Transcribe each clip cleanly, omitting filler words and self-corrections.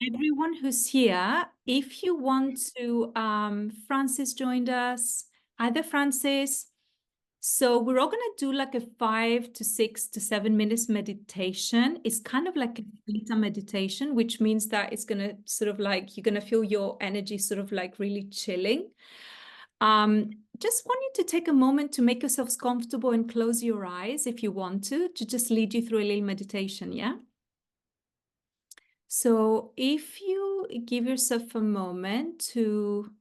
everyone who's here, if you want to, Francis joined us. Hi there, Francis. So we're all going to do like a 5 to 6 to 7 minutes meditation. It's kind of like a theta meditation, which means that it's going to sort of like, you're going to feel your energy sort of like really chilling. Just want you to take a moment to make yourselves comfortable and close your eyes if you want to just lead you through a little meditation, yeah? So if you give yourself a moment to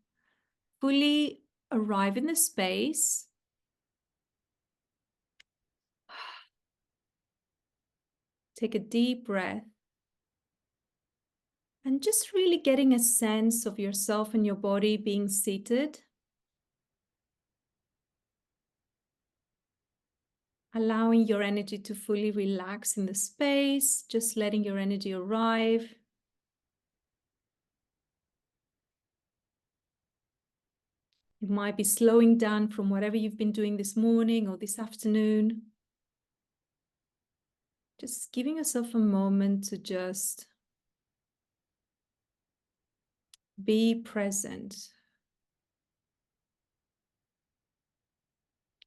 fully arrive in the space, take a deep breath, and just really getting a sense of yourself and your body being seated. Allowing your energy to fully relax in the space, just letting your energy arrive. You might be slowing down from whatever you've been doing this morning or this afternoon. Just giving yourself a moment to just be present.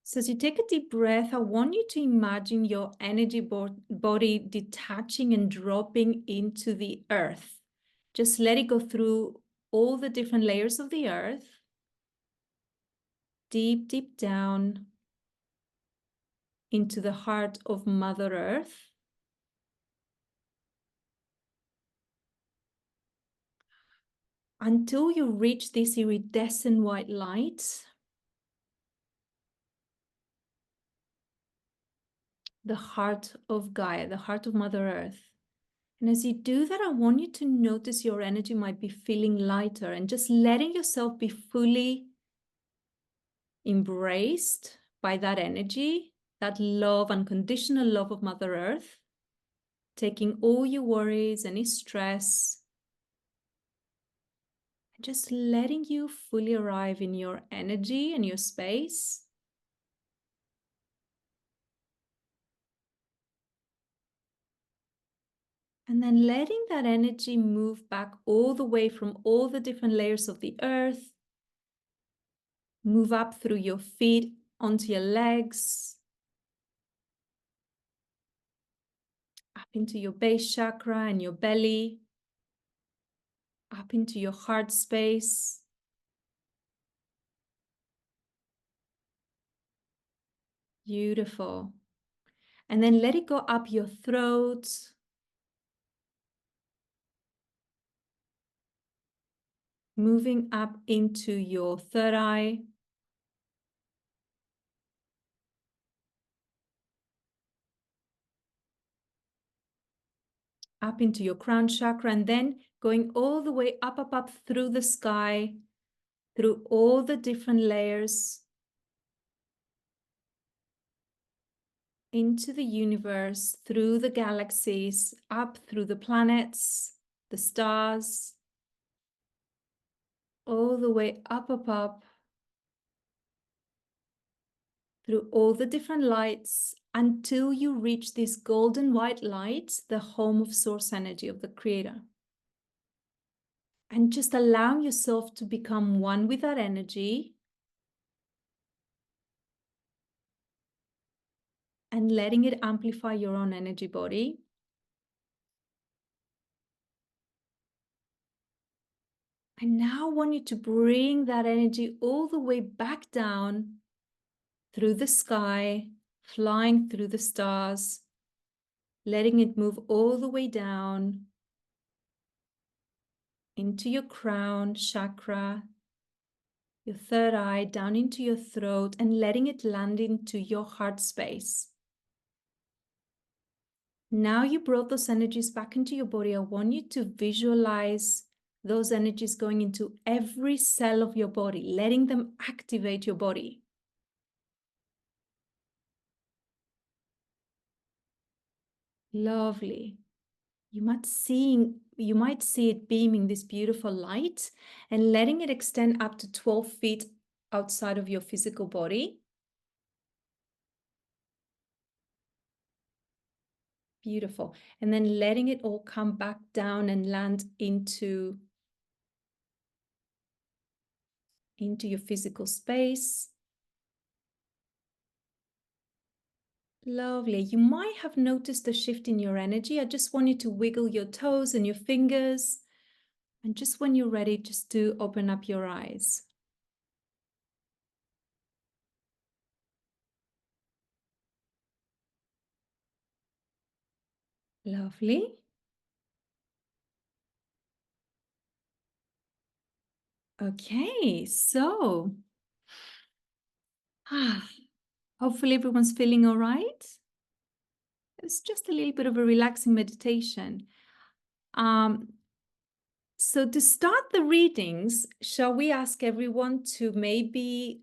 So as you take a deep breath, I want you to imagine your energy body detaching and dropping into the earth. Just let it go through all the different layers of the earth. Deep, deep down into the heart of Mother Earth. Until you reach this iridescent white light. The heart of Gaia, the heart of Mother Earth. And as you do that, I want you to notice your energy might be feeling lighter and just letting yourself be fully embraced by that energy, that love, unconditional love of Mother Earth, taking all your worries, any stress, and just letting you fully arrive in your energy and your space. And then letting that energy move back all the way from all the different layers of the earth. Move up through your feet onto your legs. Up into your base chakra and your belly. Up into your heart space. Beautiful. And then let it go up your throat. Moving up into your third eye. Up into your crown chakra, and then going all the way up, up, up through the sky, through all the different layers, into the universe, through the galaxies, up through the planets, the stars, all the way up, up, up, through all the different lights until you reach this golden white light, the home of source energy of the creator. And just allow yourself to become one with that energy and letting it amplify your own energy body. I now want you to bring that energy all the way back down through the sky, flying through the stars, letting it move all the way down into your crown chakra, your third eye, down into your throat, and letting it land into your heart space. Now you brought those energies back into your body. I want you to visualize those energies going into every cell of your body, letting them activate your body. Lovely. You might see it beaming this beautiful light and letting it extend up to 12 feet outside of your physical body. Beautiful. And then letting it all come back down and land into your physical space. Lovely. You might have noticed a shift in your energy. I just want you to wiggle your toes and your fingers. And just when you're ready, just to open up your eyes. Lovely. Okay, so hopefully everyone's feeling all right. It's just a little bit of a relaxing meditation. So to start the readings, shall we ask everyone to maybe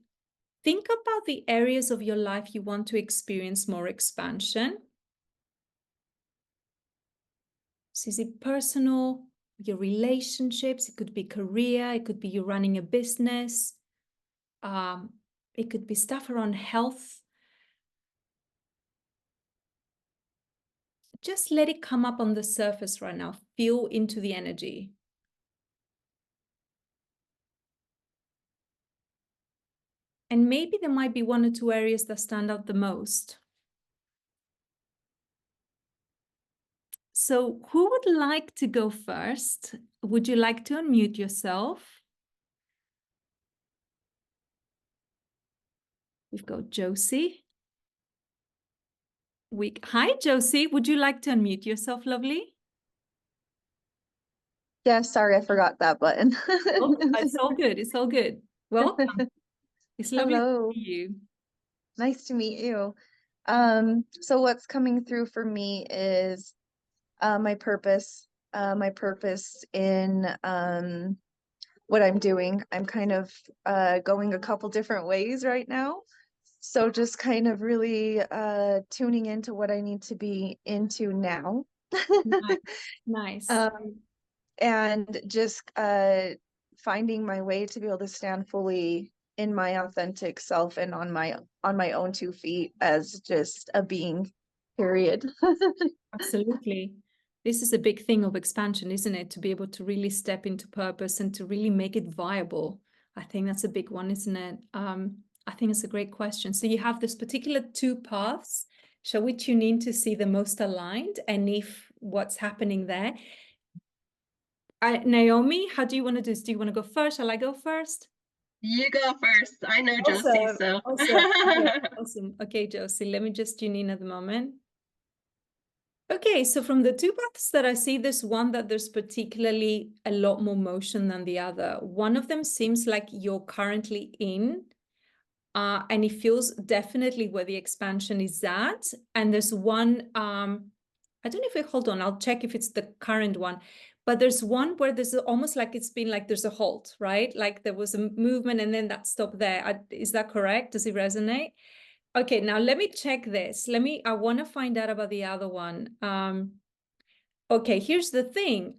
think about the areas of your life you want to experience more expansion? So is it personal, your relationships? It could be career. It could be you running a business. It could be stuff around health. Just let it come up on the surface right now. Feel into the energy. And maybe there might be one or two areas that stand out the most. So who would like to go first? Would you like to unmute yourself? We've got Josie. Hi, Josie. Would you like to unmute yourself, lovely? Yeah, sorry, I forgot that button. Oh, it's all good. It's all good. Welcome. It's lovely Hello. to see you. Nice to meet you. So what's coming through for me is my purpose in what I'm doing. I'm kind of going a couple different ways right now. So just kind of really tuning into what I need to be into now. Nice. And just finding my way to be able to stand fully in my authentic self and on my own 2 feet as just a being, period. Absolutely. This is a big thing of expansion, isn't it? To be able to really step into purpose and to really make it viable. I think that's a big one, isn't it? I think it's a great question. So you have this particular two paths. Shall we tune in to see the most aligned and if what's happening there? Naomi, how do you want to do this? Do you want to go first? Shall I go first? You go first. I know Josie, so. Awesome. Okay, awesome. Okay, Josie, let me just tune in at the moment. Okay, so from the two paths that I see, there's one that there's particularly a lot more motion than the other. One of them seems like you're currently in, and it feels definitely where the expansion is at. And there's one, I don't know if hold on, I'll check if it's the current one. But there's one where there's almost like it's been like there's a halt, right? Like there was a movement and then that stopped there. Is that correct? Does it resonate? Okay, now let me check this. I want to find out about the other one. Okay, here's the thing.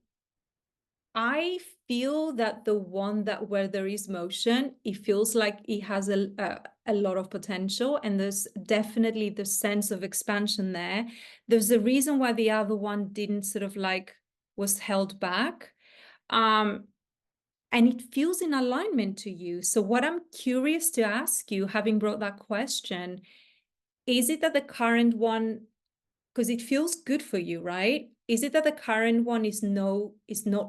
I feel that the one that where there is motion, it feels like it has a lot of potential, and there's definitely the sense of expansion there. There's a reason why the other one didn't sort of like was held back. And it feels in alignment to you. So what I'm curious to ask you, having brought that question, is it that the current one, because it feels good for you, right? Is it that the current one is not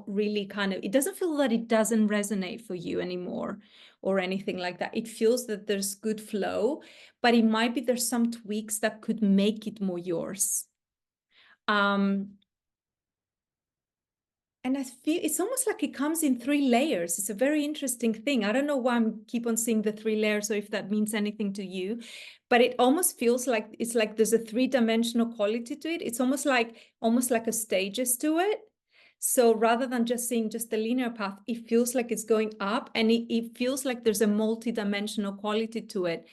really kind of, it doesn't feel that it doesn't resonate for you anymore or anything like that. It feels that there's good flow, but it might be there's some tweaks that could make it more yours. And I feel it's almost like it comes in 3 layers. It's a very interesting thing. I don't know why I keep on seeing the 3 layers or if that means anything to you, but it almost feels like it's like there's a 3-dimensional quality to it. It's almost like a stages to it. So rather than just seeing just the linear path, it feels like it's going up, and it feels like there's a multi-dimensional quality to it.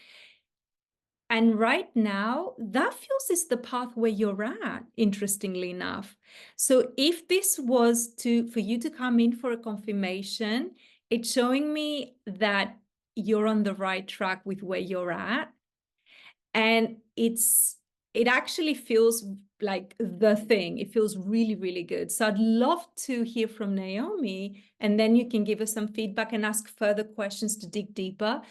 And right now, that feels is the path where you're at, interestingly enough. So if this was for you to come in for a confirmation, it's showing me that you're on the right track with where you're at. And it's it actually feels like the thing. It feels really, really good. So I'd love to hear from Naomi, and then you can give us some feedback and ask further questions to dig deeper,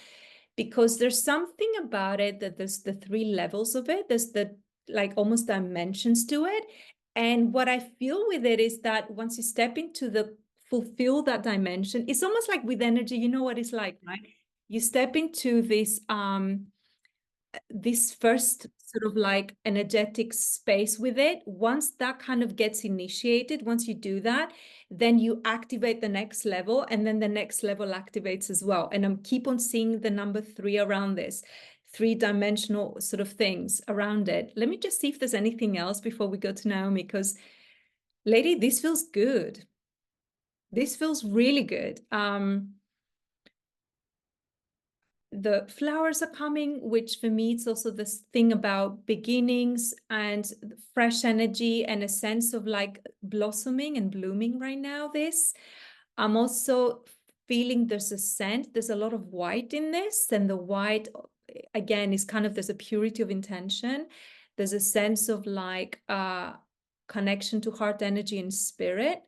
because there's something about it that there's the 3 levels of it. There's the like almost dimensions to it. And what I feel with it is that once you step into the fulfill that dimension, it's almost like with energy, you know what it's like, right? You step into this first sort of like energetic space with it. Once that kind of gets initiated, once you do that, then you activate the next level, and then the next level activates as well. And I'm keep on seeing the number 3 around this 3-dimensional sort of things around it. Let me just see if there's anything else before we go to Naomi, because lady, this feels good. This feels really good. The flowers are coming, which for me, it's also this thing about beginnings and fresh energy and a sense of like blossoming and blooming right now. I'm also feeling there's a scent, there's a lot of white in this, and the white, again, is kind of, there's a purity of intention. There's a sense of like connection to heart energy and spirit.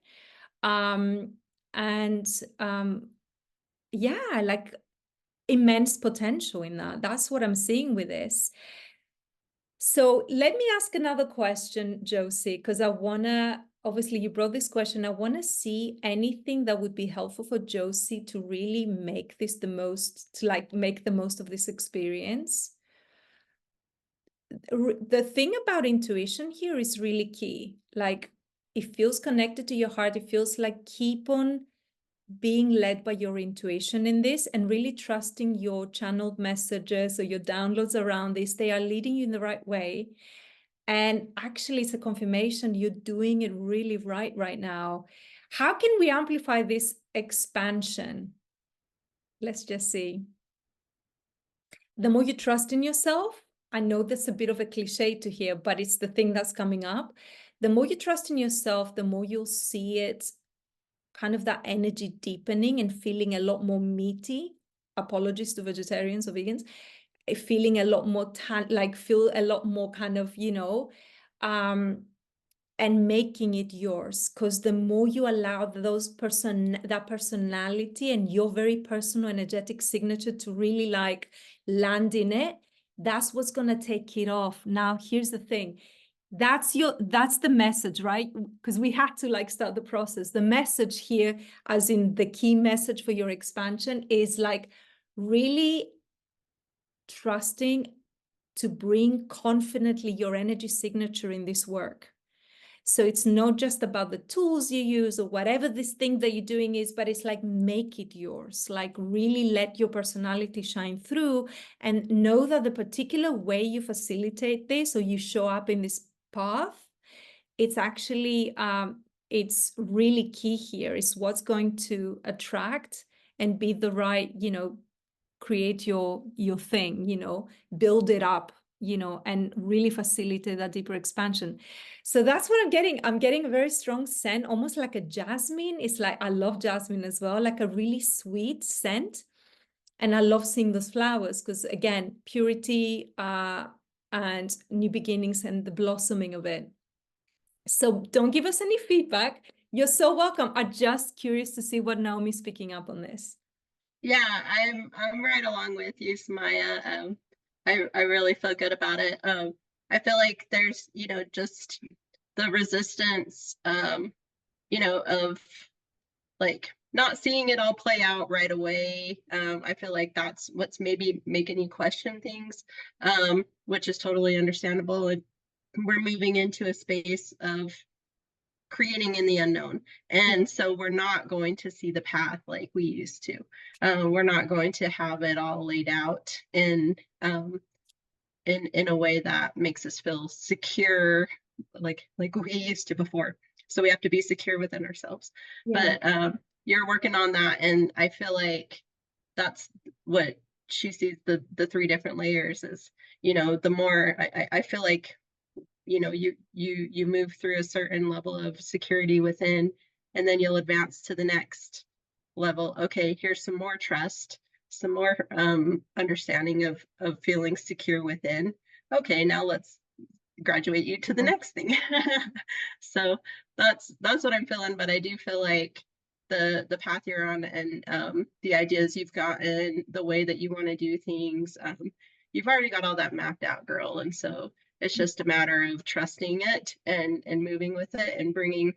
Yeah, like immense potential in that. That's what I'm seeing with this. So let me ask another question, Josie, because I want to, obviously you brought this question. I want to see anything that would be helpful for Josie to really make this the most, to like make the most of this experience. The thing about intuition here is really key. Like it feels connected to your heart. It feels like keep on being led by your intuition in this and really trusting your channeled messages or your downloads around this. They are leading you in the right way. And actually, it's a confirmation you're doing it really right now. How can we amplify this expansion? Let's just see. The more you trust in yourself, I know that's a bit of a cliche to hear, but it's the thing that's coming up. The more you trust in yourself, the more you'll see it, kind of that energy deepening and feeling a lot more meaty. Apologies to vegetarians or vegans. Feeling a lot more feel a lot more kind of, and making it yours. Because the more you allow that personality and your very personal energetic signature to really like land in it, that's what's going to take it off. Now, here's the thing. That's the message, right? Because we had to like start the process. The message here, as in the key message for your expansion, is like really trusting to bring confidently your energy signature in this work. So it's not just about the tools you use or whatever this thing that you're doing is, but it's like make it yours, like really let your personality shine through and know that the particular way you facilitate this or you show up in this path, it's actually, it's really key here. It's what's going to attract and be the right, create your thing, build it up, and really facilitate that deeper expansion. So that's what I'm getting. I'm getting a very strong scent, almost like a jasmine. It's like, I love jasmine as well, like a really sweet scent. And I love seeing those flowers because, again, purity and new beginnings and the blossoming of it. So don't give us any feedback. You're so welcome. I'm just curious to see what Naomi's picking up on this. Yeah, I'm right along with you, Samaya. I really feel good about it. I feel like there's, just the resistance, of like not seeing it all play out right away. I feel like that's what's maybe making you question things, which is totally understandable. And we're moving into a space of creating in the unknown, and so we're not going to see the path like we used to. We're not going to have it all laid out in a way that makes us feel secure like we used to before. So we have to be secure within ourselves. Yeah. But you're working on that, and I feel like that's what she sees, the 3 different layers is, the more I feel like you move through a certain level of security within, and then you'll advance to the next level. Okay, here's some more trust, some more understanding of feeling secure within. Okay, now let's graduate you to the next thing. So that's what I'm feeling. But I do feel like the path you're on, and the ideas you've gotten, the way that you want to do things, you've already got all that mapped out, girl. And so it's just a matter of trusting it and moving with it, and bringing,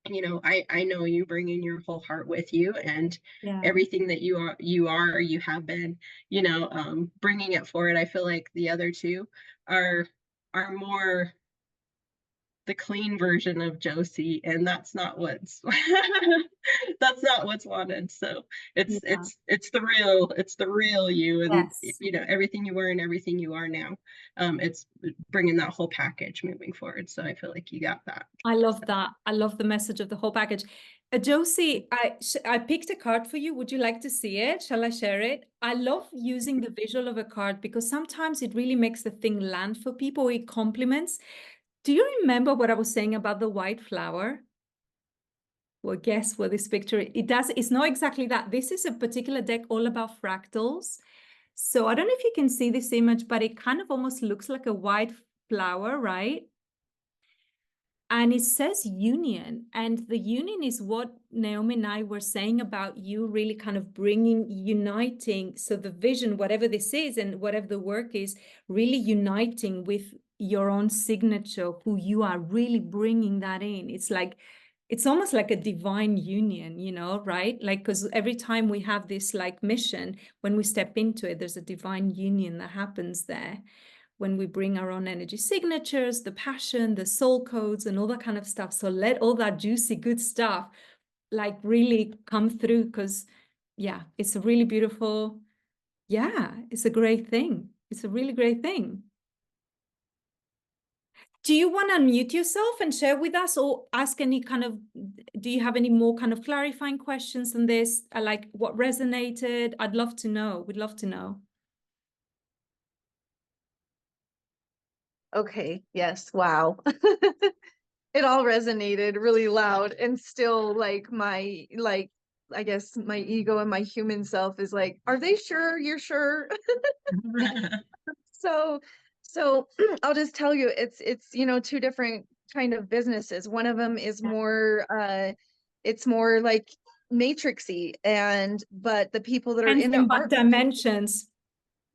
you know, I know you bringing your whole heart with you, and everything that you have been, you know, bringing it forward. I feel like the other two are more the clean version of Josie, and that's not what's that's not what's wanted. So it's the real you, and you know, everything you were and everything you are now. It's bringing that whole package moving forward. So I feel like you got that. I love that. I love the message of the whole package. Josie, I picked a card for you. Would you like to see it? Shall I share it? I love using the visual of a card because sometimes it really makes the thing land for people. It complements. Do you remember what I was saying about the white flower? Well, guess what this picture, it does. It's not exactly that. This is a particular deck all about fractals. So I don't know if you can see this image, but it kind of almost looks like a white flower, right? And it says union, and the union is what Naomi and I were saying about you really kind of bringing, uniting. So the vision, whatever this is and whatever the work is, really uniting with your own signature, who you are, really bringing that in. It's like, it's almost like a divine union, you know, right? Like, because every time we have this like mission, when we step into it, there's a divine union that happens there. When we bring our own energy signatures, the passion, the soul codes, and all that kind of stuff. So let all that juicy, good stuff like really come through, because yeah, it's a really beautiful, it's a great thing. It's a really great thing. Do you want to unmute yourself and share with us, or ask any kind of, do you have any more kind of clarifying questions on this? Like what resonated? I'd love to know. We'd love to know. Okay, yes, wow. It all resonated really loud, and still like I guess my ego and my human self is like, are they sure you're sure? So I'll just tell you, it's you know, two different kind of businesses. One of them is more it's more like matrixy, but the people that are in it aren't dimensions.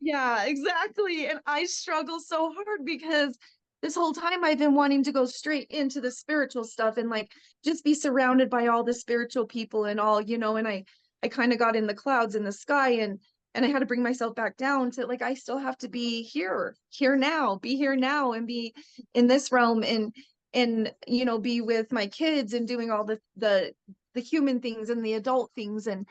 Yeah, exactly. And I struggle so hard because this whole time I've been wanting to go straight into the spiritual stuff and like just be surrounded by all the spiritual people and all, you know, and I kind of got in the clouds in the sky, and I had to bring myself back down to like, I still have to be here now, be here now, and be in this realm, and you know, be with my kids and doing all the human things and the adult things. And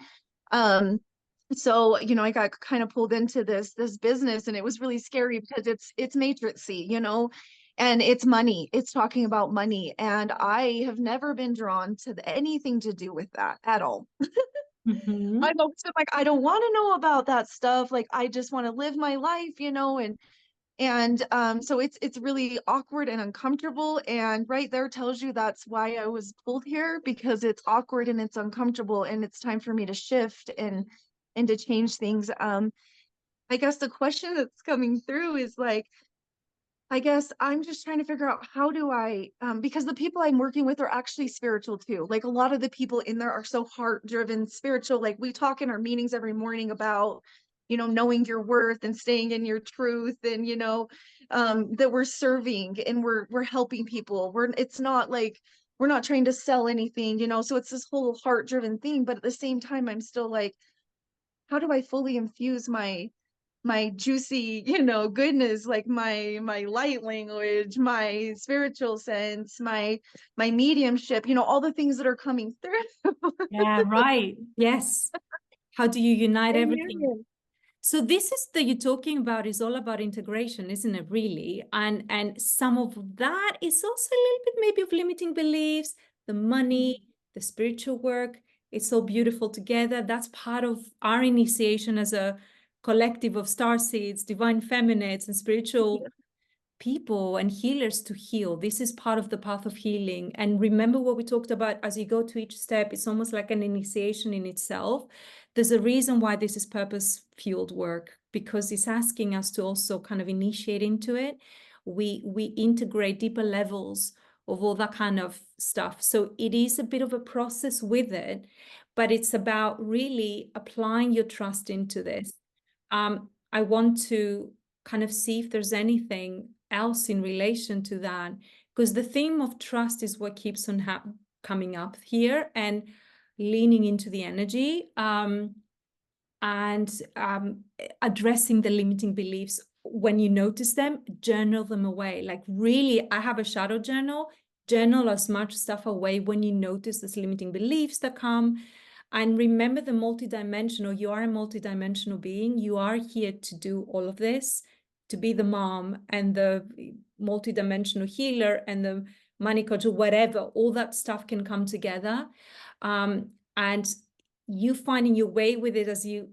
so, you know, I got kind of pulled into this business, and it was really scary because it's matrixy, you know, and it's money. It's talking about money, and I have never been drawn to anything to do with that at all. Mm-hmm. I've always been like, I don't want to know about that stuff. Like, I just want to live my life, you know, and so it's really awkward and uncomfortable, and right there tells you that's why I was pulled here, because it's awkward and it's uncomfortable, and it's time for me to shift and to change things. I guess the question that's coming through is like, I guess I'm just trying to figure out how do I, because the people I'm working with are actually spiritual too. Like a lot of the people in there are so heart driven, spiritual. Like we talk in our meetings every morning about, you know, knowing your worth and staying in your truth, and, you know, that we're serving and we're helping people. It's not like, we're not trying to sell anything, you know, so it's this whole heart driven thing. But at the same time, I'm still like, how do I fully infuse my juicy, you know, goodness, like my light language, my spiritual sense, my mediumship, you know, all the things that are coming through. Yeah, right. Yes. How do you unite And everything? union. So this is that you're talking about is all about integration, isn't it, really? And some of that is also a little bit maybe of limiting beliefs, the money, the spiritual work. It's so beautiful together. That's part of our initiation as a collective of star seeds, divine feminites, and spiritual people and healers to heal. This is part of the path of healing. And remember what we talked about as you go to each step, it's almost like an initiation in itself. There's a reason why this is purpose-fueled work, because it's asking us to also kind of initiate into it. we integrate deeper levels of all that kind of stuff. So it is a bit of a process with it, but it's about really applying your trust into this. I want to kind of see if there's anything else in relation to that, because the theme of trust is what keeps on coming up here, and leaning into the energy, and addressing the limiting beliefs. When you notice them, journal them away. Like really, I have a shadow journal. Journal as much stuff away when you notice these limiting beliefs that come. And remember the multidimensional, you are a multidimensional being. You are here to do all of this, to be the mom and the multidimensional healer and the money coach or whatever. All that stuff can come together. And you finding your way with it as you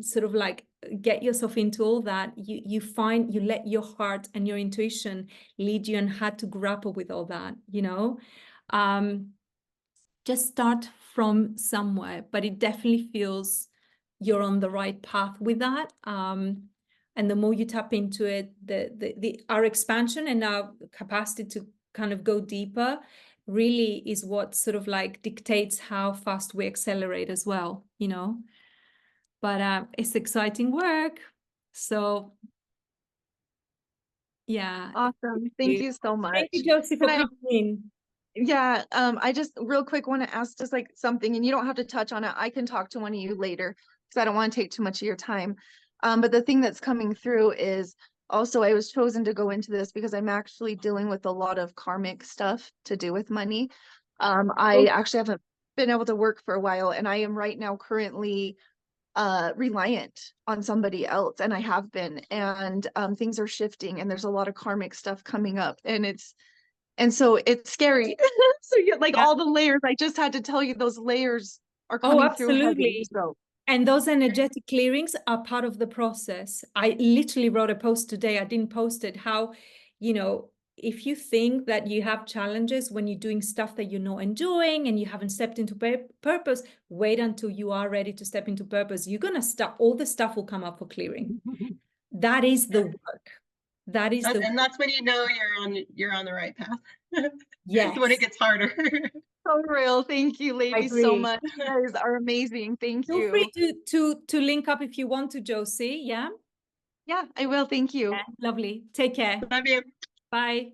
sort of like get yourself into all that, you find, you let your heart and your intuition lead you, and how to grapple with all that, you know. Just start from somewhere, but it definitely feels you're on the right path with that. And the more you tap into it, our expansion and our capacity to kind of go deeper really is what sort of like dictates how fast we accelerate as well, you know. But it's exciting work. So yeah. Awesome. Thank you so much. Thank you, Josie, for coming in. Yeah, I just real quick want to ask just like something, and you don't have to touch on it. I can talk to one of you later because I don't want to take too much of your time. But the thing that's coming through is also I was chosen to go into this because I'm actually dealing with a lot of karmic stuff to do with money. I actually haven't been able to work for a while, and I am right now currently reliant on somebody else, and I have been, and things are shifting, and there's a lot of karmic stuff coming up, and so it's scary. So you like all the layers. I just had to tell you those layers are coming through heavy. Absolutely. So And those energetic clearings are part of the process. I literally wrote a post today. I didn't post it. How, you know, if you think that you have challenges when you're doing stuff that you're not enjoying and you haven't stepped into purpose, wait until you are ready to step into purpose. You're going to stop. All the stuff will come up for clearing. That is the work. That is and that's when you know you're on the right path. Yes. When it gets harder. so real. Thank you, ladies, so much. You guys are amazing. Thank you. Feel free to link up if you want to, Josie. Yeah. Yeah, I will. Thank you. Yeah, lovely. Take care. Love you. Bye.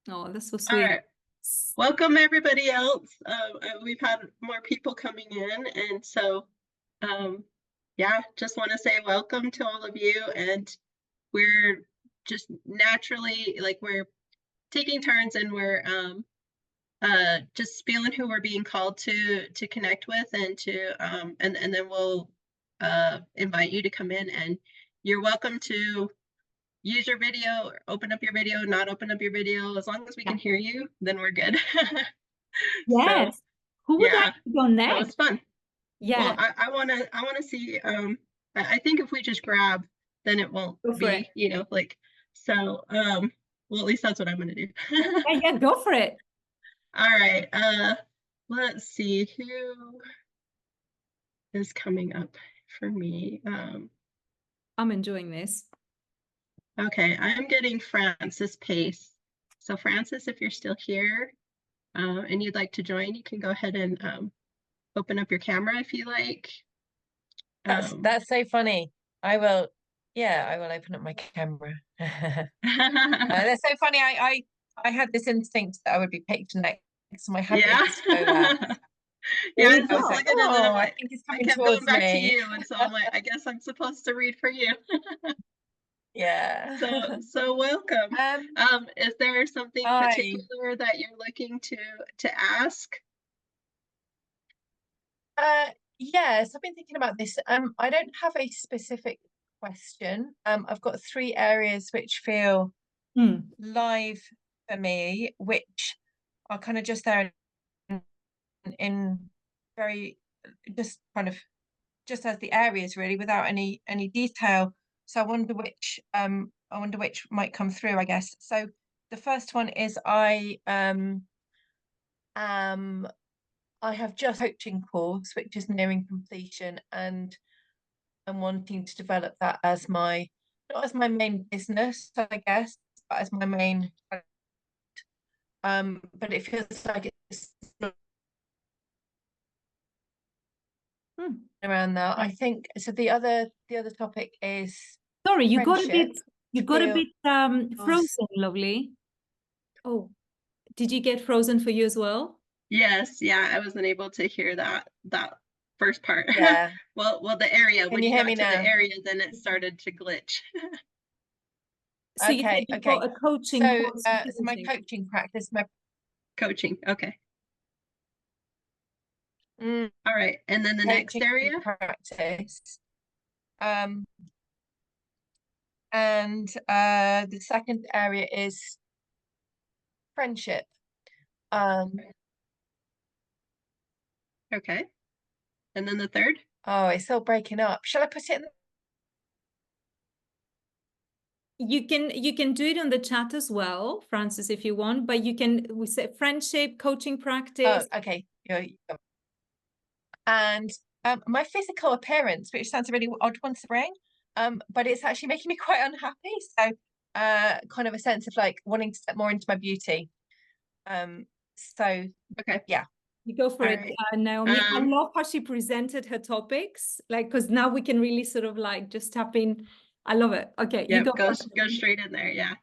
Oh, that's so sweet. All right. Welcome everybody else. We've had more people coming in, and so yeah, just want to say welcome to all of you. And we're just naturally, like, we're taking turns, and we're just feeling who we're being called to connect with, and to and then we'll invite you to come in, and you're welcome to use your video, or open up your video, not open up your video. As long as we can hear you, then we're good. Yes. So, who would like to go next? That was fun. Yeah. Well, I wanna see, I think if we just grab, then it won't be, you know, like, so well, at least that's what I'm gonna do. Yeah, go for it. All right, let's see who is coming up for me. I'm enjoying this. Okay, I'm getting Francis Pace. So Francis, if you're still here, and you'd like to join, you can go ahead and open up your camera if you like. That's so funny. I will open up my camera. That's so funny. I had this instinct that I would be picked next to my hubby. Yeah. So, Yeah, I was like, oh, I think he's coming I kept towards going back me. to you, and so I'm like, I guess I'm supposed to read for you. Yeah. So welcome. Is there something particular that you're looking to ask? Yes, I've been thinking about this. I don't have a specific question. I've got 3 areas which feel live for me, which are kind of just there in very just kind of just as the areas really, without any detail. So I wonder which might come through, I guess. So the first one is I have just a coaching course which is nearing completion, and and wanting to develop that as my, not as my main business, I guess, but as my main, but it feels like it's not around that. I think so. The other topic is Sorry, you got a friendship. bit, you got a bit frozen, lovely. Oh, did you get frozen for you as well? Yes, yeah, I wasn't able to hear that first part. Yeah. Well, the area. Can When you you hear got me to the now? area, then it started to glitch. So you said you've got a coaching So, course, so my coaching practice, my Coaching. Okay. mm, All right. And then the next coaching area. practice. And the second area is friendship. Okay. And then the third. Oh, it's all breaking up. Shall I put it in? You can do it on the chat as well, Francis, if you want, but we say friendship, coaching practice. Oh, okay. And my physical appearance, which sounds a really odd one to bring, but it's actually making me quite unhappy. So kind of a sense of like wanting to step more into my beauty. So Okay. yeah. You go for it, right. Naomi. I love how she presented her topics, like, because now we can really sort of like just tap in. I love it. Okay, Yeah, you go straight in there. Yeah.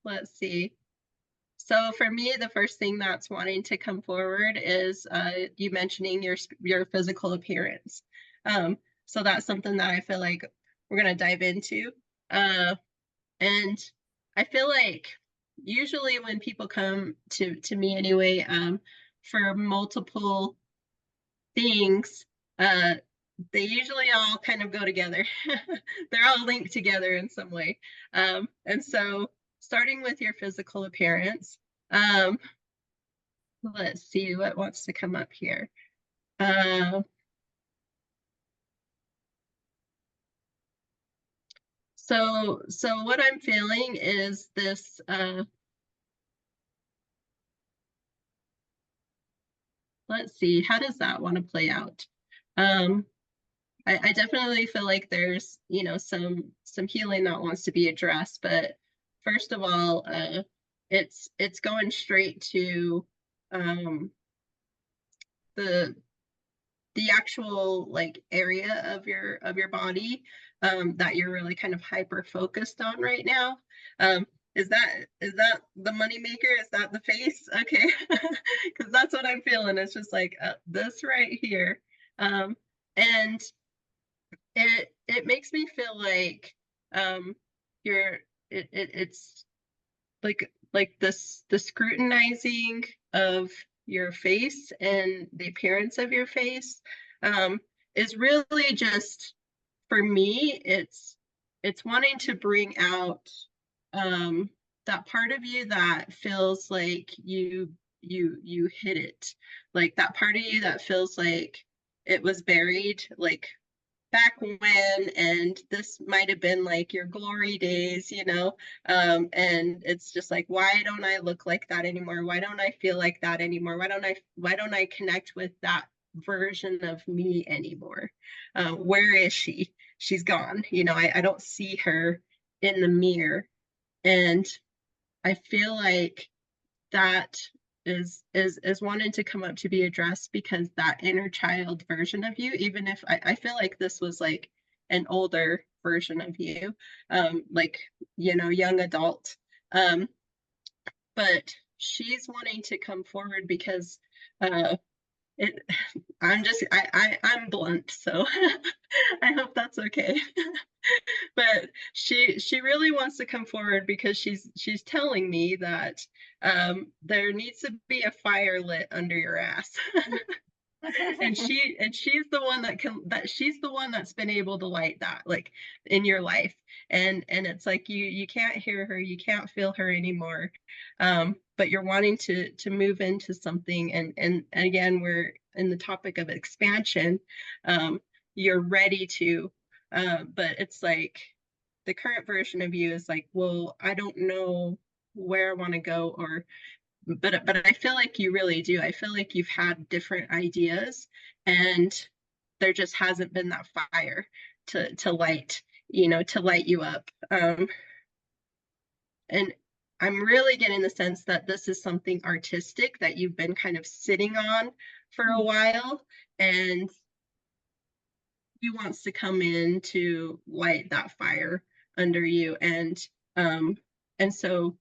Let's see. So for me, the first thing that's wanting to come forward is you mentioning your physical appearance. So that's something that I feel like we're gonna dive into. And I feel like usually when people come to me anyway, for multiple things, they usually all kind of go together. They're all linked together in some way. And so starting with your physical appearance, let's see what wants to come up here. So what I'm feeling is this, let's see, how does that want to play out? I definitely feel like there's, some healing that wants to be addressed, but first of all, it's going straight to the actual like area of your body that you're really kind of hyper focused on right now. Is that the money maker? Is that the face? Okay, because that's what I'm feeling. It's just like this right here, and it makes me feel like it's like this the scrutinizing of your face and the appearance of your face is really just, for me, it's wanting to bring out that part of you that feels like you hid it, like that part of you that feels like it was buried, like back when, and this might have been like your glory days, and it's just like, why don't I look like that anymore? Why don't I feel like that anymore? Why don't I connect with that version of me anymore? Where is she? She's gone. I don't see her in the mirror, and I feel like that is wanting to come up to be addressed, because that inner child version of you, even if I feel like this was like an older version of you, like young adult, but she's wanting to come forward because I'm blunt, so I hope that's okay. But she really wants to come forward because she's telling me that there needs to be a fire lit under your ass. and she's the one that's been able to light that, like, in your life, and it's like you can't hear her, you can't feel her anymore, but you're wanting to move into something, and again, we're in the topic of expansion. You're ready to, but it's like the current version of you is like, well, I don't know where I want to go, but I feel like you really do. I feel like you've had different ideas, and there just hasn't been that fire to light, you know, to light you up. And I'm really getting the sense that this is something artistic that you've been kind of sitting on for a while, and he wants to come in to light that fire under you. And so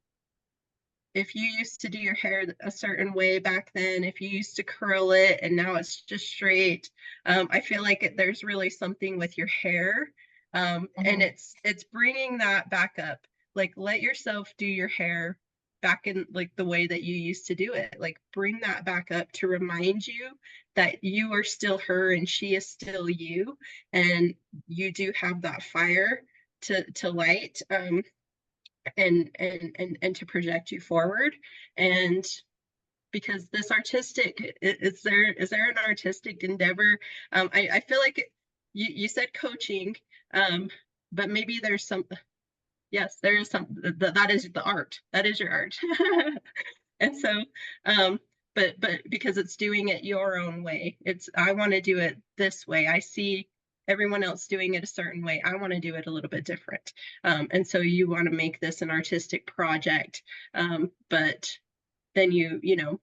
if you used to do your hair a certain way back then, if you used to curl it and now it's just straight, I feel like there's really something with your hair, and it's bringing that back up. Like, let yourself do your hair back in like the way that you used to do it. Like, bring that back up to remind you that you are still her and she is still you, and you do have that fire to light. And to project you forward. And because this artistic, is there an artistic endeavor? I feel like you said coaching, but maybe there's some, yes, there is some, that is the art, that is your art. And so but because it's doing it your own way, I want to do it this way. I see everyone else doing it a certain way. I want to do it a little bit different. And so you want to make this an artistic project, but then you know,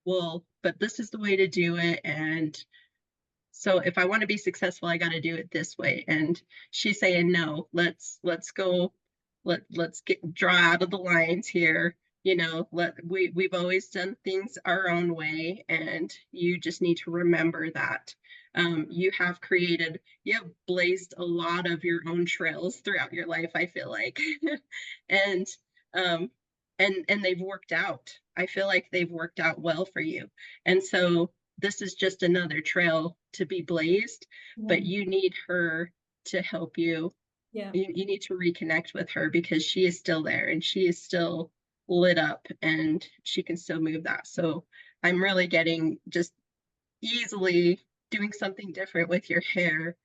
well, but this is the way to do it. And so if I want to be successful, I got to do it this way. And she's saying, no, let's go, let's draw out of the lines here. You know, we've always done things our own way, and you just need to remember that. You have blazed a lot of your own trails throughout your life, I feel like. and they've worked out. I feel like they've worked out well for you. And so this is just another trail to be blazed, but you need her to help you. Yeah. You need to reconnect with her, because she is still there and she is still lit up and she can still move that. So I'm really getting just easily doing something different with your hair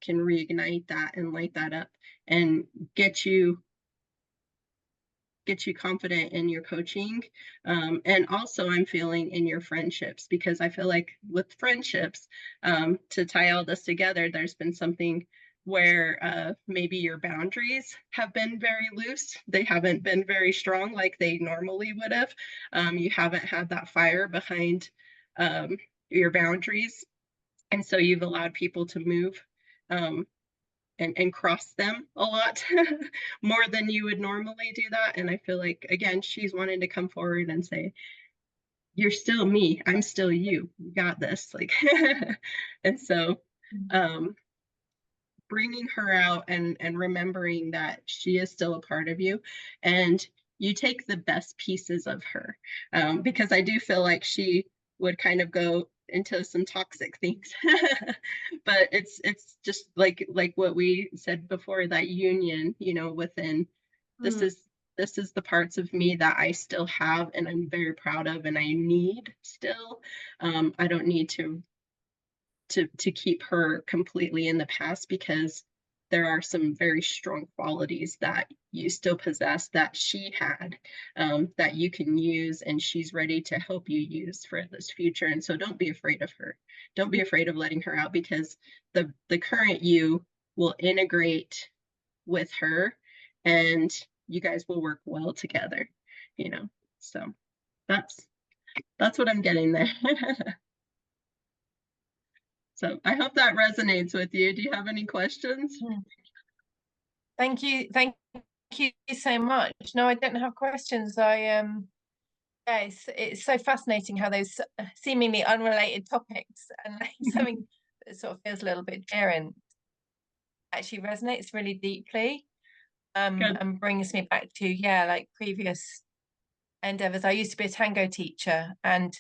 can reignite that and light that up and get you confident in your coaching. And also I'm feeling in your friendships, because I feel like with friendships, to tie all this together, there's been something where maybe your boundaries have been very loose. They haven't been very strong like they normally would have. You haven't had that fire behind your boundaries. And so you've allowed people to move and cross them a lot more than you would normally do that. And I feel like, again, she's wanting to come forward and say, you're still me, I'm still you, you got this. Like, and so bringing her out and remembering that she is still a part of you, and you take the best pieces of her, because I do feel like she would kind of go into some toxic things. But it's just like what we said before, that union, you know, within this is the parts of me that I still have and I'm very proud of and I need still. I don't need to keep her completely in the past, because there are some very strong qualities that you still possess that she had, that you can use, and she's ready to help you use for this future. And so don't be afraid of her. Don't be afraid of letting her out, because the current you will integrate with her and you guys will work well together, you know. So that's what I'm getting there. So I hope that resonates with you. Do you have any questions? Thank you so much. No, I don't have questions. Yeah, it's so fascinating how those seemingly unrelated topics and like something that sort of feels a little bit different actually resonates really deeply, and brings me back to like previous endeavors. I used to be a tango teacher, and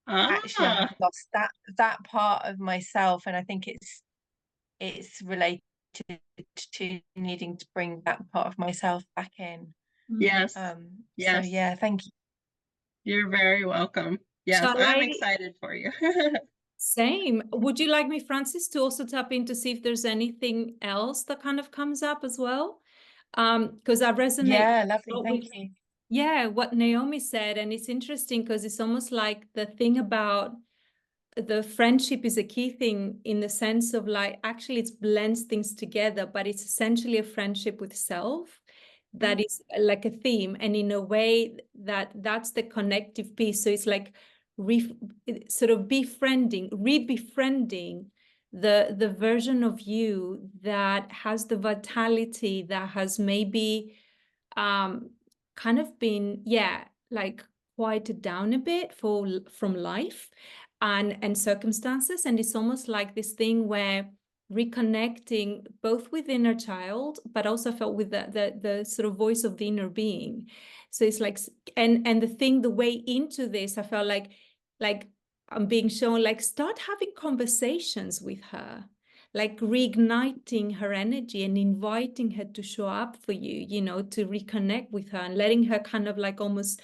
actually I have lost that part of myself, and I think it's related to needing to bring that part of myself back in. Yes. Yes. So yeah, thank you. You're very welcome. Yes, I'm excited for you. Same. Would you like me, Francis, to also tap in to see if there's anything else that kind of comes up as well? Because I resonate. Yeah, lovely. Thank you. Yeah, what Naomi said, and it's interesting because it's almost like the thing about the friendship is a key thing in the sense of like, actually it blends things together, but it's essentially a friendship with self that is like a theme. And in a way that's the connective piece. So it's like sort of re-befriending the version of you that has the vitality, that has maybe kind of been, yeah, like quieted down a bit from life and circumstances. And it's almost like this thing where reconnecting both with inner child, but also felt with the sort of voice of the inner being. So it's like, and the way into this, I felt like I'm being shown, like, start having conversations with her, like reigniting her energy and inviting her to show up for you, you know, to reconnect with her and letting her kind of like almost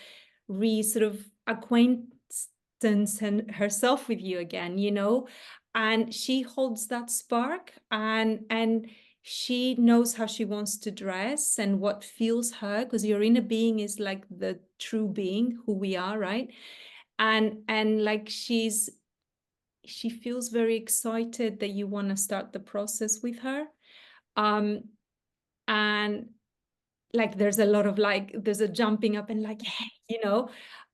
sort of acquaintance and herself with you again, you know. And she holds that spark, and she knows how she wants to dress and what feels her, because your inner being is like the true being who we are, right? And like she feels very excited that you want to start the process with her. And like there's a lot of like, there's a jumping up and like, yeah, you know.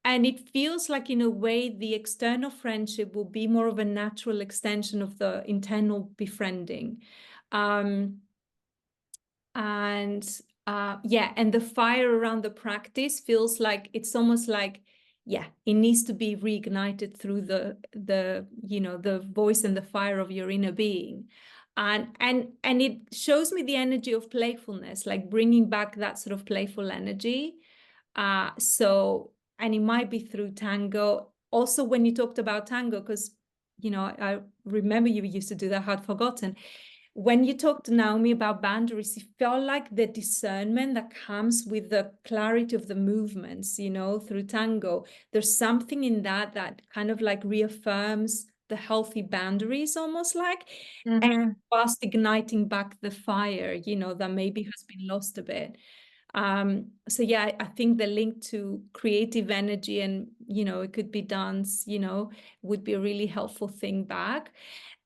And it feels like in a way the external friendship will be more of a natural extension of the internal befriending. And yeah, and the fire around the practice feels like it's almost like, yeah, it needs to be reignited through the you know, the voice and the fire of your inner being. And it shows me the energy of playfulness, like bringing back that sort of playful energy. So, and it might be through tango. Also, when you talked about tango, because, you know, I remember you used to do that, had forgotten. When you talked to Naomi about boundaries, it felt like the discernment that comes with the clarity of the movements, you know, through tango. There's something in that kind of like reaffirms the healthy boundaries, almost like, and fast igniting back the fire, you know, that maybe has been lost a bit. So yeah, I think the link to creative energy and, you know, it could be dance, you know, would be a really helpful thing back.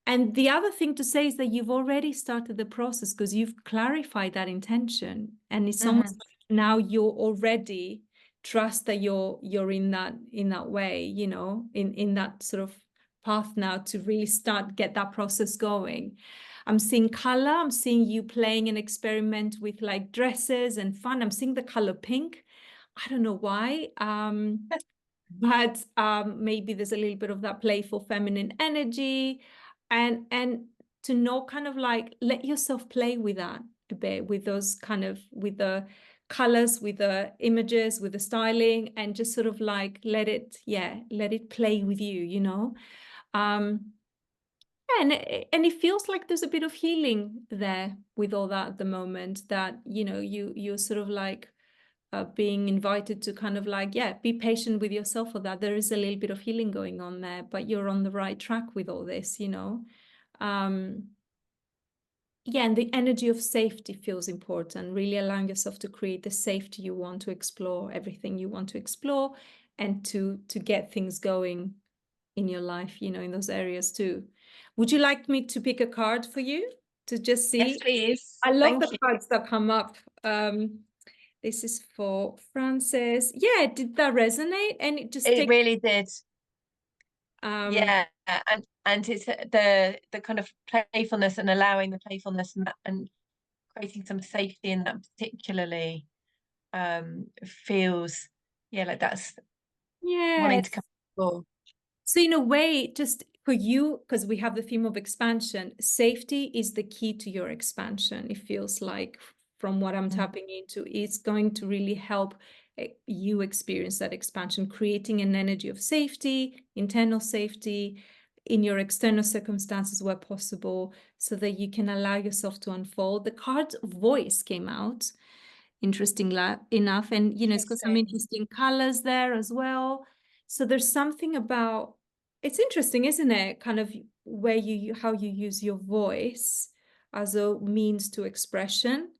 And the other thing to say is that you've already started the process because you've clarified that intention. And it's almost like now you're already trust that you're in that way, you know, in that sort of path now to really get that process going. I'm seeing color. I'm seeing you playing an experiment with like dresses and fun. I'm seeing the color pink. I don't know why. But maybe there's a little bit of that playful feminine energy, and to know, kind of like, let yourself play with that a bit, with those kind of, with the colors, with the images, with the styling, and just sort of like let it play with you, you know. And it feels like there's a bit of healing there with all that at the moment, that, you know, you're sort of like being invited to kind of like, yeah, be patient with yourself for that. There is a little bit of healing going on there, but you're on the right track with all this, you know. Yeah, and the energy of safety feels important, really allowing yourself to create the safety you want to explore, everything you want to explore, and to get things going in your life, you know, in those areas too. Would you like me to pick a card for you to just see? Yes, please. I love Thank the cards that come up. This is for Frances. Yeah, did that resonate? And it just It really did. Yeah, and it's the kind of playfulness and allowing the playfulness and creating some safety in that particularly feels, yeah, like that's wanting to come forward. So in a way, just for you, because we have the theme of expansion, safety is the key to your expansion. It feels like, from what I'm tapping into, it's going to really help you experience that expansion, creating an energy of safety, internal safety in your external circumstances where possible, so that you can allow yourself to unfold. The card voice came out, interesting enough, and, you know, it's got some interesting colors there as well. So there's something about, it's interesting, isn't it? Kind of how you use your voice as a means to expression.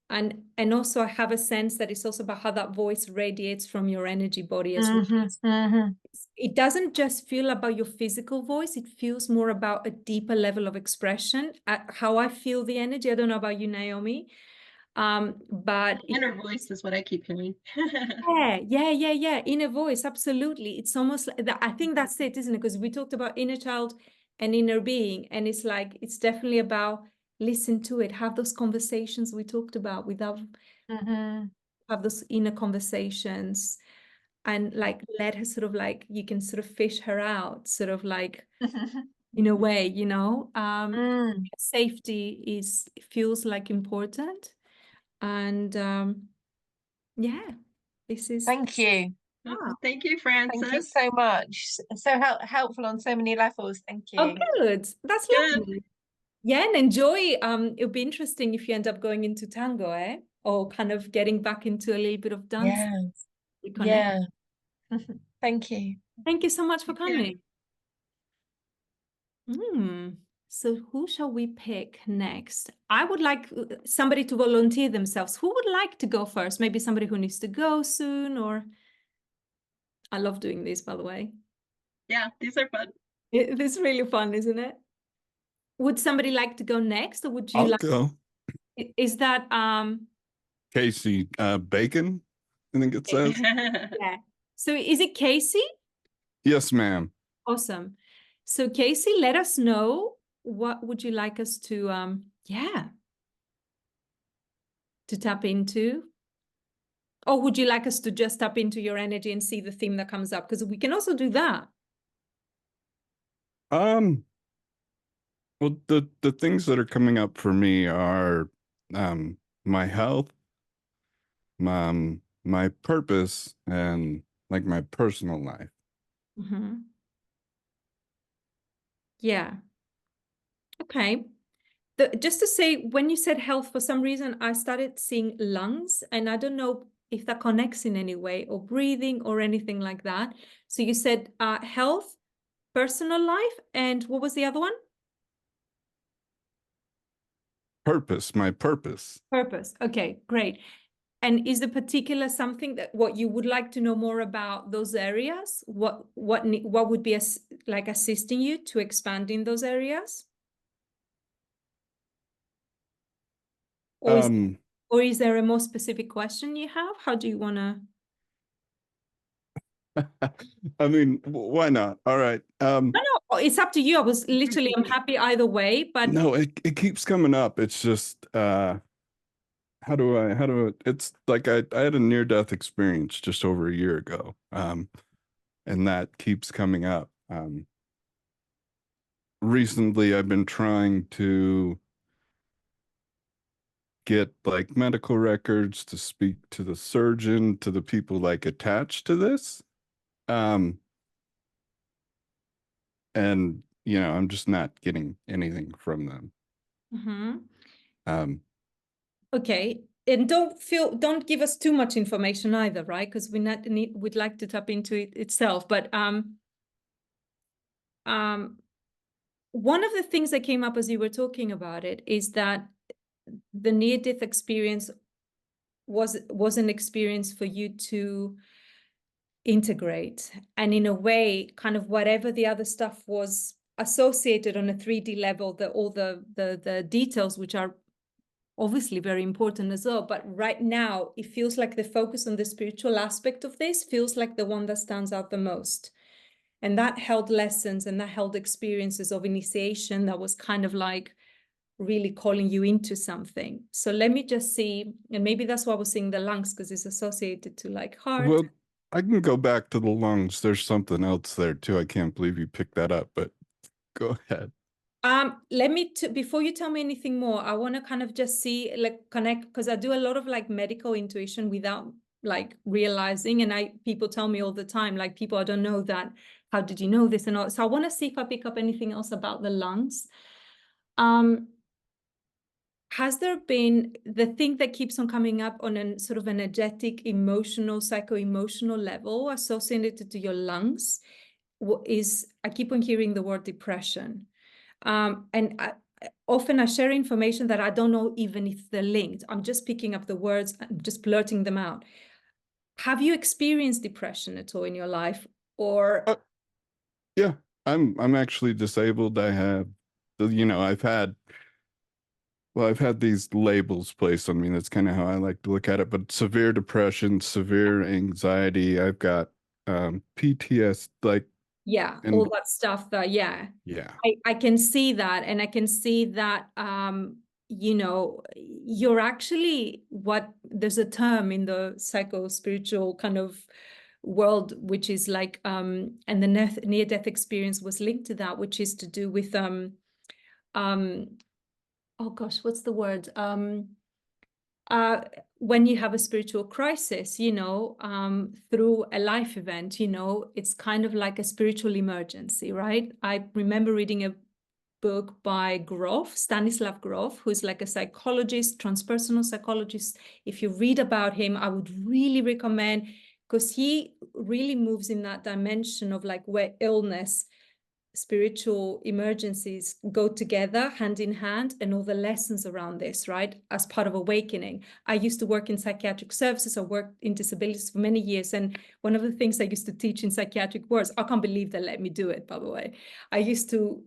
And also I have a sense that it's also about how that voice radiates from your energy body as well. It doesn't just feel about your physical voice, it feels more about a deeper level of expression, how I feel the energy. I don't know about you, Naomi, but inner voice is what I keep hearing. yeah, inner voice, absolutely. It's almost like that. I think that's it, isn't it? Because we talked about inner child and inner being, and it's like it's definitely about listen to it, have those conversations we talked about without have those inner conversations, and like let her sort of like, you can sort of fish her out, sort of like in a way, you know. Safety feels like important, and yeah, this is Thank you. Thank you, Frances. Thank you so much. So helpful on so many levels. Thank you. Oh, good. That's lovely. Yeah, and enjoy. It'll be interesting if you end up going into tango, or kind of getting back into a little bit of dance. Yeah. Thank you. Thank you so much for Thank coming. So who shall we pick next? I would like somebody to volunteer themselves. Who would like to go first? Maybe somebody who needs to go soon, or I love doing this, by the way. Yeah, these are fun. This is really fun, isn't it? Would somebody like to go next, or would you I'll like go. Is that Casey Bacon, I think it says. yeah. So is it Casey? Yes, ma'am. Awesome. So Casey, let us know, what would you like us to to tap into? Or would you like us to just tap into your energy and see the theme that comes up? Because we can also do that. Well, the things that are coming up for me are my health, my purpose, and like my personal life. Yeah. Okay. Just to say, when you said health, for some reason, I started seeing lungs, and I don't know if that connects in any way, or breathing or anything like that. So you said health, personal life, and what was the other one? Purpose, my purpose. Purpose. Okay, great. And is the particular something that what you would like to know more about those areas? What would be like assisting you to expand in those areas? Or is there a more specific question you have? How do you want to? I mean, why not? All right. No, it's up to you. I'm happy either way, but no, it keeps coming up. It's just it's like I had a near-death experience just over a year ago. And that keeps coming up. Recently I've been trying to get like medical records to speak to the surgeon, to the people like attached to this. And you know, I'm just not getting anything from them. Okay. And don't give us too much information either, right? Because we'd like to tap into it itself. But one of the things that came up as you were talking about it is that the near-death experience was an experience for you to integrate, and in a way, kind of whatever the other stuff was associated on a 3D level, all the details, which are obviously very important as well. But right now, it feels like the focus on the spiritual aspect of this feels like the one that stands out the most. And that held lessons and that held experiences of initiation that was kind of like really calling you into something. So let me just see, and maybe that's why I was seeing the lungs, because it's associated to like heart. Well, I can go back to the lungs. There's something else there too. I can't believe you picked that up, but go ahead. Let me, before you tell me anything more, I want to kind of just see, like, connect, because I do a lot of like medical intuition without like realizing, and people tell me all the time, like, people, I don't know that, how did you know this and all? So I want to see if I pick up anything else about the lungs. Has there been the thing that keeps on coming up on a sort of energetic, emotional, psycho-emotional level associated to your lungs? I keep on hearing the word depression. And often I share information that I don't know even if they're linked. I'm just picking up the words, I'm just blurting them out. Have you experienced depression at all in your life? Or yeah, I'm actually disabled. I have, you know, I've had these labels placed on me. That's kind of how I like to look at it. But severe depression, severe anxiety. I've got PTS, like, yeah, and all that stuff that, yeah. I can see that. And I can see that, you know, you're actually there's a term in the psycho-spiritual kind of world, which is like, and the near-death experience was linked to that, which is to do with, oh gosh, what's the word? When you have a spiritual crisis, you know, through a life event, you know, it's kind of like a spiritual emergency, right? I remember reading a book by Stanislav Grof, who's like a psychologist, transpersonal psychologist. If you read about him, I would really recommend, because he really moves in that dimension of like where illness, spiritual emergencies go together hand in hand, and all the lessons around this, right, as part of awakening. I used to work in psychiatric services. I worked in disabilities for many years, and one of the things I used to teach in psychiatric wards, I can't believe they let me do it, by the way. I used to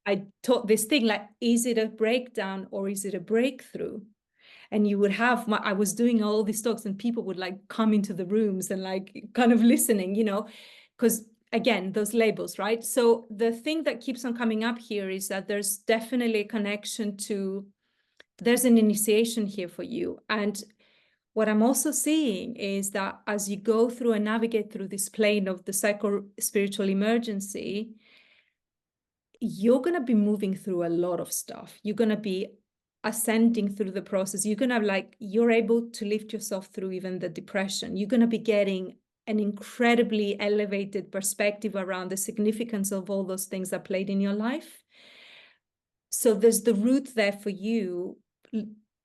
I taught this thing like, is it a breakdown or is it a breakthrough? And you would have I was doing all these talks, and people would like come into the rooms and like kind of listening, you know, because again, those labels, right? So the thing that keeps on coming up here is that there's definitely a connection to, there's an initiation here for you. And what I'm also seeing is that as you go through and navigate through this plane of the psycho-spiritual emergency, you're going to be moving through a lot of stuff. You're going to be ascending through the process. You're going to like, you're able to lift yourself through even the depression. You're going to be getting an incredibly elevated perspective around the significance of all those things that played in your life. So there's the route there for you.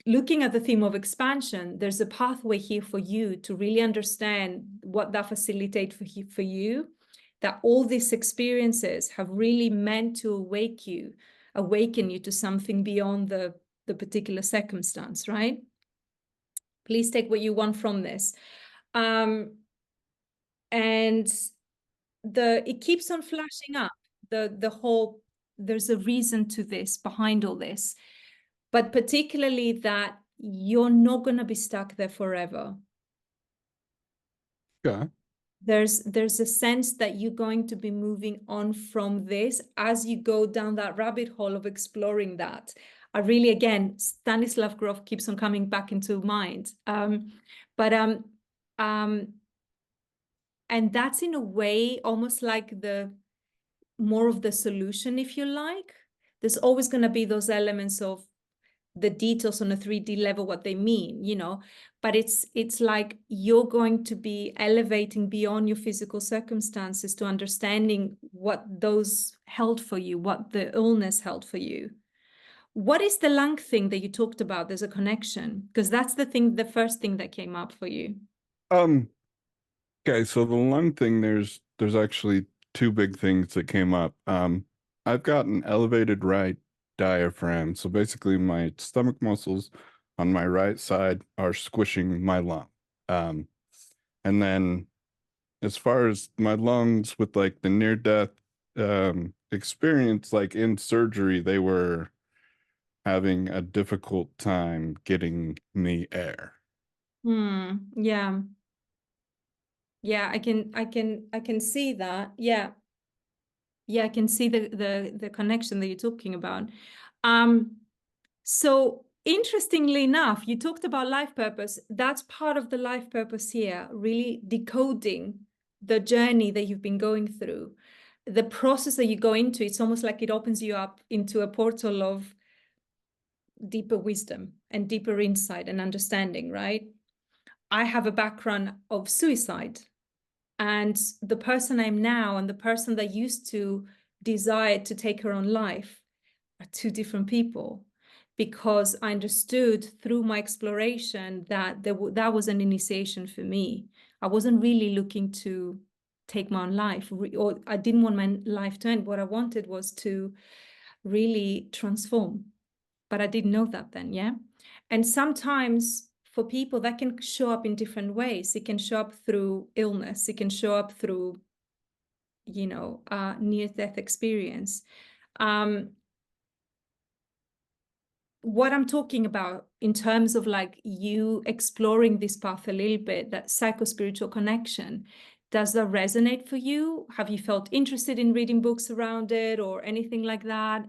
Looking at the theme of expansion, there's a pathway here for you to really understand what that facilitates for you, that all these experiences have really meant to awaken you to something beyond the particular circumstance, right? Please take what you want from this. And it keeps on flashing up, the whole, there's a reason to this, behind all this, but particularly that you're not going to be stuck there forever. yeah. There's a sense that you're going to be moving on from this as you go down that rabbit hole of exploring that. I really, again, Stanislav Grof keeps on coming back into mind. And that's in a way almost like the more of the solution, if you like. There's always going to be those elements of the details on a 3D level, what they mean, you know, but it's like you're going to be elevating beyond your physical circumstances to understanding what those held for you, what the illness held for you. What is the lung thing that you talked about? There's a connection, because that's the first thing that came up for you. Okay, so the lung thing, there's actually two big things that came up. I've got an elevated right diaphragm. So basically my stomach muscles on my right side are squishing my lung. And then as far as my lungs with like the near-death experience, like in surgery, they were having a difficult time getting me air. Yeah. Yeah, I can see that. Yeah. Yeah, I can see the connection that you're talking about. So interestingly enough, you talked about life purpose. That's part of the life purpose here, really decoding the journey that you've been going through. The process that you go into, it's almost like it opens you up into a portal of deeper wisdom and deeper insight and understanding, right? I have a background of suicide. And the person I'm now and the person that used to desire to take her own life are two different people, because I understood through my exploration that that was an initiation for me. I wasn't really looking to take my own life, or I didn't want my life to end. What I wanted was to really transform. But I didn't know that then, yeah? And sometimes for people that can show up in different ways. It can show up through illness. It can show up through, you know, near-death experience. What I'm talking about in terms of like you exploring this path a little bit, that psycho-spiritual connection, does that resonate for you? Have you felt interested in reading books around it or anything like that?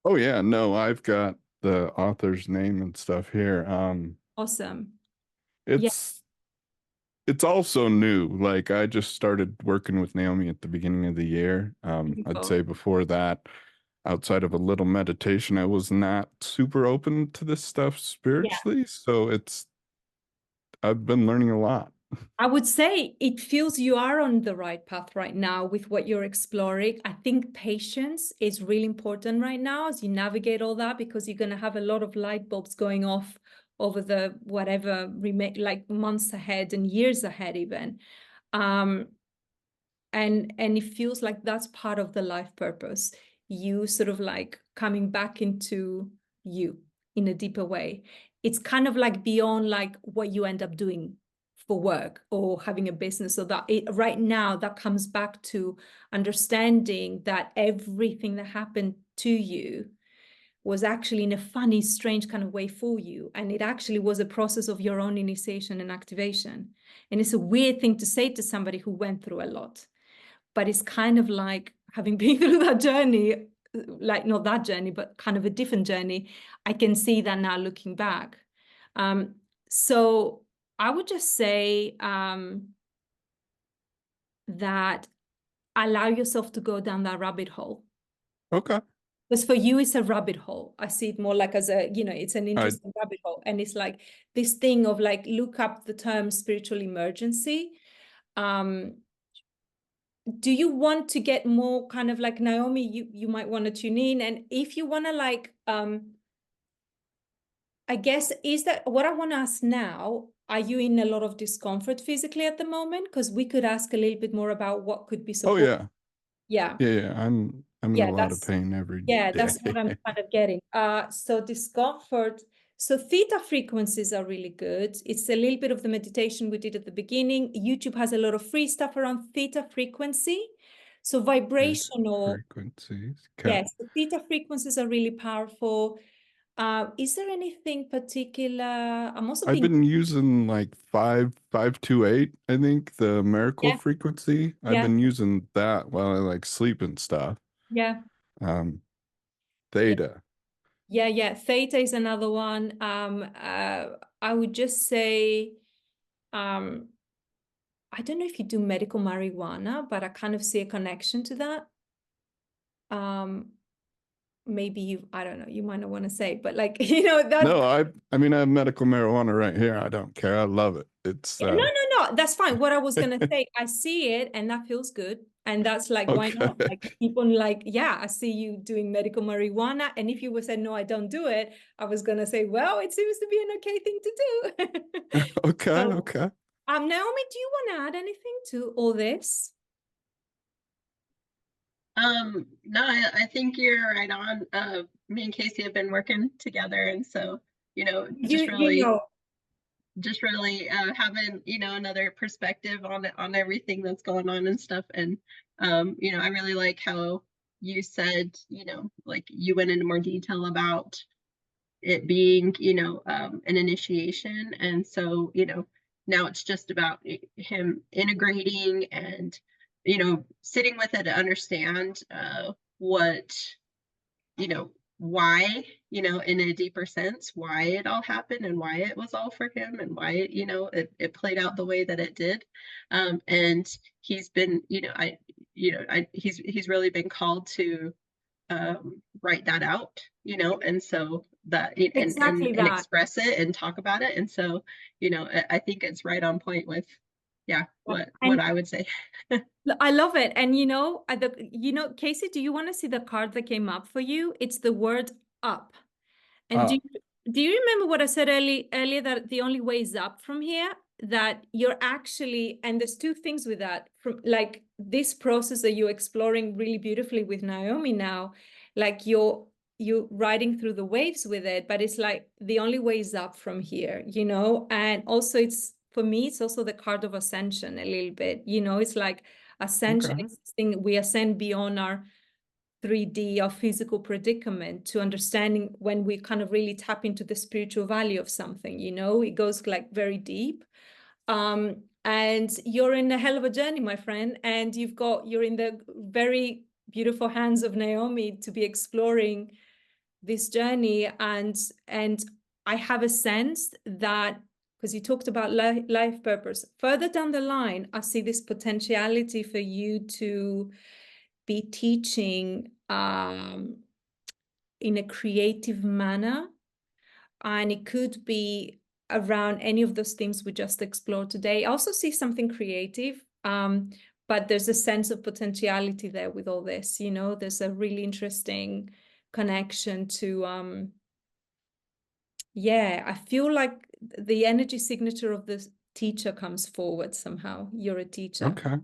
Oh yeah, no, I've got the author's name and stuff here. Awesome. It's also new. Like I just started working with Naomi at the beginning of the year. I'd say before that, outside of a little meditation, I was not super open to this stuff spiritually. So I've been learning a lot. I would say it feels you are on the right path right now with what you're exploring. I think patience is really important right now as you navigate all that, because you're going to have a lot of light bulbs going off over the whatever like months ahead and years ahead even. And it feels like that's part of the life purpose. You sort of like coming back into you in a deeper way. It's kind of like beyond like what you end up doing for work or having a business. So that right now that comes back to understanding that everything that happened to you was actually in a funny, strange kind of way for you. And it actually was a process of your own initiation and activation. And it's a weird thing to say to somebody who went through a lot, but it's kind of like having been through that journey, like not that journey, but kind of a different journey. I can see that now looking back. So I would just say that allow yourself to go down that rabbit hole. Okay. Because for you, it's a rabbit hole. I see it more like as a, you know, it's an interesting rabbit hole. And it's like this thing of like, look up the term spiritual emergency. Do you want to get more kind of like Naomi, you might want to tune in. And if you want to like, I guess, is that what I want to ask now? Are you in a lot of discomfort physically at the moment? Because we could ask a little bit more about what could be supported. Oh yeah. Yeah. Yeah. I'm in a lot of pain every day. That's what I'm kind of getting. So discomfort. So theta frequencies are really good. It's a little bit of the meditation we did at the beginning. YouTube has a lot of free stuff around theta frequency. So vibrational frequencies. Okay. Yes, the theta frequencies are really powerful. Is there anything particular? I've been using like 528, I think, the miracle frequency. I've been using that while I like sleep and stuff. Yeah. Theta. Yeah. Theta is another one. I would just say, I don't know if you do medical marijuana, but I kind of see a connection to that. Maybe I don't know, you might not want to say, but like, you know, that. No, I mean, I have medical marijuana right here. I don't care. I love it. It's no, that's fine. What I was going to say, I see it and that feels good. And that's like, why not? Like keep on like, yeah, I see you doing medical marijuana. And if you would say, no, I don't do it, I was going to say, well, it seems to be an okay thing to do. Okay. Naomi, do you want to add anything to all this? No, I think you're right on. Me and Casey have been working together, and so, you know, just really having, you know, another perspective on everything that's going on and stuff. And you know, I really like how you said, you know, like you went into more detail about it being, you know, an initiation. And so, you know, now it's just about him integrating and, you know, sitting with it to understand what, you know, why, you know, in a deeper sense, why it all happened and why it was all for him and why it, you know, it played out the way that it did. And he's been, you know, he's really been called to write that out, you know, and so that and express it and talk about it. And so, you know, I think it's right on point with what I would say. I love it. And you know, Casey, do you want to see the card that came up for you? It's the word up. And do you remember what I said earlier that the only way is up from here? That you're actually, and there's two things with that, from like this process that you're exploring really beautifully with Naomi now, like you're riding through the waves with it, but it's like the only way is up from here, you know. And also it's, for me, it's also the card of ascension a little bit, you know. It's like ascension, Okay. we ascend beyond our 3D, our physical predicament, to understanding when we kind of really tap into the spiritual value of something, you know. It goes like very deep. And you're in a hell of a journey, my friend, and you're in the very beautiful hands of Naomi to be exploring this journey. And I have a sense that, because you talked about life purpose, further down the line, I see this potentiality for you to be teaching in a creative manner. And it could be around any of those themes we just explored today. I also see something creative, but there's a sense of potentiality there with all this, you know. There's a really interesting connection to, yeah, I feel like the energy signature of the teacher comes forward somehow. You're a teacher. Okay.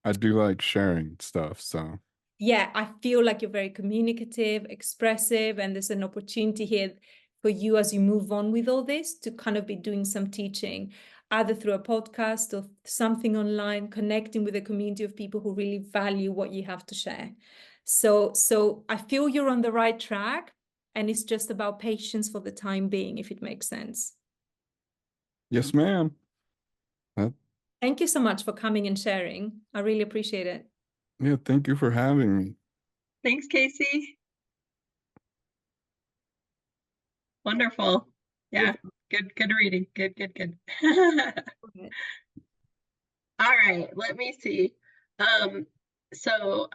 I do like sharing stuff, so. Yeah, I feel like you're very communicative, expressive, and there's an opportunity here for you as you move on with all this to kind of be doing some teaching, either through a podcast or something online, connecting with a community of people who really value what you have to share. So I feel you're on the right track, and it's just about patience for the time being, if it makes sense. Yes, ma'am. Thank you so much for coming and sharing. I really appreciate it. Yeah, thank you for having me. Thanks, Casey. Wonderful. Yeah, good reading. Good. All right, let me see. So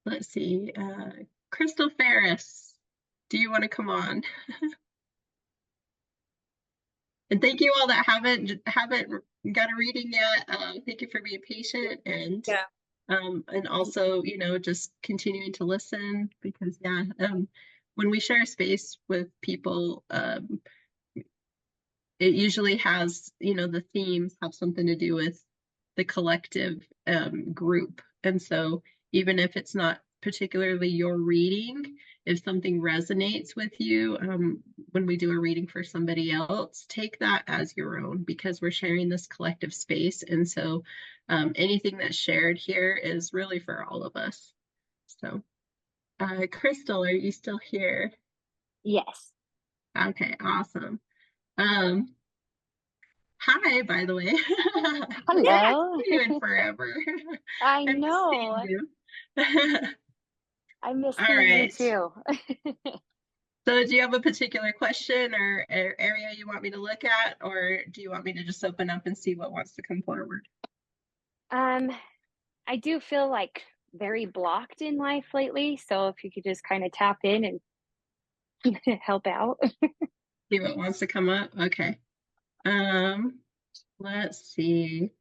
let's see. Crystal Ferris, do you want to come on? And thank you all that haven't got a reading yet. Thank you for being patient, and Yeah. And also, you know, just continuing to listen, because when we share space with people, it usually has, you know, the themes have something to do with the collective group. And so even if it's not particularly your reading, if something resonates with you, when we do a reading for somebody else, take that as your own, because we're sharing this collective space. And so anything that's shared here is really for all of us. So Crystal, are you still here? Yes. Okay, awesome. Hi, by the way. Hello. I haven't seen you in forever. I I miss know. seeing you. I miss All seeing you right. too. So do you have a particular question or area you want me to look at, or do you want me to just open up and see what wants to come forward? I do feel like very blocked in life lately, so if you could just kind of tap in and help out. See what wants to come up? Okay. Let's see.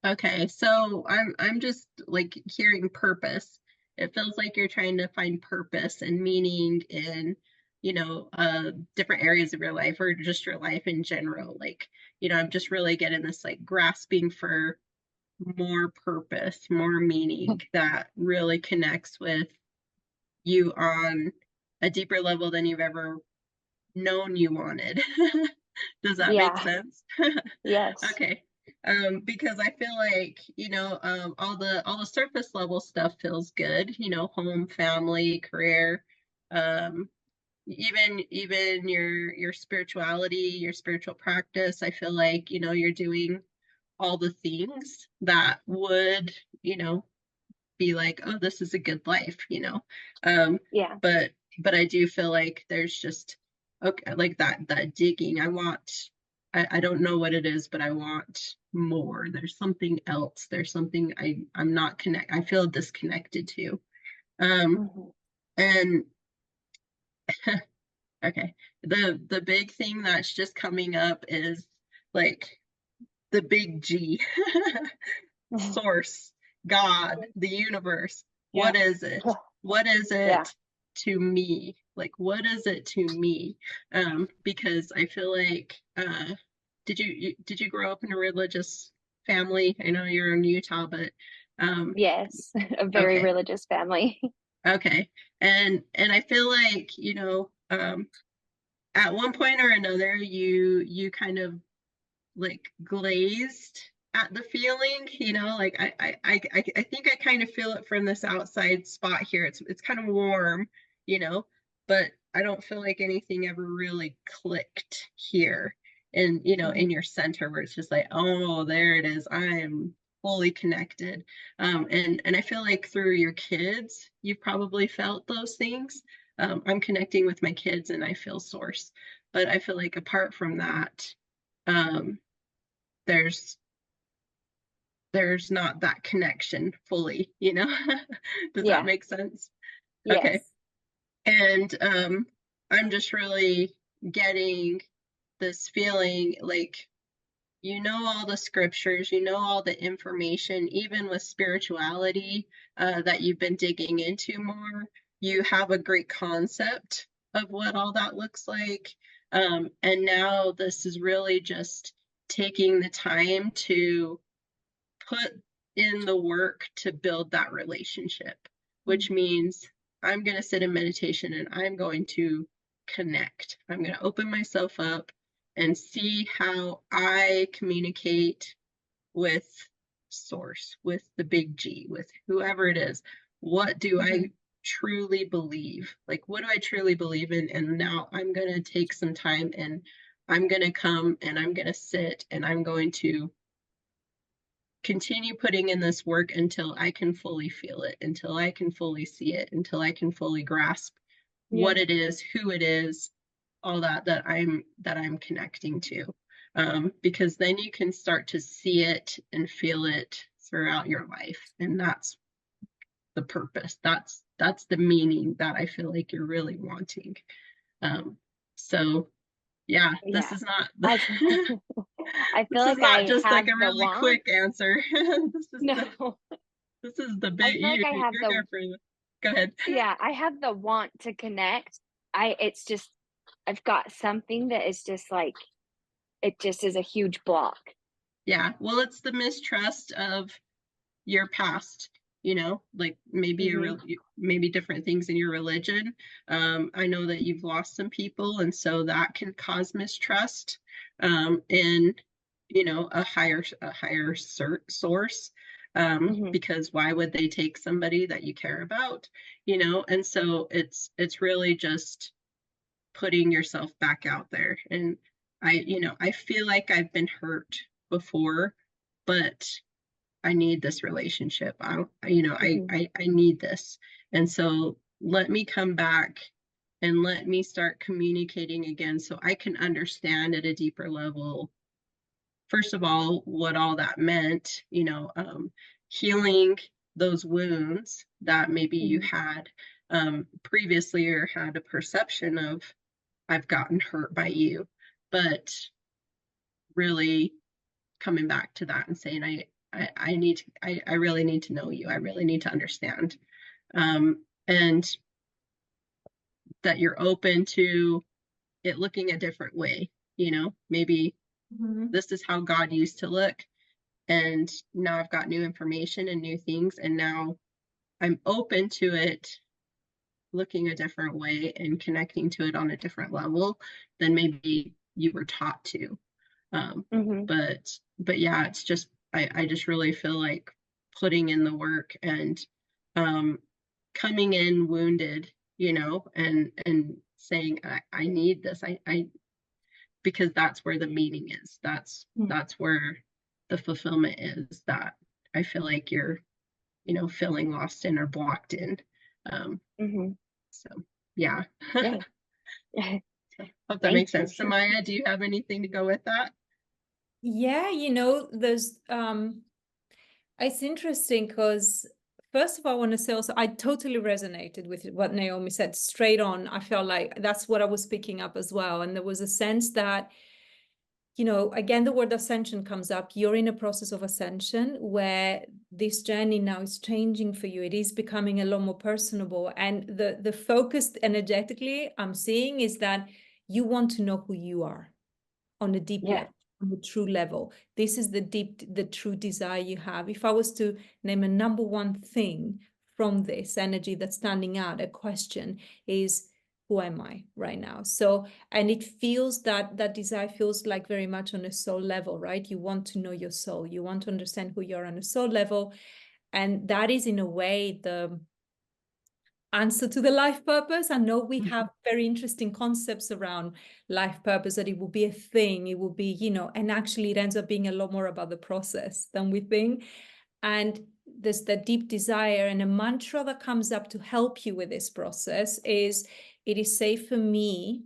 Okay, so I'm just like hearing purpose. It feels like you're trying to find purpose and meaning in, you know, different areas of your life, or just your life in general. Like, you know, I'm just really getting this like grasping for more purpose, more meaning that really connects with you on a deeper level than you've ever known you wanted. Does that make sense? Yes. Okay. Because I feel like, you know, all the surface level stuff feels good, you know, home, family, career, even your spirituality, your spiritual practice. I feel like, you know, you're doing all the things that would, you know, be like, oh, this is a good life, you know. But I do feel like there's just, okay, like that digging. I don't know what it is, but I want more. There's something else. There's something I'm not I feel disconnected to. And okay, the big thing that's just coming up is like the big G. source, God, the universe. What is it? What is it to me? Like, what is it to me? Because I feel like, did you grow up in a religious family? I know you're in Utah, but yes, a very religious family. Okay. And I feel like, at one point or another, you kind of like glazed at the feeling, like I think I kind of feel it from this outside spot here. It's kind of warm, but I don't feel like anything ever really clicked here in in your center, where it's just like, oh, there it is. I'm fully connected. And I feel like through your kids, you've probably felt those things. I'm connecting with my kids and I feel source, but I feel like apart from that, there's not that connection fully, Does that make sense? Yes. Okay. And I'm just really getting this feeling like, all the scriptures, all the information, even with spirituality, that you've been digging into more, you have a great concept of what all that looks like. And now this is really just taking the time to put in the work to build that relationship, which means I'm going to sit in meditation and I'm going to connect. I'm going to open myself up and see how I communicate with source, with the big G, with whoever it is. What do I truly believe? Like, what do I truly believe in? And now I'm going to take some time and I'm going to come and I'm going to sit and I'm going to continue putting in this work until I can fully feel it, until I can fully see it, until I can fully grasp what it is, who it is, all that I'm connecting to. Because then you can start to see it and feel it throughout your life. And that's the purpose. That's the meaning that I feel like you're really wanting. So yeah, this is not I feel this is like not I just have like a the really want. quick answer. No. This is the I big feel like I have you're there for it. Go ahead. Yeah, I have the want to connect. It's just I've got something that is just like it just is a huge block. Yeah, well, it's the mistrust of your past, like maybe maybe different things in your religion. I know that you've lost some people, and so that can cause mistrust in a higher source. Because why would they take somebody that you care about, and so it's really just putting yourself back out there. And I feel like I've been hurt before, but I need this relationship. I need this. And so let me come back and let me start communicating again so I can understand at a deeper level, first of all, what all that meant, healing those wounds that maybe you had previously, or had a perception of, I've gotten hurt by you, but really coming back to that and saying, I really need to know you. I really need to understand. And that you're open to it looking a different way, maybe this is how God used to look. And now I've got new information and new things. And now I'm open to it looking a different way and connecting to it on a different level than maybe you were taught to. But yeah, it's just, I just really feel like putting in the work and coming in wounded, and saying, I need this. Because that's where the meaning is. That's where the fulfillment is, that I feel like you're, feeling lost in or blocked in. So yeah. Hope that makes sense. Samaya, do you have anything to go with that? Yeah, there's it's interesting because first of all, I want to say also I totally resonated with what Naomi said straight on. I felt like that's what I was picking up as well. And there was a sense that you know, again, the word ascension comes up. You're in a process of ascension where this journey now is changing for you. It is becoming a lot more personable. And the focus energetically I'm seeing is that you want to know who you are on a deep level, on a true level. This is the true desire you have. If I was to name a number one thing from this energy that's standing out, a question is, who am I right now? So, and it feels that desire feels like very much on a soul level, right? You want to know your soul. You want to understand who you are on a soul level. And that is in a way the answer to the life purpose. I know we have very interesting concepts around life purpose, that it will be a thing, it will be, you know, and actually it ends up being a lot more about the process than we think. And there's the deep desire, and a mantra that comes up to help you with this process is, it is safe for me,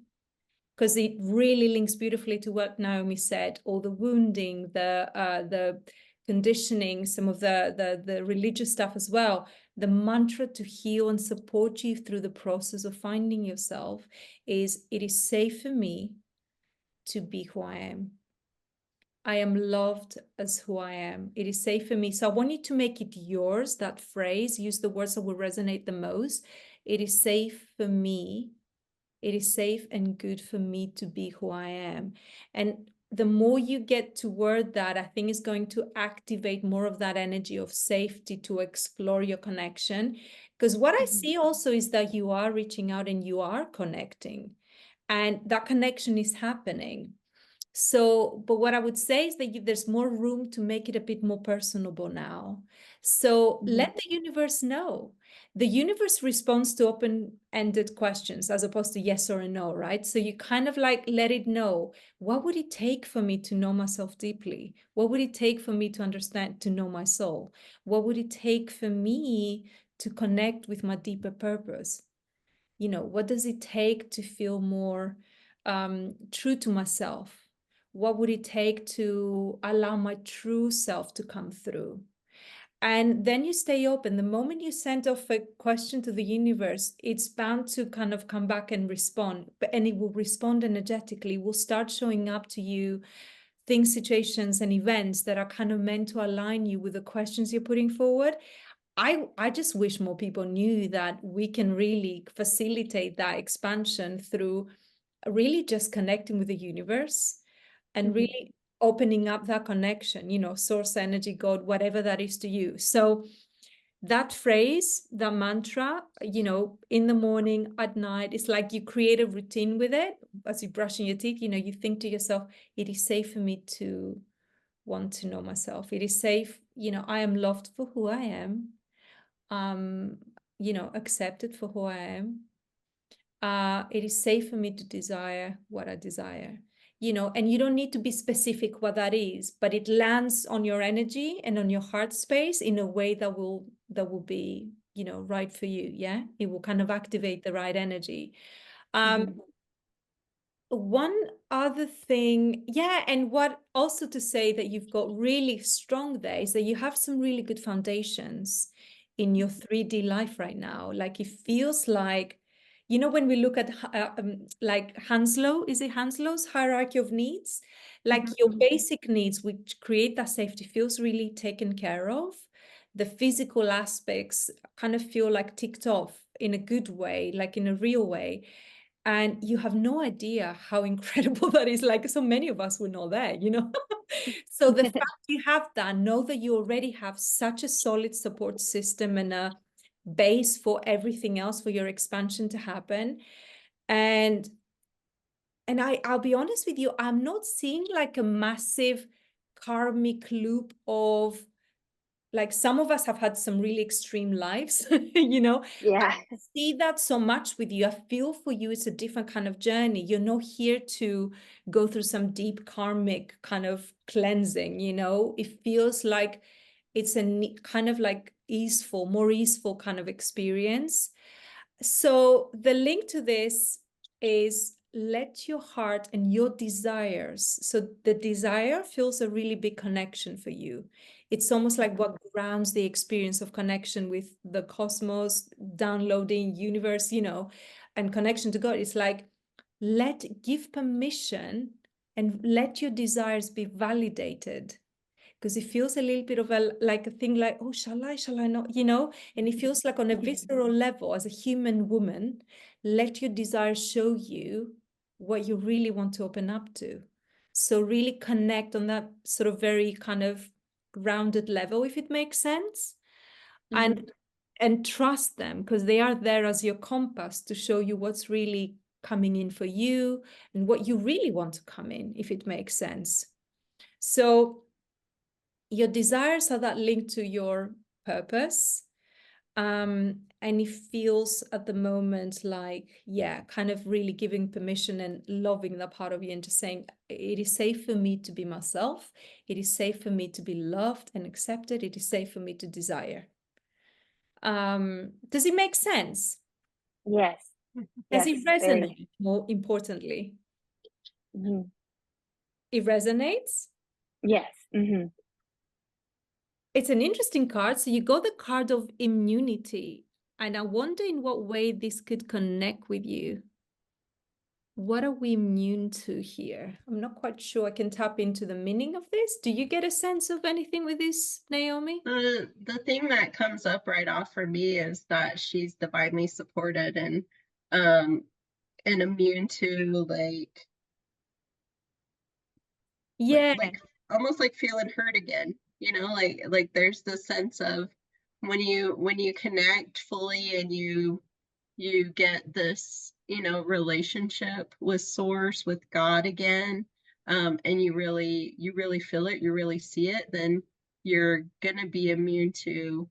because it really links beautifully to what Naomi said, all the wounding, the conditioning, some of the religious stuff as well. The mantra to heal and support you through the process of finding yourself is, it is safe for me to be who I am. I am loved as who I am. It is safe for me. So I want you to make it yours, that phrase. Use the words that will resonate the most. It is safe for me. It is safe and good for me to be who I am. And the more you get toward that, I think is going to activate more of that energy of safety to explore your connection. Because what I see also is that you are reaching out and you are connecting, and that connection is happening. So, but what I would say is that there's more room to make it a bit more personable now. So let the universe know. The universe responds to open-ended questions as opposed to yes or a no, right? So you kind of like let it know, what would it take for me to know myself deeply? What would it take for me to understand, to know my soul? What would it take for me to connect with my deeper purpose? You know, what does it take to feel more true to myself? What would it take to allow my true self to come through? And then you stay open. The moment you send off a question to the universe, it's bound to kind of come back and respond, and it will respond energetically. It will start showing up to you things, situations, and events that are kind of meant to align you with the questions you're putting forward. I just wish more people knew that we can really facilitate that expansion through really just connecting with the universe and really opening up that connection, you know, source energy, God, whatever that is to you. So that phrase, that mantra, you know, in the morning, at night, it's like you create a routine with it. As you're brushing your teeth, you know, you think to yourself, it is safe for me to want to know myself. It is safe, you know, I am loved for who I am. You know, accepted for who I am. It is safe for me to desire what I desire, you know, and you don't need to be specific what that is, but it lands on your energy and on your heart space in a way that will be, you know, right for you. Yeah, it will kind of activate the right energy. One other thing, yeah, and what also to say that you've got really strong there is that you have some really good foundations in your 3D life right now. Like it feels like, you know, when we look at like Hanslow, is it Hanslow's hierarchy of needs? Like your basic needs, which create that safety, feels really taken care of. The physical aspects kind of feel like ticked off in a good way, like in a real way. And you have no idea how incredible that is. Like so many of us were not there, you know. So the fact you have that, know that you already have such a solid support system and a base for everything else, for your expansion to happen. And I'll be honest with you, I'm not seeing like a massive karmic loop of, like some of us have had some really extreme lives, you know. Yeah. I see that so much with you. I feel for you, it's a different kind of journey. You're not here to go through some deep karmic kind of cleansing, you know. It feels like it's a kind of like more easeful kind of experience. So the link to this is, let your heart and your desires. So the desire feels a really big connection for you. It's almost like what grounds the experience of connection with the cosmos, downloading universe, you know, and connection to God. It's like, give permission and let your desires be validated. Because it feels a little bit of like a thing like, oh, shall I not, you know? And it feels like on a visceral level, as a human woman, let your desires show you what you really want to open up to. So really connect on that sort of very kind of grounded level, if it makes sense. And trust them, because they are there as your compass to show you what's really coming in for you and what you really want to come in, if it makes sense. So your desires are that link to your purpose. And it feels at the moment like, yeah, kind of really giving permission and loving that part of you and just saying, it is safe for me to be myself. It is safe for me to be loved and accepted. It is safe for me to desire. Does it make sense? Yes. Does Yes, it very. resonate, more importantly? Mhm. It resonates? Yes. Hmm. It's an interesting card. So you got the card of immunity. And I wonder in what way this could connect with you. What are we immune to here? I'm not quite sure I can tap into the meaning of this. Do you get a sense of anything with this, Naomi? The thing that comes up right off for me is that she's divinely supported and immune to Yeah. like almost like feeling hurt again, you know, like there's the sense of when you connect fully and you get this, you know, relationship with source, with God again, and you really feel it, you really see it, then you're gonna be immune to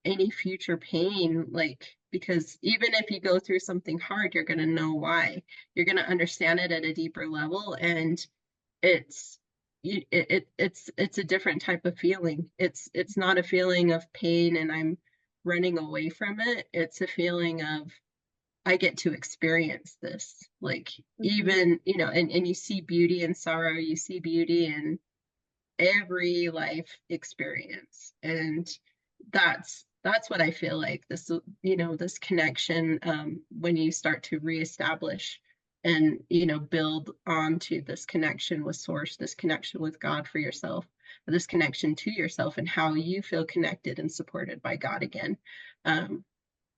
any future pain, like, because even if you go through something hard, you're gonna know why. You're gonna understand it at a deeper level, and it's it's a different type of feeling. It's not a feeling of pain and I'm running away from it. It's a feeling of I get to experience this. Like even, you know, and you see beauty in sorrow, you see beauty in every life experience. And that's what I feel like this, you know, this connection, when you start to reestablish and, you know, build onto this connection with source, this connection with God for yourself, this connection to yourself and how you feel connected and supported by God again.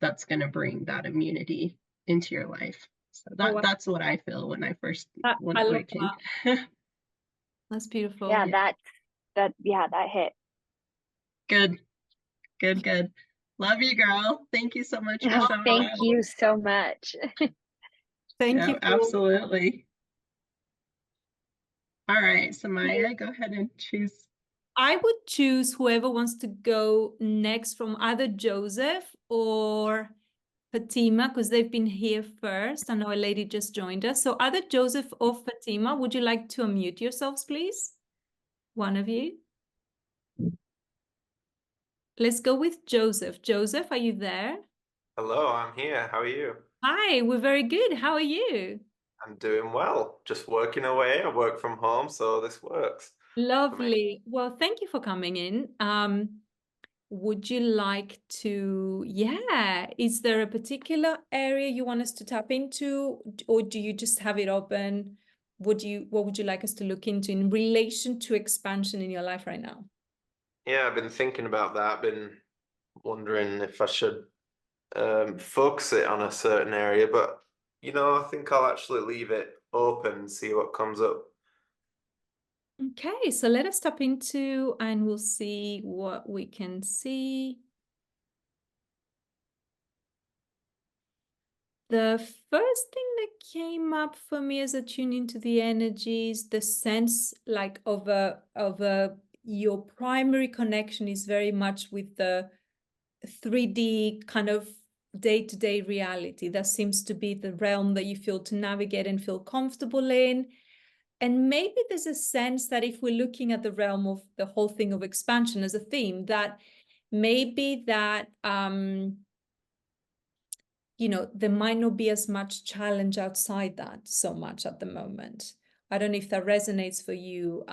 That's going to bring that immunity into your life. So that's what I feel when I first when I it love came. that. That's beautiful. Yeah, Yeah. that hit. Good. Love you, girl. Thank you so much for Oh, showing thank up. you so much. Thank Yeah, you. absolutely. All right, Samaya, go ahead and choose. I would choose whoever wants to go next from either Joseph or Fatima, because they've been here first. I know a lady just joined us. So either Joseph or Fatima, would you like to unmute yourselves, please? One of you. Let's go with Joseph. Joseph, are you there? Hello, I'm here. How are you? Hi, we're very good. How are you? I'm doing well. Just working away. I work from home, so this works for me. Lovely. Well, thank you for coming in. Would you like to, is there a particular area you want us to tap into, or do you just have it open? What would you like us to look into in relation to expansion in your life right now? Yeah, I've been thinking about that. Been wondering if I should focus it on a certain area, but you know, I think I'll actually leave it open and see what comes up. Okay, so let us tap into and we'll see what we can see. The first thing that came up for me as I tune into the energies, the sense like of your primary connection is very much with the 3D kind of day-to-day reality. That seems to be the realm that you feel to navigate and feel comfortable in. And maybe there's a sense that if we're looking at the realm of the whole thing of expansion as a theme, that maybe that you know, there might not be as much challenge outside that so much at the moment. I don't know if that resonates for you.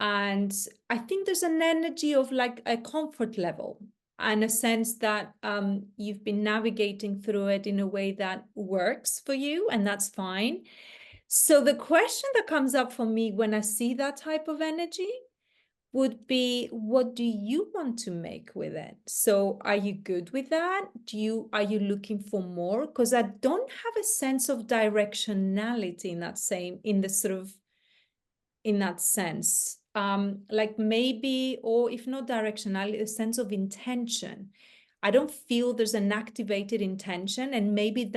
And I think there's an energy of like a comfort level and a sense that you've been navigating through it in a way that works for you, and that's fine. So the question that comes up for me when I see that type of energy would be, what do you want to make with it? So are you good with that? Are you looking for more? Because I don't have a sense of directionality in that sense. Like maybe, or if not directionality, a sense of intention. I don't feel there's an activated intention, and maybe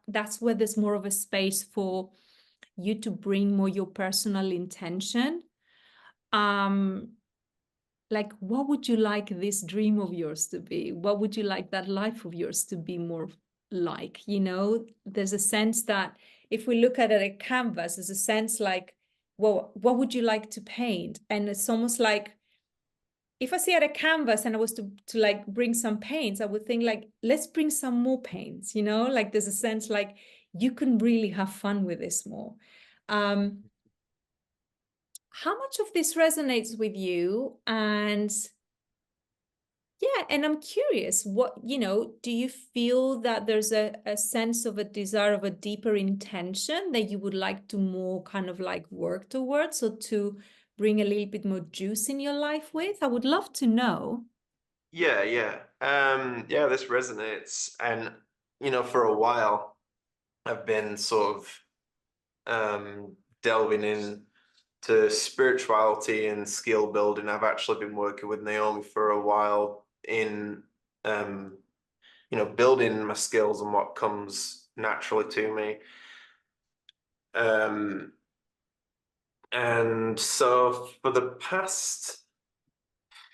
that's where there's more of a space for you to bring more your personal intention. Like, what would you like this dream of yours to be? What would you like that life of yours to be more like? You know, there's a sense that if we look at it at canvas, there's a sense like, well, what would you like to paint? And it's almost like, if I see at a canvas and I was to like bring some paints, I would think like, let's bring some more paints, you know, like there's a sense like you can really have fun with this more. How much of this resonates with you? And yeah, and I'm curious, what, you know, do you feel that there's a sense of a desire of a deeper intention that you would like to more kind of like work towards, or to bring a little bit more juice in your life with? I would love to know. Yeah, yeah. This resonates. And, you know, for a while, I've been sort of delving in to spirituality and skill building. I've actually been working with Naomi for a while in, you know, building my skills and what comes naturally to me. And so for the past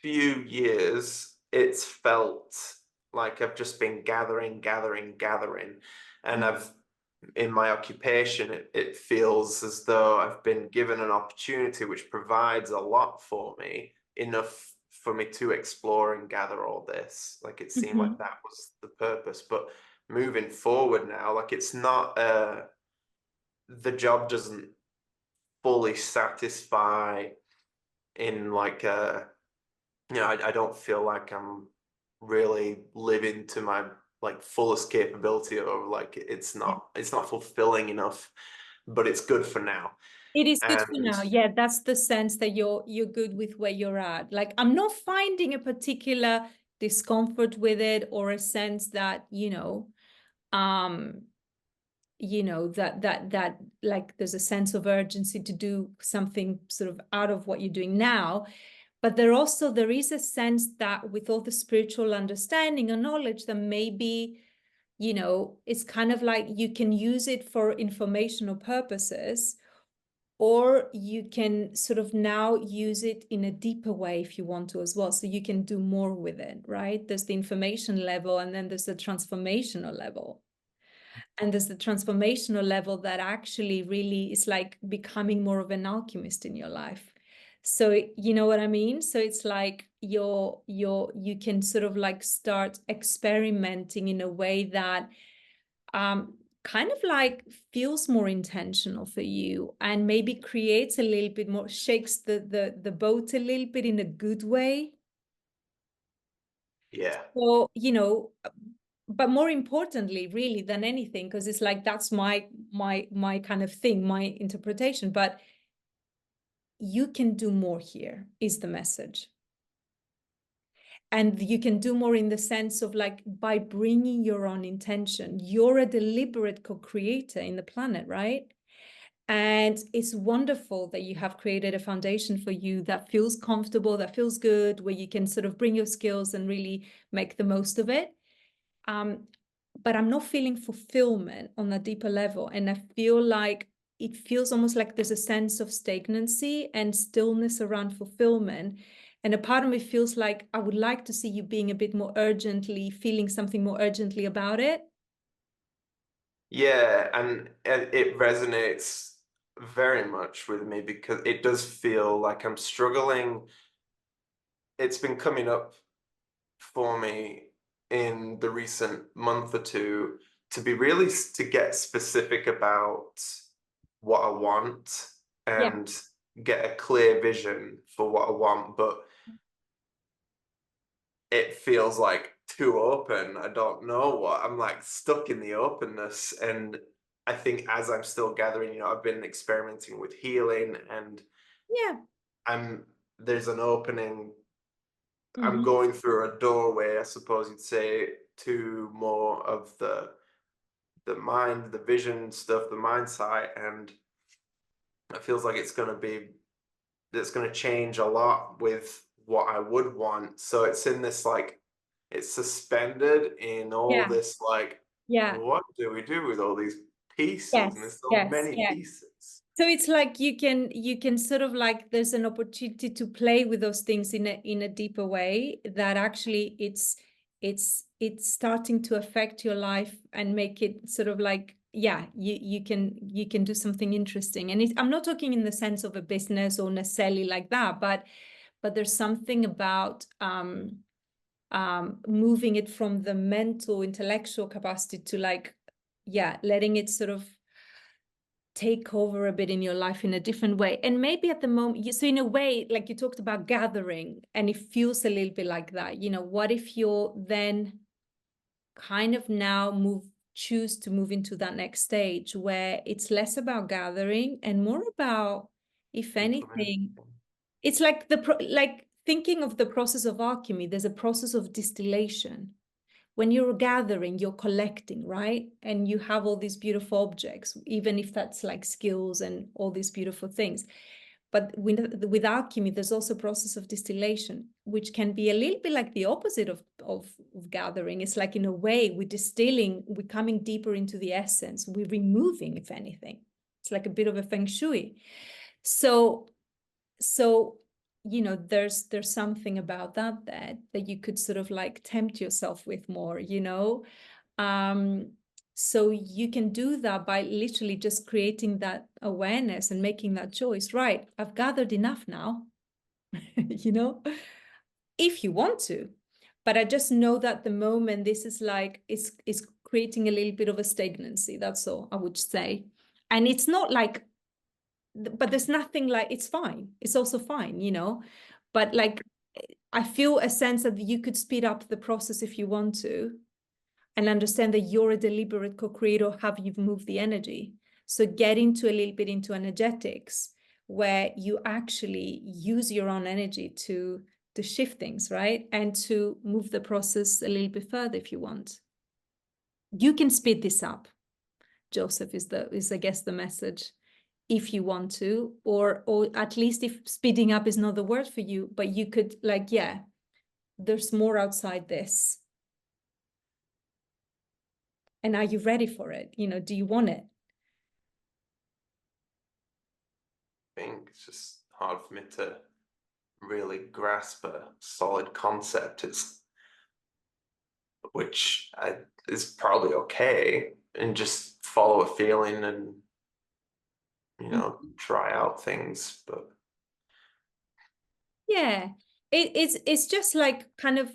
few years, it's felt like I've just been gathering. And in my occupation, it feels as though I've been given an opportunity which provides a lot for me, enough for me to explore and gather all this. Like it seemed like that was the purpose. But moving forward now, like it's not, the job doesn't fully satisfy in like you know, I don't feel like I'm really living to my like fullest capability, or like it's not fulfilling enough, but it's good for now. It is good for And now. Yeah, that's the sense that you're good with where you're at. Like, I'm not finding a particular discomfort with it, or a sense that, that like there's a sense of urgency to do something sort of out of what you're doing now. But there is a sense that with all the spiritual understanding and knowledge, that maybe, it's kind of like you can use it for informational purposes, or you can sort of now use it in a deeper way if you want to as well. So you can do more with it, right? There's the information level, and then there's the transformational level. And there's the transformational level that actually really is like becoming more of an alchemist in your life. So you know what I mean? So it's like you can sort of like start experimenting in a way that kind of like feels more intentional for you, and maybe creates a little bit more, shakes the boat a little bit in a good way. yeah. So, but more importantly, really than anything, because it's like that's my kind of thing, my interpretation, but you can do more here is the message. And you can do more in the sense of like by bringing your own intention. You're a deliberate co-creator in the planet, right? And it's wonderful that you have created a foundation for you that feels comfortable, that feels good, where you can sort of bring your skills and really make the most of it. But I'm not feeling fulfillment on a deeper level. And I feel like it feels almost like there's a sense of stagnancy and stillness around fulfillment. And a part of me feels like I would like to see you being a bit more urgently, feeling something more urgently about it. Yeah, and it resonates very much with me, because it does feel like I'm struggling. It's been coming up for me in the recent month or two to get specific about what I want and get a clear vision for what I want, but it feels like too open. I don't know what, I'm like stuck in the openness, and I think as I'm still gathering, you know, I've been experimenting with healing, and there's an opening. I'm going through a doorway, I suppose you'd say, to more of the mind, the vision stuff, the mind sight, and it feels like it's going to change a lot with what I would want. So it's in this, like, it's suspended in all this, like, what do we do with all these pieces? And there's so many pieces. So it's like you can sort of, like, there's an opportunity to play with those things in a deeper way, that actually it's starting to affect your life and make it sort of like, you can do something interesting. And I'm not talking in the sense of a business or necessarily like that, but there's something about moving it from the mental, intellectual capacity to, like, letting it sort of take over a bit in your life in a different way. And maybe at the moment, so in a way, like you talked about gathering, and it feels a little bit like that, you know, what if you're then kind of now choose to move into that next stage where it's less about gathering and more about, if anything, it's like like thinking of the process of alchemy. There's a process of distillation. When you're gathering, you're collecting, right? And you have all these beautiful objects, even if that's like skills and all these beautiful things. But with alchemy, there's also a process of distillation, which can be a little bit like the opposite of gathering. It's like, in a way, we're distilling, we're coming deeper into the essence. We're removing, if anything. It's like a bit of a feng shui. So you know, there's something about that you could sort of like tempt yourself with more, you know. So you can do that by literally just creating that awareness and making that choice. Right, I've gathered enough now, you know, if you want to. But I just know that the moment this is like, it's creating a little bit of a stagnancy. That's all I would say. And it's not like, but there's nothing like, it's fine. It's also fine, you know, but like, I feel a sense that you could speed up the process if you want to, and understand that you're a deliberate co-creator, how you've moved the energy. So get into a little bit into energetics, where you actually use your own energy to shift things, right? And to move the process a little bit further if you want. You can speed this up, Joseph, is I guess the message, if you want to, or at least if speeding up is not the word for you, but you could, like, there's more outside this. And are you ready for it? You know, do you want it? I think it's just hard for me to really grasp a solid concept. Which is probably okay, and just follow a feeling and, you know, try out things. But it's just like, kind of,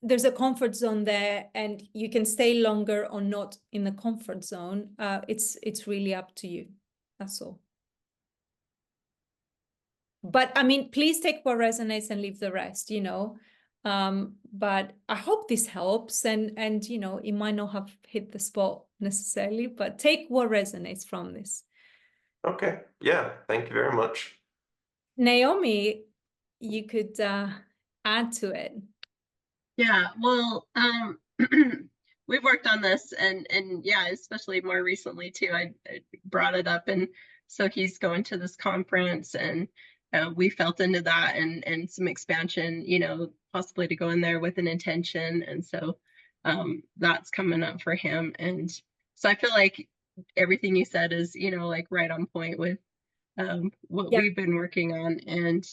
there's a comfort zone there, and you can stay longer or not in the comfort zone. It's really up to you. That's all. But I mean, please take what resonates and leave the rest, you know. But I hope this helps, and you know, it might not have hit the spot necessarily, but take what resonates from this. okay, yeah, thank you very much. Naomi, you could add to it. Yeah, well, we've worked on this, and yeah, especially more recently too. I brought it up, and so he's going to this conference, and we felt into that, and some expansion, you know, possibly to go in there with an intention, and so that's coming up for him. And so I feel like everything you said is, you know, like right on point with what we've been working on. And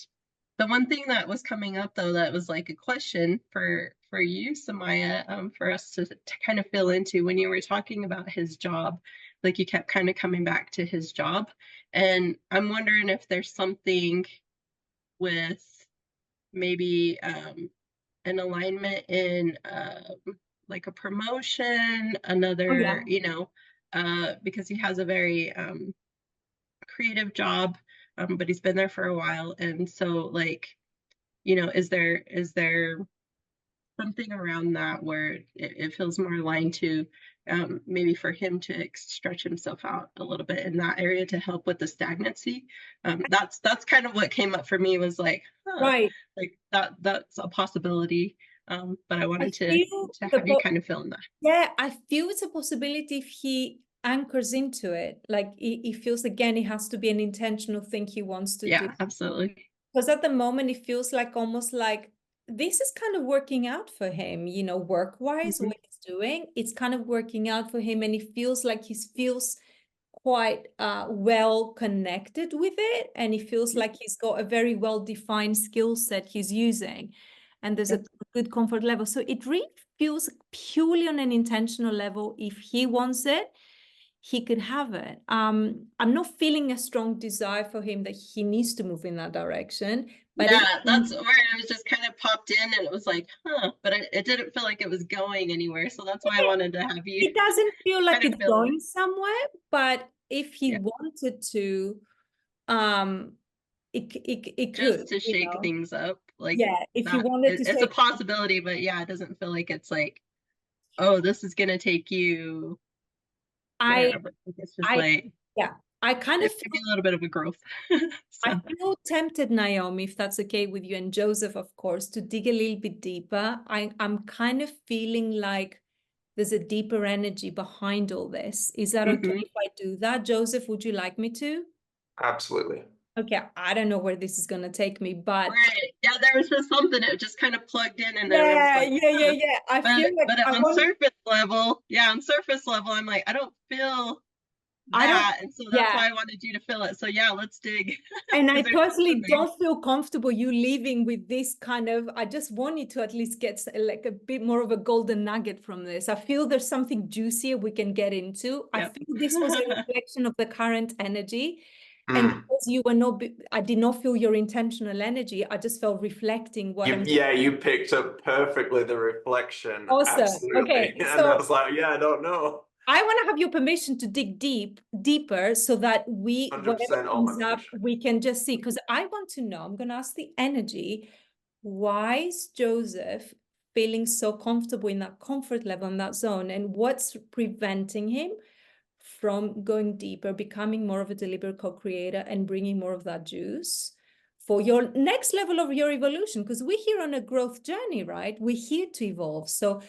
the one thing that was coming up, though, that was like a question for you, Samaya, for us to kind of fill into, when you were talking about his job, like you kept kind of coming back to his job. And I'm wondering if there's something with maybe an alignment in like a promotion, another, you know, because he has a very creative job, but he's been there for a while. And so, like, you know, is there something around that where it feels more aligned to maybe for him to stretch himself out a little bit in that area to help with the stagnancy. That's kind of what came up for me, was like, huh, Right. like that's a possibility. But I wanted to feel have you kind of fill in that. Yeah, I feel it's a possibility if he anchors into it. Like he feels, again, it has to be an intentional thing he wants to do. Yeah, absolutely. Because at the moment, it feels like almost like this is kind of working out for him, you know, work-wise, what he's doing. It's kind of working out for him, and he feels like he feels quite well connected with it, and he feels like he's got a very well-defined skill set he's using, and there's a good comfort level. So it really feels purely on an intentional level. If he wants it, he could have it. I'm not feeling a strong desire for him that he needs to move in that direction. But yeah, that's where it was just kind of popped in, and it was like, huh, but it didn't feel like it was going anywhere. So that's why I wanted to have you. It doesn't feel like kind of it's feel going somewhere, but if he wanted to, it could. just to shake things up. Like, yeah, if you wanted to it's a possibility, but yeah, it doesn't feel like it's like, oh, this is gonna take you wherever. It's just like, yeah, I kind of feel a little bit of a growth. I feel tempted, Naomi, if that's okay with you, and Joseph, of course, to dig a little bit deeper. I'm kind of feeling like there's a deeper energy behind all this. Is that okay if I do that? Joseph, would you like me to? Absolutely. Okay, I don't know where this is going to take me, but... Right. Yeah, there was just something that just kind of plugged in, and there was like... Yeah. I feel like... But on surface level, I'm like, I don't feel that, and so that's why I wanted you to feel it. So yeah, let's dig. And I personally don't feel comfortable you leaving with this kind of, I just want you to at least get like a bit more of a golden nugget from this. I feel there's something juicier we can get into. I feel this was a reflection of the current energy. And because you were not, I did not feel your intentional energy. I just felt reflecting what I'm saying. Yeah, you picked up perfectly the reflection. Awesome. Absolutely. Okay. And So I was like, yeah, I don't know. I want to have your permission to dig deeper so that we, whatever comes up, we can just see. Because I want to know, I'm going to ask the energy, why is Joseph feeling so comfortable in that comfort level, in that zone? And what's preventing him from going deeper, becoming more of a deliberate co-creator and bringing more of that juice for your next level of your evolution? Because we're here on a growth journey, right? We're here to evolve. So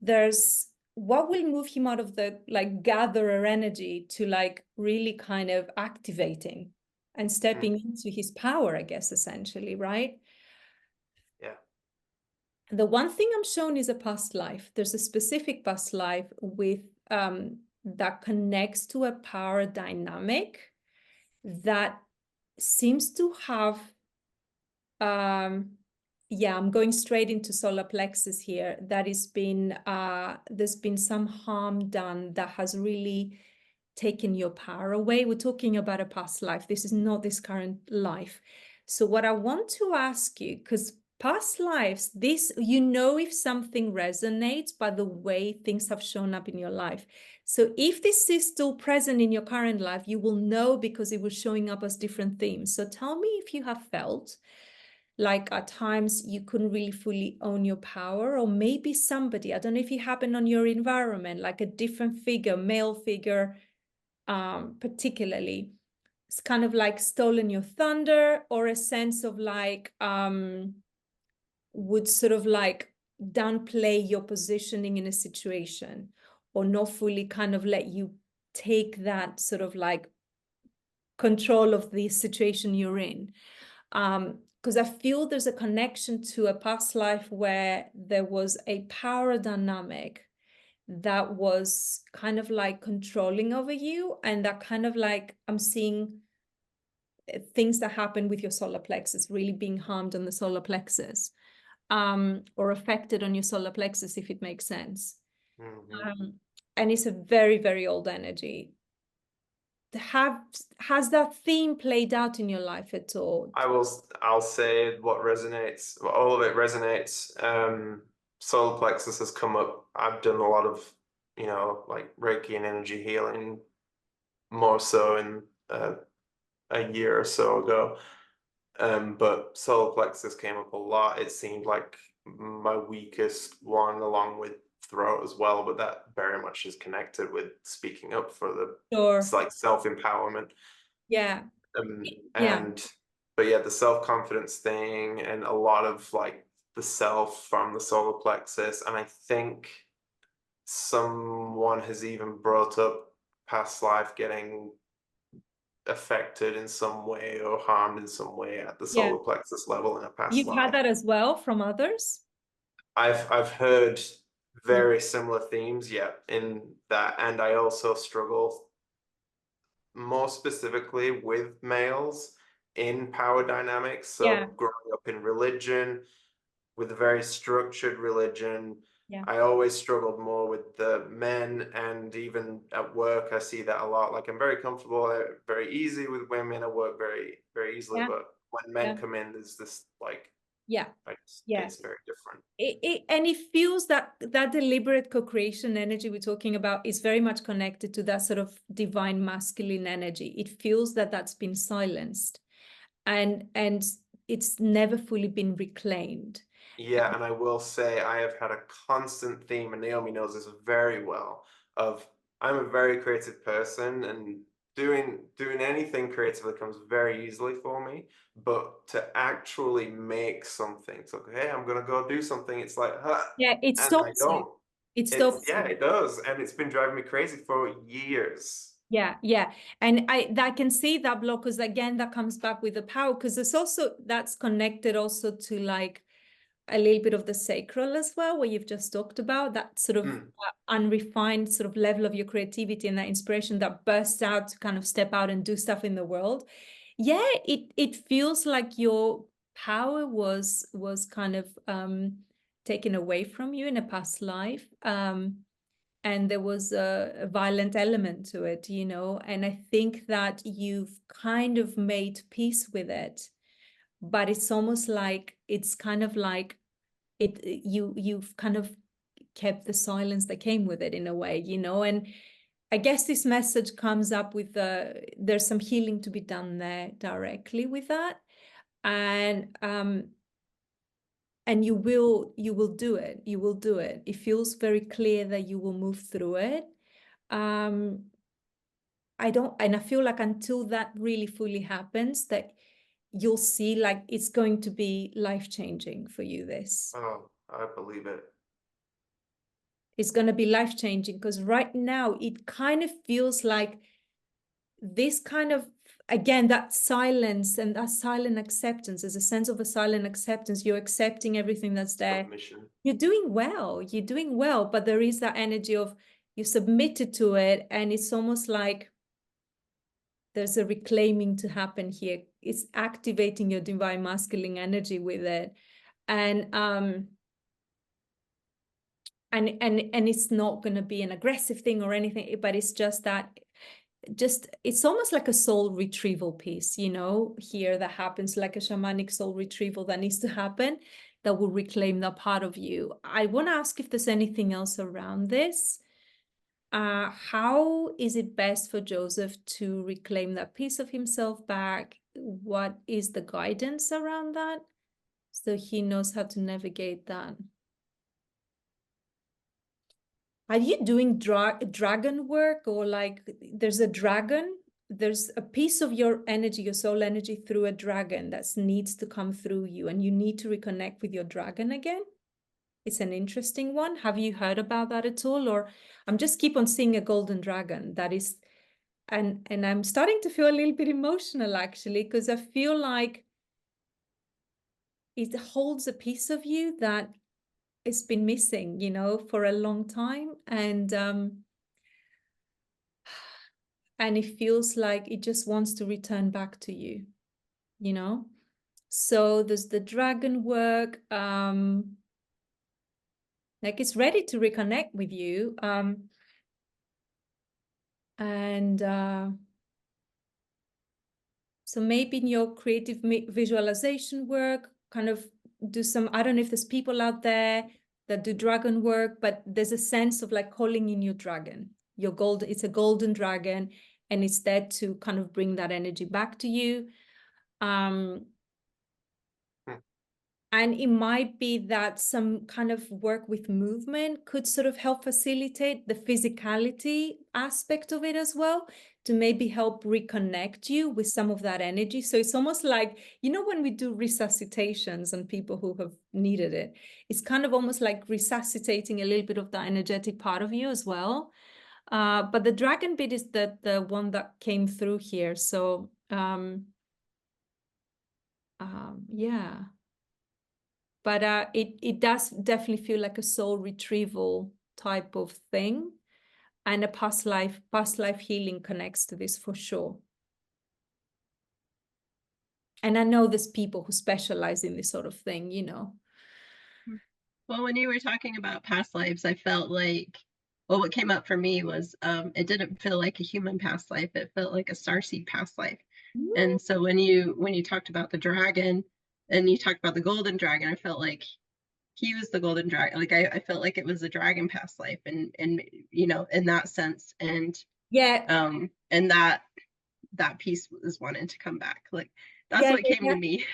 there's what will move him out of the like gatherer energy to like really kind of activating and stepping into his power, I guess, essentially, right? Yeah. The one thing I'm shown is a past life. There's a specific past life with that connects to a power dynamic that seems to have yeah, I'm going straight into solar plexus here. That is been there's been some harm done that has really taken your power away. We're talking about a past life. This is not this current life. So what I want to ask you, because past lives, this, you know, if something resonates by the way things have shown up in your life. So if this is still present in your current life, you will know because it was showing up as different themes. So tell me if you have felt like at times you couldn't really fully own your power, or maybe somebody, I don't know if it happened on your environment, like a different figure, male figure, particularly, it's kind of like stolen your thunder, or a sense of like, would sort of like downplay your positioning in a situation, or not fully kind of let you take that sort of like control of the situation you're in. Because I feel there's a connection to a past life where there was a power dynamic that was kind of like controlling over you, and that kind of like, I'm seeing things that happen with your solar plexus really being harmed on the solar plexus, or affected on your solar plexus, if it makes sense. And it's a very, very old energy. Has that theme played out in your life at all? I'll say what resonates, all of it resonates. Solar plexus has come up. I've done a lot of, you know, like Reiki and energy healing, more so in a year or so ago. But solar plexus came up a lot. It seemed like my weakest one, along with throat as well, but that very much is connected with speaking up for the Sure. it's like self-empowerment. Yeah. Yeah. But yeah, the self-confidence thing and a lot of like the self from the solar plexus. And I think someone has even brought up past life getting affected in some way or harmed in some way at the Yeah. solar plexus level in a past You've life. had that as well from others? I've heard very similar themes, yeah, in that, and I also struggle more specifically with males in power dynamics. So Yeah. growing up in religion, with a very structured religion, Yeah. I always struggled more with the men, and even at work, I see that a lot. Like I'm very comfortable, very easy with women. I work very, very easily, Yeah. but when men Yeah. come in, there's this like, Yeah. Yeah. it's very different. And it feels that that deliberate co-creation energy we're talking about is very much connected to that sort of divine masculine energy. It feels that that's been silenced, and it's never fully been reclaimed. Yeah, and I will say I have had a constant theme, and Naomi knows this very well, of I'm a very creative person, and doing anything creatively comes very easily for me. But to actually make something, so hey, I'm gonna go do something, it's like, huh, Yeah, it and I stops you. don't. It stops Yeah, you. it does, and it's been driving me crazy for years. Yeah, yeah. And I can see that block, because again, that comes back with the power, because it's also, that's connected also to like a little bit of the sacral as well, where you've just talked about that sort of unrefined sort of level of your creativity and that inspiration that bursts out to kind of step out and do stuff in the world. Yeah, it feels like your power was kind of taken away from you in a past life. And there was a violent element to it, you know, and I think that you've kind of made peace with it, but it's almost like it's kind of like you've kind of kept the silence that came with it in a way, you know. And I guess this message comes up with there's some healing to be done there directly with that, and you will do it. You will do it. It feels very clear that you will move through it. I feel like until that really fully happens, that you'll see like it's going to be life-changing for you. This Oh, I believe it. is going to be life-changing, because right now it kind of feels like this kind of, again, that silence and that silent acceptance. There's a sense of a silent acceptance. You're accepting everything that's there. Submission. You're doing well, but there is that energy of you submitted to it, and it's almost like there's a reclaiming to happen here. It's activating your divine masculine energy with it. And it's not going to be an aggressive thing or anything, but it's just that it's almost like a soul retrieval piece, you know, here that happens, like a shamanic soul retrieval that needs to happen, that will reclaim that part of you. I want to ask if there's anything else around this. How is it best for Joseph to reclaim that piece of himself back? What is the guidance around that, so he knows how to navigate that? Are you doing dragon work, or like there's a dragon? There's a piece of your energy, your soul energy, through a dragon that needs to come through you, and you need to reconnect with your dragon again. It's an interesting one. Have you heard about that at all? Or I'm just keep on seeing a golden dragon that is, and I'm starting to feel a little bit emotional actually, because I feel like it holds a piece of you that it's been missing, you know, for a long time. And it feels like it just wants to return back to you, you know? So there's the dragon work, like it's ready to reconnect with you. So maybe in your creative visualization work, kind of do some, I don't know if there's people out there that do dragon work, but there's a sense of like calling in your dragon, your golden, it's a golden dragon, and it's there to kind of bring that energy back to you. And it might be that some kind of work with movement could sort of help facilitate the physicality aspect of it as well, to maybe help reconnect you with some of that energy. So it's almost like, you know, when we do resuscitations on people who have needed it, it's kind of almost like resuscitating a little bit of that energetic part of you as well. But the dragon bit is the one that came through here. So yeah. But it does definitely feel like a soul retrieval type of thing. And a past life healing connects to this for sure. And I know there's people who specialize in this sort of thing, you know. Well, when you were talking about past lives, I felt like, well, what came up for me was it didn't feel like a human past life. It felt like a starseed past life. And so when you talked about the dragon and you talked about the golden dragon, I felt like he was the golden dragon. Like I felt like it was a dragon past life, and you know, in that sense, and yeah, and that piece was wanting to come back. Like that's what came to me.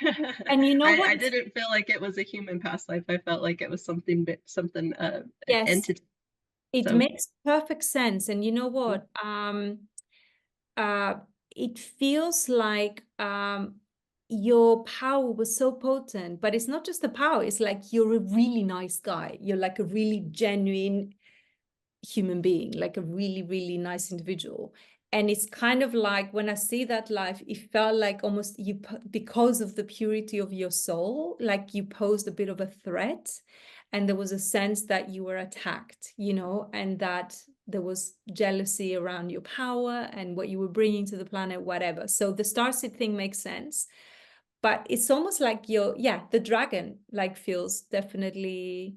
And you know what? I didn't feel like it was a human past life. I felt like it was something Yes, entity. It So. makes perfect sense. And you know what? It feels like your power was so potent, but it's not just the power. It's like you're a really nice guy. You're like a really genuine human being, like a really, really nice individual. And it's kind of like when I see that life, it felt like almost you, because of the purity of your soul, like you posed a bit of a threat. And there was a sense that you were attacked, you know, and that there was jealousy around your power and what you were bringing to the planet, whatever. So the starseed thing makes sense. But it's almost like the dragon like feels definitely,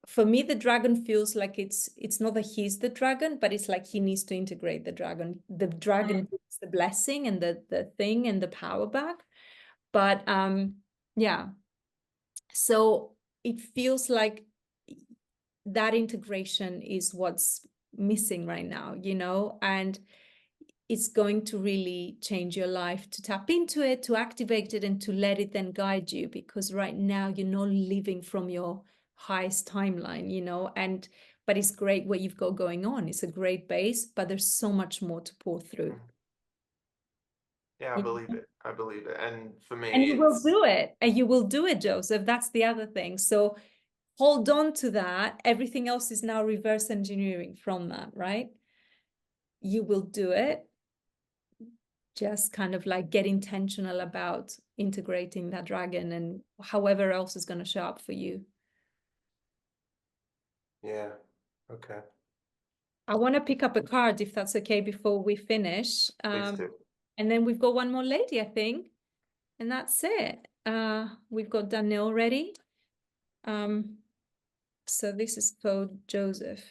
for me, the dragon feels like it's not that he's the dragon, but it's like he needs to integrate the dragon. The dragon gives the blessing and the thing and the power back. But yeah. So it feels like that integration is what's missing right now, you know, and it's going to really change your life to tap into it, to activate it, and to let it then guide you, because right now you're not living from your highest timeline, you know, but it's great what you've got going on. It's a great base, but there's so much more to pour through. Yeah, I believe it. I believe it. And for me, and you will do it. And you will do it, Joseph. That's the other thing. So hold on to that. Everything else is now reverse engineering from that, right? You will do it. Just kind of like get intentional about integrating that dragon and however else is going to show up for you. Yeah. Okay. I want to pick up a card if that's okay before we finish. Please do. And then we've got one more lady, I think. And that's it. We've got Danielle ready. So this is for Joseph.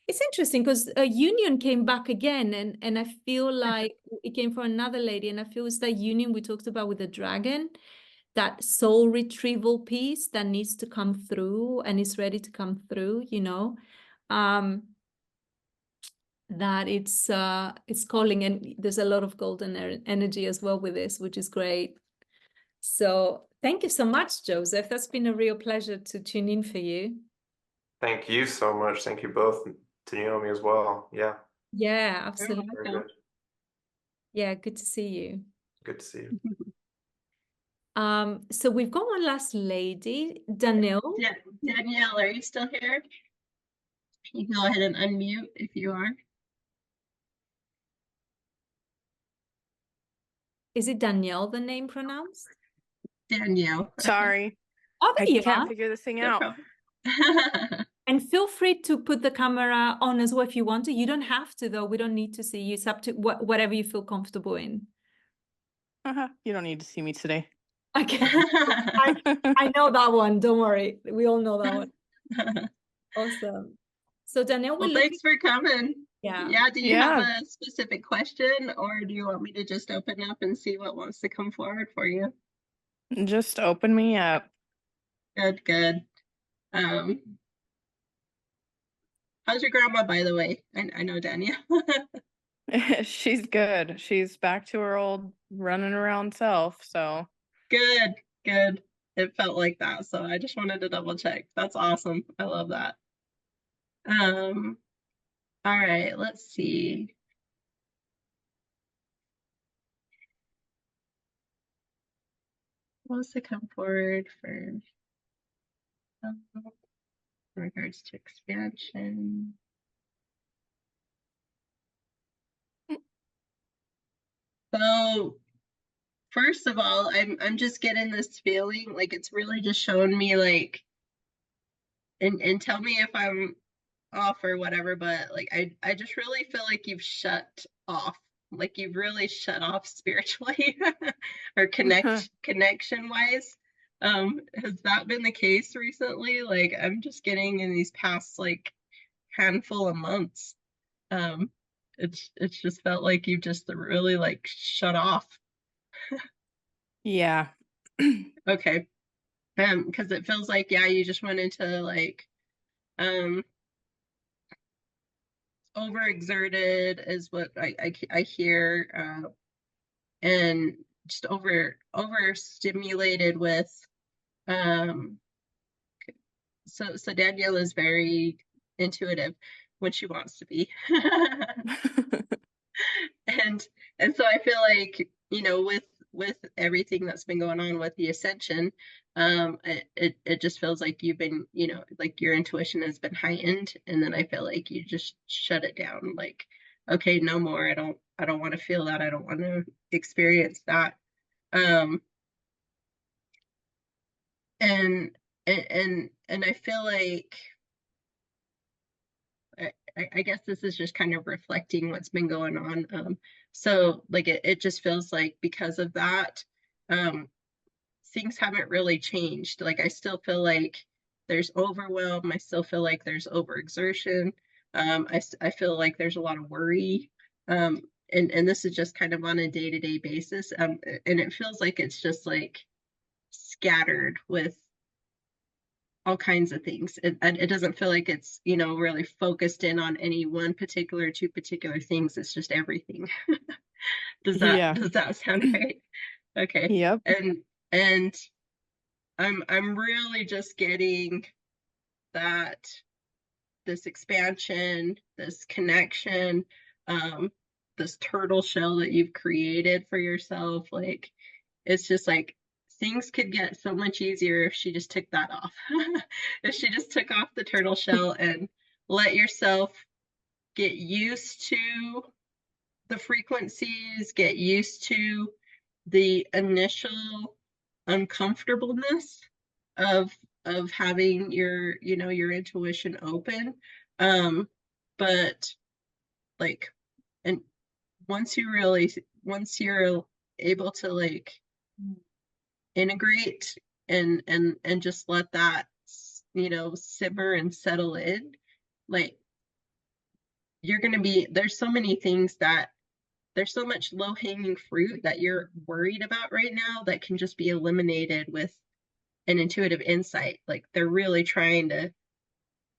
It's interesting because a union came back again, and I feel like it came for another lady, and I feel it's that union we talked about with the dragon, that soul retrieval piece that needs to come through and is ready to come through, you know, that it's calling, and there's a lot of golden energy as well with this, which is great. So thank you so much, Joseph. That's been a real pleasure to tune in for you. Thank you so much. Thank you both, to Naomi as well. Yeah. Yeah, absolutely. Very good. Yeah, good to see you. Good to see you. So we've got one last lady, Danielle. Yeah, Danielle, are you still here? You can go ahead and unmute if you are. Is it Danielle, the name pronounced? Danielle. Sorry. Oh, there I you can't are. figure this thing No out. problem. And feel free to put the camera on as well if you want to. You don't have to, though. We don't need to see you. It's up to whatever you feel comfortable in. You don't need to see me today. Okay. I know that one. Don't worry. We all know that one. Awesome. So Danielle, Well, thanks for coming. Yeah. Yeah. Do you have a specific question, or do you want me to just open up and see what wants to come forward for you? Just open me up. Good, good. How's your grandma, by the way? I know Danielle. She's good. She's back to her old running around self. So Good, good. It felt like that, so I just wanted to double check. That's awesome. I love that. All right, let's see. Who wants to come forward for in regards to expansion? So first of all, I'm just getting this feeling like it's really just shown me like, and tell me if I'm off or whatever, but like I just really feel like you've shut off, like you've really shut off spiritually or connection wise. Has that been the case recently? Like I'm just getting in these past like handful of months. It's just felt like you've just really like shut off. yeah. Okay. Because it feels like, yeah, you just went into like overexerted is what I hear, and just overstimulated with so Danielle is very intuitive when she wants to be. and so I feel like, you know, with everything that's been going on with the ascension, it just feels like you've been, you know, like your intuition has been heightened, and then I feel like you just shut it down, like, okay, no more. I don't want to feel that. I don't want to experience that. And I feel like I guess this is just kind of reflecting what's been going on. So like it just feels like because of that, things haven't really changed. Like I still feel like there's overwhelm. I still feel like there's overexertion. I feel like there's a lot of worry. And this is just kind of on a day-to-day basis. And it feels like it's just like scattered with all kinds of things. It doesn't feel like it's, you know, really focused in on any one particular, two particular things. It's just everything. Does that sound right? Okay. Yep. And I'm really just getting that this expansion, this connection, this turtle shell that you've created for yourself, like it's just like things could get so much easier if she just took that off. If she just took off the turtle shell and let yourself get used to the frequencies, get used to the initial uncomfortableness of having your, you know, your intuition open. But like, and once you're able to like integrate and just let that, you know, simmer and settle in, like you're going to be, there's so many things that there's so much low-hanging fruit that you're worried about right now that can just be eliminated with an intuitive insight. Like they're really trying to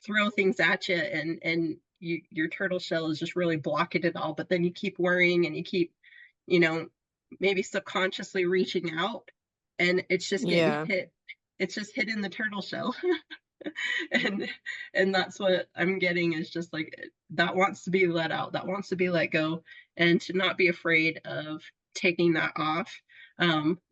throw things at you, and your turtle shell is just really blocking it all, but then you keep worrying and you keep, you know, maybe subconsciously reaching out, and it's just getting hit. It's just hitting the turtle shell. and that's what I'm getting, is just like that wants to be let out, that wants to be let go, and to not be afraid of taking that off.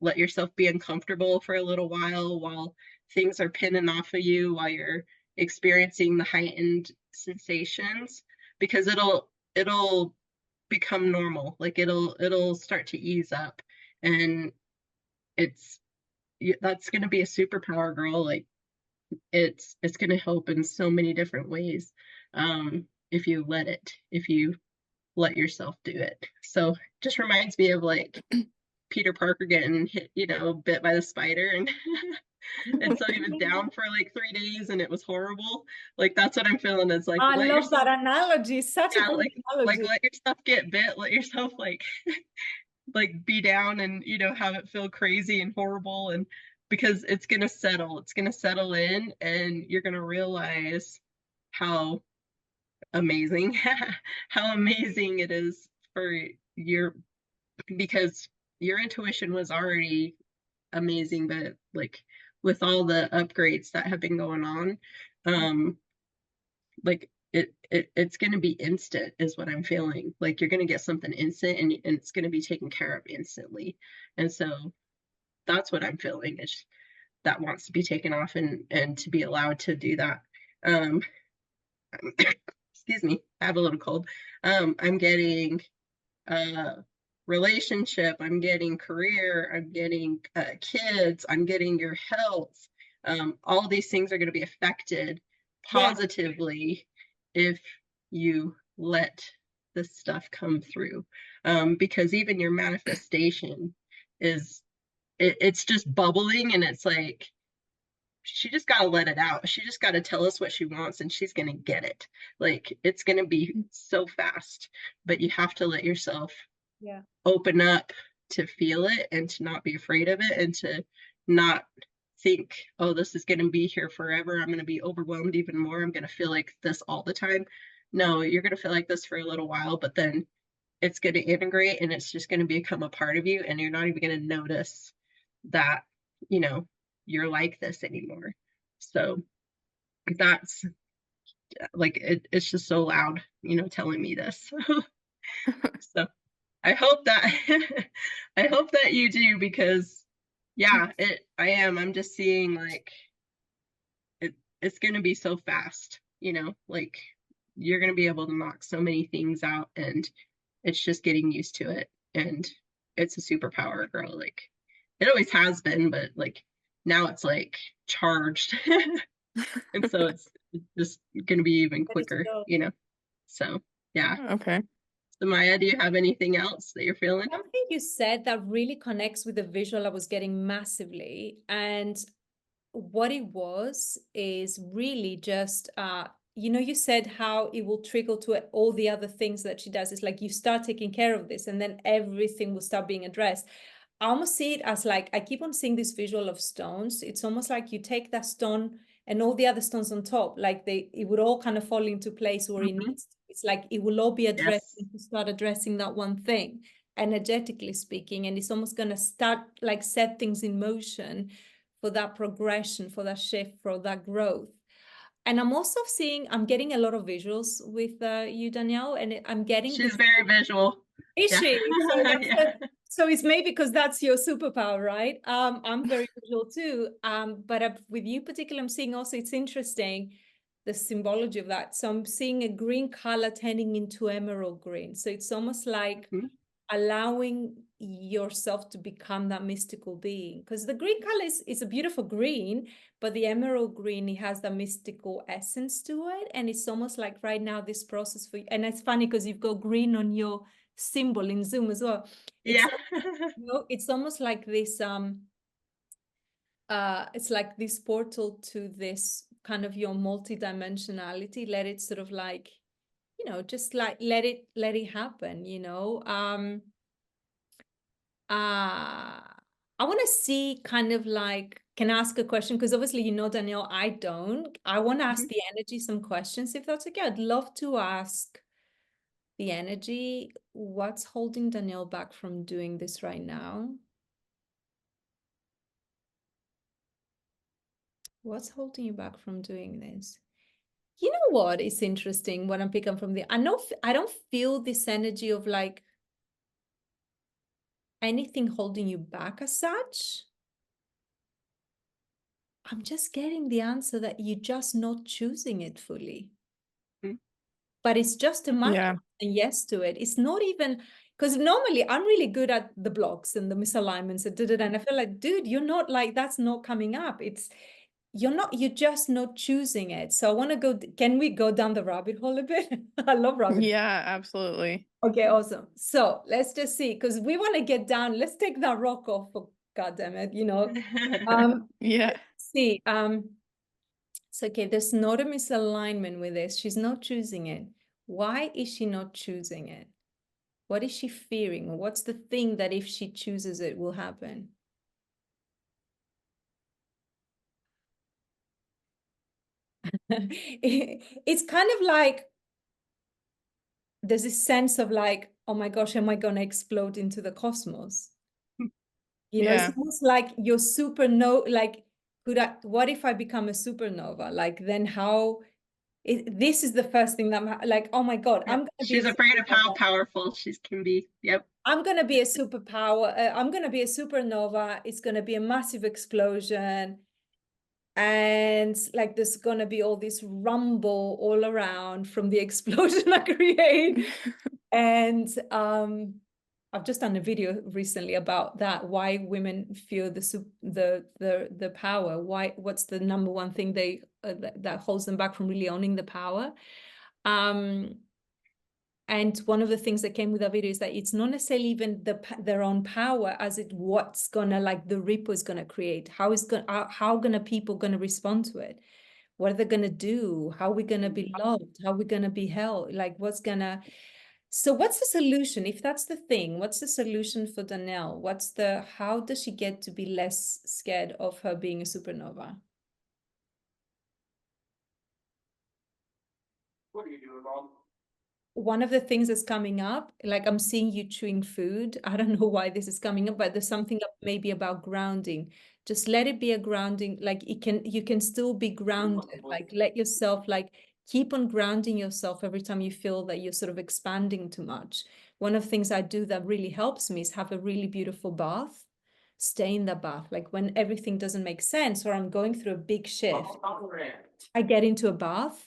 Let yourself be uncomfortable for a little while things are pinning off of you, while you're experiencing the heightened sensations, because it'll become normal. Like it'll start to ease up, and that's going to be a superpower, girl. Like it's going to help in so many different ways, if you let yourself do it. So just reminds me of like Peter Parker getting hit, you know, bit by the spider, and and so he was down for like 3 days and it was horrible. Like that's what I'm feeling. It's like, I love that analogy. Such a good analogy. Like let yourself get bit, let yourself like like be down and, you know, have it feel crazy and horrible, and because it's going to settle in, and you're going to realize how amazing how amazing it is for your, because your intuition was already amazing, but like with all the upgrades that have been going on, like it's going to be instant is what I'm feeling. Like you're going to get something instant, and it's going to be taken care of instantly. And so that's what I'm feeling, is that wants to be taken off and to be allowed to do that. Excuse me, I have a little cold. I'm getting relationship, I'm getting career, I'm getting kids, I'm getting your health. All these things are going to be affected positively if you let this stuff come through. Because even your manifestation is, it's just bubbling, and it's like, she just got to let it out. She just got to tell us what she wants, and she's going to get it. Like, it's going to be so fast, but you have to let yourself open up to feel it, and to not be afraid of it, and to not think, oh, this is going to be here forever. I'm going to be overwhelmed even more. I'm going to feel like this all the time. No, you're going to feel like this for a little while, but then it's going to integrate, and it's just going to become a part of you, and you're not even going to notice that, you know, you're like this anymore. So that's like, it's just so loud, you know, telling me this. So I hope that I hope that you do, because yeah, I'm just seeing like it's going to be so fast, you know, like you're going to be able to knock so many things out, and it's just getting used to it. And it's a superpower, girl. Like, it always has been, but like now it's like charged. And so it's just going to be even quicker, you know. So yeah. Okay. Samaya, do you have anything else that you're feeling? Something you said that really connects with the visual I was getting massively. And what it was is really just, you know, you said how it will trickle to all the other things that she does. It's like you start taking care of this, and then everything will start being addressed. I almost see it as like, I keep on seeing this visual of stones. It's almost like you take that stone and all the other stones on top, like it would all kind of fall into place where it needs to. It's like it will all be addressed if you start addressing that one thing, energetically speaking, and it's almost going to start like set things in motion for that progression, for that shift, for that growth. And I'm also seeing, I'm getting a lot of visuals with you, Danielle, and I'm getting She's very visual. Is she? So, Yeah. so it's maybe because that's your superpower, right? I'm very visual too. But with you particularly, I'm seeing also, it's interesting, the symbology of that. So I'm seeing a green color turning into emerald green. So it's almost like allowing yourself to become that mystical being. Because the green color is a beautiful green, but the emerald green, it has the mystical essence to it. And it's almost like right now, this process for you. And it's funny because you've got green on your symbol in Zoom as well. It's, you know, it's almost like this it's like this portal to this kind of your multidimensionality. Let it sort of like, you know, just like let it happen, you know. I want to see kind of like, can I ask a question? Because obviously, you know, Danielle, I don't. I want to ask the energy some questions, if that's okay. I'd love to ask the energy, what's holding Danielle back from doing this right now? What's holding you back from doing this? You know what is interesting when I'm picking from I don't feel this energy of like anything holding you back as such. I'm just getting the answer that you're just not choosing it fully. But it's just a matter of saying yes to it. It's not even, because normally I'm really good at the blocks and the misalignments and I feel like, dude, you're not like, that's not coming up. You're just not choosing it. So I want to go, can we go down the rabbit hole a bit? I love rabbit holes. Yeah, absolutely. Okay, awesome. So let's just see, because we want to get down. Let's take that rock off, for God damn it, you know. Yeah. See, it's okay, there's not a misalignment with this. She's not choosing it. Why is she not choosing it? What is she fearing? What's the thing that if she chooses it will happen? It's kind of like there's this sense of like, oh my gosh, am I going to explode into the cosmos? You know, Yeah. it's almost like your supernova, like, what if I become a supernova? Like, then how, this is the first thing that I'm like, oh my God, I'm going to be She's afraid of how powerful she can be. Yep. I'm going to be a superpower. I'm going to be a supernova. It's going to be a massive explosion. And like, there's going to be all this rumble all around from the explosion I create. And I've just done a video recently about that, why women feel the power, what's the number one thing they that holds them back from really owning the power. And one of the things that came with that video is that it's not necessarily even their own power as it what's gonna, like, the ripple is gonna create. How gonna people gonna respond to it? What are they gonna do? How are we gonna be loved? How are we gonna be held? Like, so what's the solution? If that's the thing, what's the solution for Danielle? How does she get to be less scared of her being a supernova? What are you doing, Mom? One of the things that's coming up, like, I'm seeing you chewing food. I don't know why this is coming up, but there's something maybe about grounding. Just let it be a grounding, like you can still be grounded. Like, let yourself, like, keep on grounding yourself every time you feel that you're sort of expanding too much. One of the things I do that really helps me is have a really beautiful bath. Stay in the bath. Like, when everything doesn't make sense or I'm going through a big shift, I get into a bath.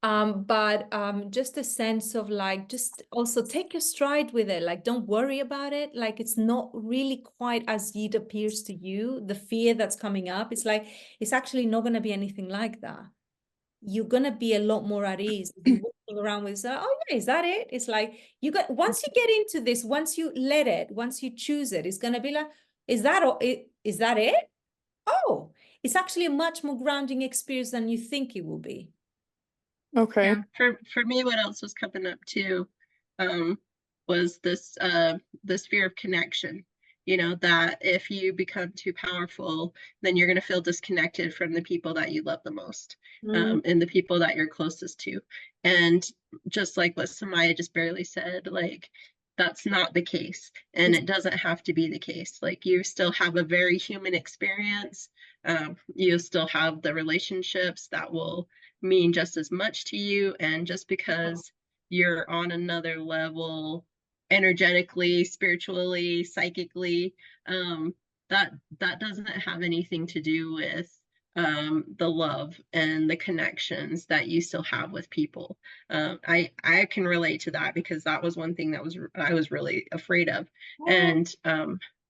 But just a sense of like, just also take your stride with it. Like, don't worry about it. Like, it's not really quite as it appears to you. The fear that's coming up, it's like, it's actually not going to be anything like that. You're going to be a lot more at ease. If you're walking around with, oh yeah, is that it? It's like, once you get into this, once you let it, once you choose it, it's going to be like, is that it? Oh, it's actually a much more grounding experience than you think it will be. Okay. Yeah. For me, what else was coming up too, was this fear of connection. You know, that if you become too powerful, then you're going to feel disconnected from the people that you love the most, and the people that you're closest to. And just like what Samaya just barely said, like, that's not the case, and it doesn't have to be the case. Like, you still have a very human experience. You still have the relationships that will mean just as much to you, and just because you're on another level energetically, spiritually, psychically, that doesn't have anything to do with the love and the connections that you still have with people. I can relate to that, because that was one thing that I was really afraid of. And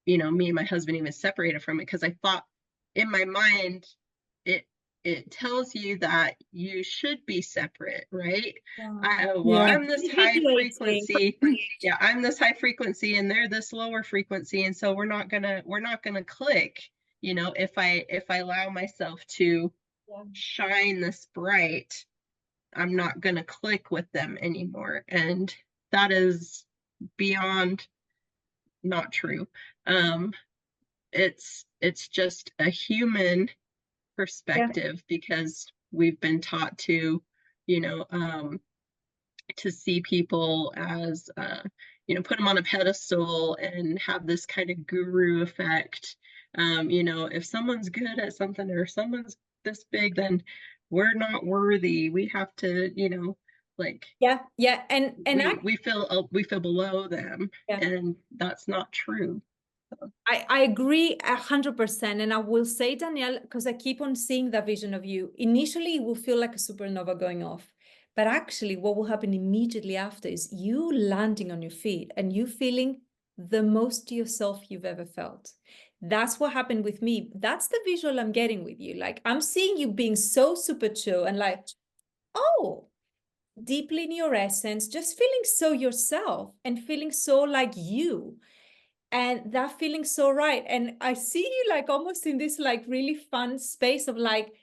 me and my husband even separated from it, because I thought, in my mind, it tells you that you should be separate, right? I'm this high frequency. Yeah, I'm this high frequency and they're this lower frequency, and so we're not gonna click. If I allow myself to shine this bright, I'm not gonna click with them anymore. And that is beyond not true. It's just a human perspective, because we've been taught to to see people as put them on a pedestal and have this kind of guru effect. If someone's good at something, or someone's this big, then we're not worthy. We have to, and we feel below them, and that's not true. I agree 100%. And I will say, Danielle, because I keep on seeing that vision of you, initially it will feel like a supernova going off. But actually what will happen immediately after is you landing on your feet and you feeling the most yourself you've ever felt. That's what happened with me. That's the visual I'm getting with you. Like, I'm seeing you being so super chill and like, oh, deeply in your essence, just feeling so yourself and feeling so like you. And that feeling so right. And I see you like almost in this like really fun space of like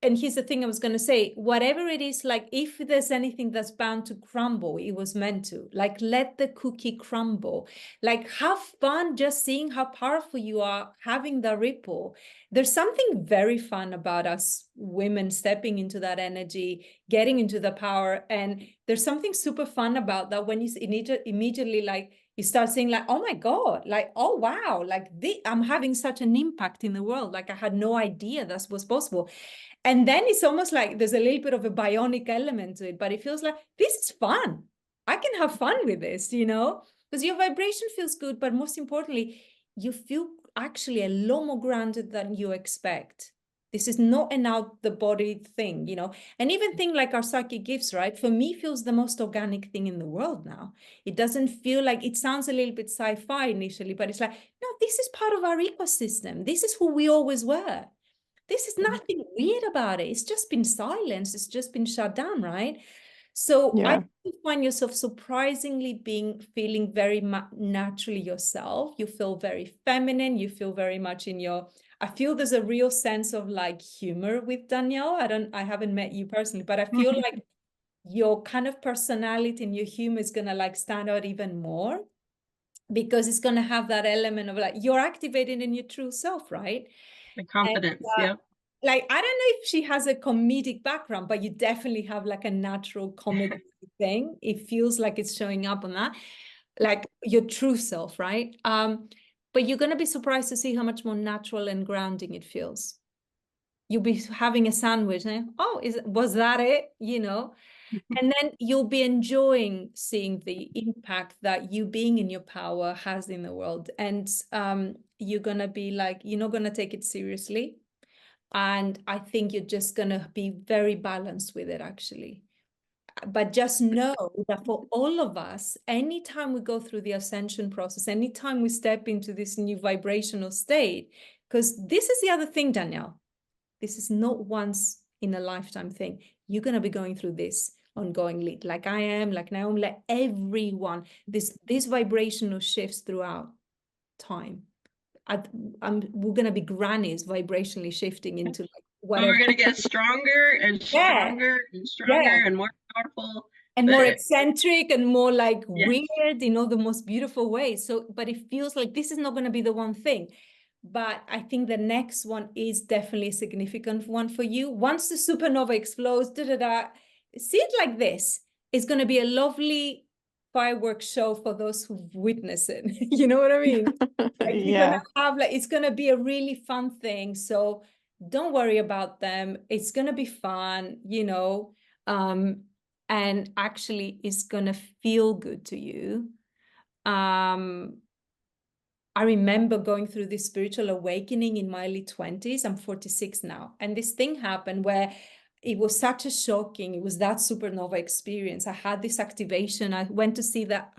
and here's the thing I was going to say, whatever it is, like if there's anything that's bound to crumble, it was meant to, like, let the cookie crumble, like have fun just seeing how powerful you are, having the ripple. There's something very fun about us women stepping into that energy, getting into the power. And there's something super fun about that when you immediately like, you start saying like, oh my God, like, oh, wow, like I'm having such an impact in the world. Like I had no idea that was possible. And then it's almost like there's a little bit of a bionic element to it, but it feels like this is fun. I can have fun with this, you know, because your vibration feels good, but most importantly, you feel actually a lot more grounded than you expect. This is not an out the body thing, you know, and even thing like our psychic gifts, right? For me, feels the most organic thing in the world now. It doesn't feel like, it sounds a little bit sci-fi initially, but it's like, no, this is part of our ecosystem. This is who we always were. This is nothing weird about it. It's just been silenced. It's just been shut down, right? So I think you find yourself surprisingly feeling very naturally yourself. You feel very feminine. You feel very much in your, I feel there's a real sense of like humor with Danielle. I haven't met you personally, but I feel like your kind of personality and your humor is going to like stand out even more, because it's going to have that element of like, you're activated in your true self, right? The confidence, yeah. Like, I don't know if she has a comedic background, but you definitely have like a natural comedy thing. It feels like it's showing up on that, like your true self, right? But you're going to be surprised to see how much more natural and grounding it feels. You'll be having a sandwich and, oh, was that it? You know? And then you'll be enjoying seeing the impact that you being in your power has in the world. And you're going to be like, you're not going to take it seriously. And I think you're just going to be very balanced with it, actually. But just know that for all of us, anytime we go through the ascension process, anytime we step into this new vibrational state, because this is the other thing, Danielle, this is not once in a lifetime thing. You're going to be going through this ongoingly, like I am, like Naomi, like everyone, this vibrational shifts throughout time. We're going to be grannies vibrationally shifting into like whatever. We're going to get stronger and stronger and stronger and more powerful. And more eccentric and more like weird, you know, the most beautiful way. So, but it feels like this is not going to be the one thing. But I think the next one is definitely a significant one for you. Once the supernova explodes, see it like this. It's going to be a lovely fireworks show for those who've witnessed it. You know what I mean? Like you're gonna have like, it's gonna be a really fun thing. So don't worry about them. It's gonna be fun, you know, and actually it's gonna feel good to you. I remember going through this spiritual awakening in my early 20s. I'm 46 now. And this thing happened where it was such a shocking, it was that supernova experience. I had this activation. I went to see a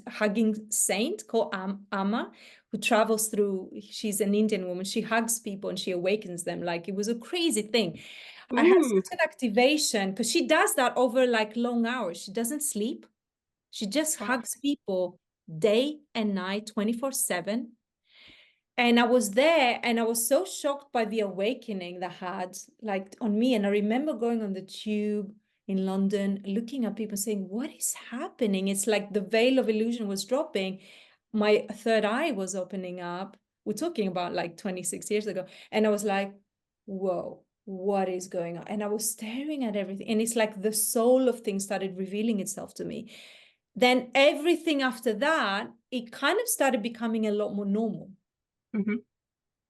hugging saint called Amma, who travels through, she's an Indian woman. She hugs people and she awakens them. Like it was a crazy thing. Ooh. I had such an activation because she does that over like long hours. She doesn't sleep. She just hugs people day and night, 24/7. And I was there and I was so shocked by the awakening that had like on me. And I remember going on the tube in London, looking at people saying, what is happening? It's like the veil of illusion was dropping. My third eye was opening up. We're talking about like 26 years ago. And I was like, whoa, what is going on? And I was staring at everything. And it's like the soul of things started revealing itself to me. Then everything after that, it kind of started becoming a lot more normal.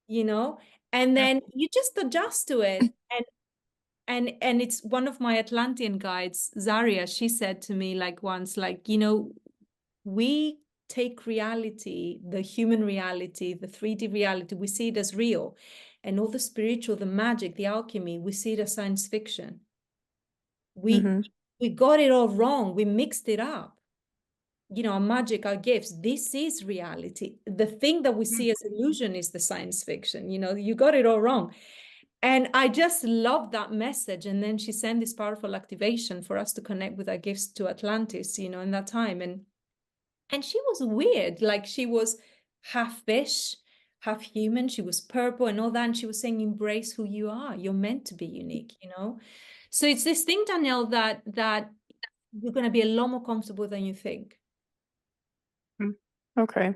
You know, and then you just adjust to it. And it's one of my Atlantean guides, Zaria, she said to me like once, like, you know, we take reality, the human reality, the 3D reality, we see it as real. And all the spiritual, the magic, the alchemy, we see it as science fiction. We got it all wrong. We mixed it up. You know, our magic, our gifts, this is reality. The thing that we see as illusion is the science fiction. You know, you got it all wrong. And I just love that message. And then she sent this powerful activation for us to connect with our gifts to Atlantis, you know, in that time. And she was weird. Like she was half fish, half human. She was purple and all that. And she was saying, embrace who you are. You're meant to be unique, you know? So it's this thing, Danielle, that you're going to be a lot more comfortable than you think. Okay.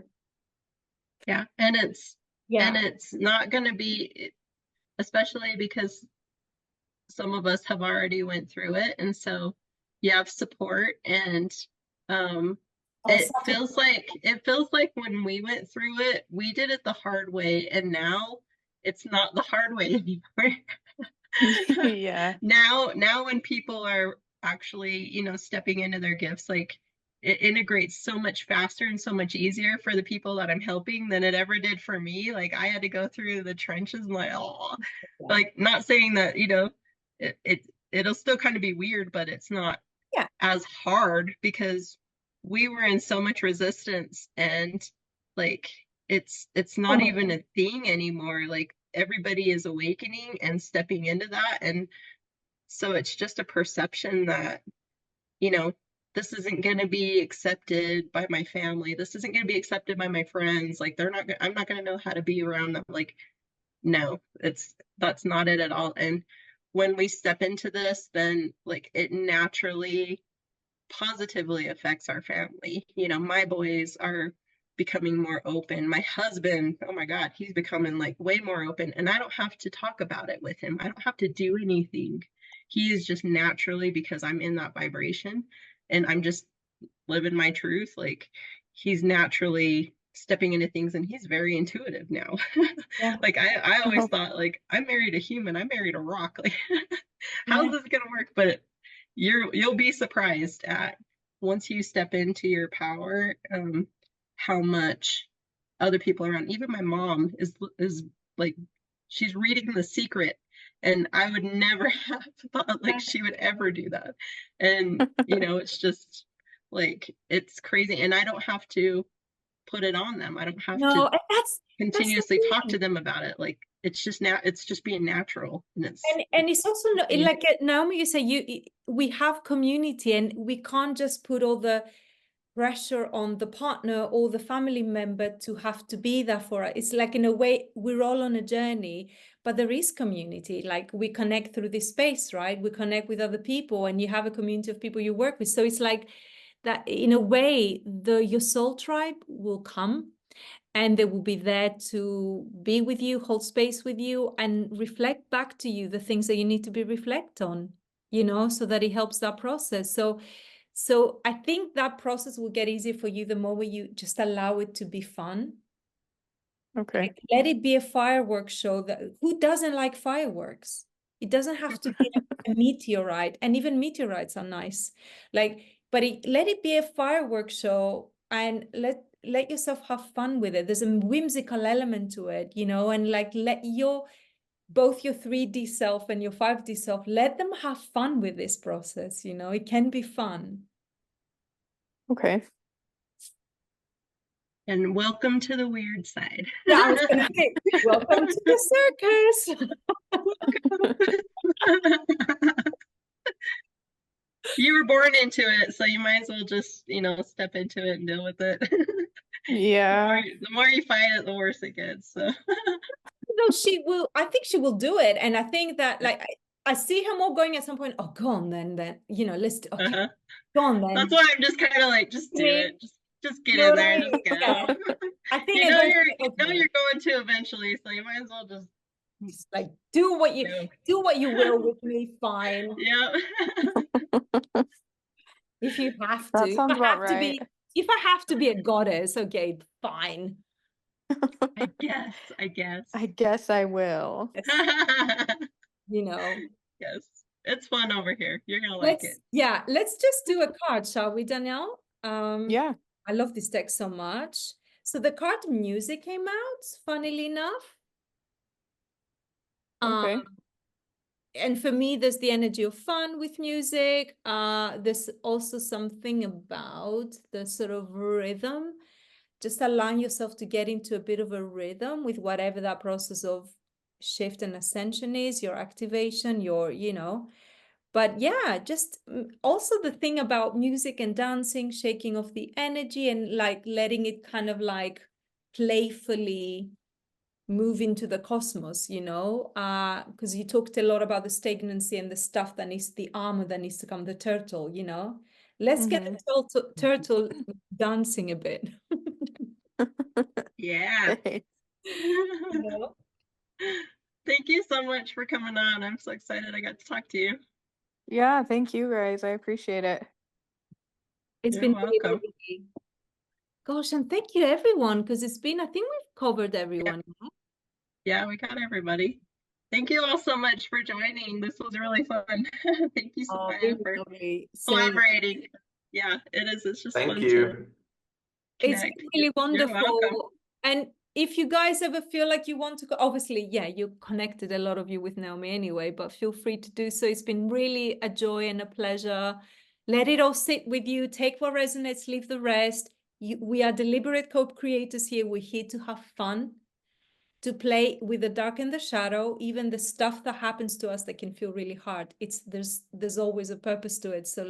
Yeah. And it's Yeah. not going to be, especially because some of us have already went through it. And so you have support, and it feels like when we went through it, we did it the hard way, and now it's not the hard way anymore. Yeah. Now when people are actually, you know, stepping into their gifts, like it integrates so much faster and so much easier for the people that I'm helping than it ever did for me. Like I had to go through the trenches and like, oh, like not saying that, you know, it'll still kind of be weird, but it's not as hard because we were in so much resistance, and like it's not even a thing anymore. Like everybody is awakening and stepping into that, and so it's just a perception that, you know, this isn't going to be accepted by my family, this isn't going to be accepted by my friends, like I'm not going to know how to be around them. Like no, that's not it at all. And when we step into this, then like it naturally positively affects our family. You know, my boys are becoming more open. My husband, oh my God, he's becoming like way more open, and I don't have to talk about it with him. I don't have to do anything. He is just naturally, because I'm in that vibration and I'm just living my truth. Like he's naturally stepping into things, and he's very intuitive now. Like I always thought, like, I married a human, I married a rock. Like how's this gonna work? But you'll be surprised at, once you step into your power, how much other people around, even my mom is like, she's reading The Secret, and I would never have thought like she would ever do that. And you know, it's just like, it's crazy, and I don't have to put it on them. I don't have to continuously talk to them about it. Like it's just it's just being natural, and it's also like Naomi, you say we have community, and we can't just put all the pressure on the partner or the family member to have to be there for us. It's like, in a way, we're all on a journey, but there is community. Like we connect through this space, right? We connect with other people, and you have a community of people you work with. So it's like that, in a way, your soul tribe will come, and they will be there to be with you, hold space with you, and reflect back to you the things that you need to be reflect on, you know, so that it helps that process. So I think that process will get easier for you the more you just allow it to be fun. Okay. Like, let it be a fireworks show. Who doesn't like fireworks? It doesn't have to be a meteorite, and even meteorites are nice. Like, but let it be a fireworks show, and let yourself have fun with it. There's a whimsical element to it, you know, and like let both your 3D self and your 5D self, let them have fun with this process, you know. It can be fun. Okay. And welcome to the weird side. Yeah, I was gonna say, welcome to the circus. You were born into it, so you might as well just, you know, step into it and deal with it. Yeah. The more you fight it, the worse it gets. So No, she will. I think she will do it, and I think that, like, I see her more going at some point. Oh, go on then, you know, let's go on then. That's why I'm just kind of like, just do it. Just get in there, just go. Yeah. I think you know you're going to eventually, so you might as well just like do what you will with me. Fine. Yeah. If you have to, that sounds about right. If I have to be a goddess, okay, fine. I guess I will. You know. Yes, it's fun over here. You're gonna like it. Yeah, let's just do a card, shall we, Danielle? Yeah. I love this deck so much. So the card music came out, funnily enough. Okay. And for me, there's the energy of fun with music. There's also something about the sort of rhythm, just allowing yourself to get into a bit of a rhythm with whatever that process of shift and ascension is, your activation, you know. But yeah, just also the thing about music and dancing, shaking off the energy and like letting it kind of like playfully move into the cosmos, you know, because you talked a lot about the stagnancy and the stuff that needs, the armor that needs to come, the turtle, you know. Let's get the turtle dancing a bit. Yeah. You know? Thank you so much for coming on. I'm so excited I got to talk to you. Yeah, thank you guys. I appreciate it. It's You're been really welcome. lovely. Gosh, and thank you everyone, because it's been, I think we've covered everyone. Yeah, we got everybody. Thank you all so much for joining. This was really fun. Thank you, Oh, Samaya, really for lovely. collaborating. Yeah, it is. It's just Thank fun to you. It's connect. really You're welcome. wonderful. And if you guys ever feel like you want to go, obviously, yeah, you connected a lot of you with Naomi anyway, but feel free to do so. It's been really a joy and a pleasure. Let it all sit with you. Take what resonates, leave the rest. We are deliberate co-creators here. We're here to have fun, to play with the dark and the shadow, even the stuff that happens to us that can feel really hard. There's always a purpose to it. So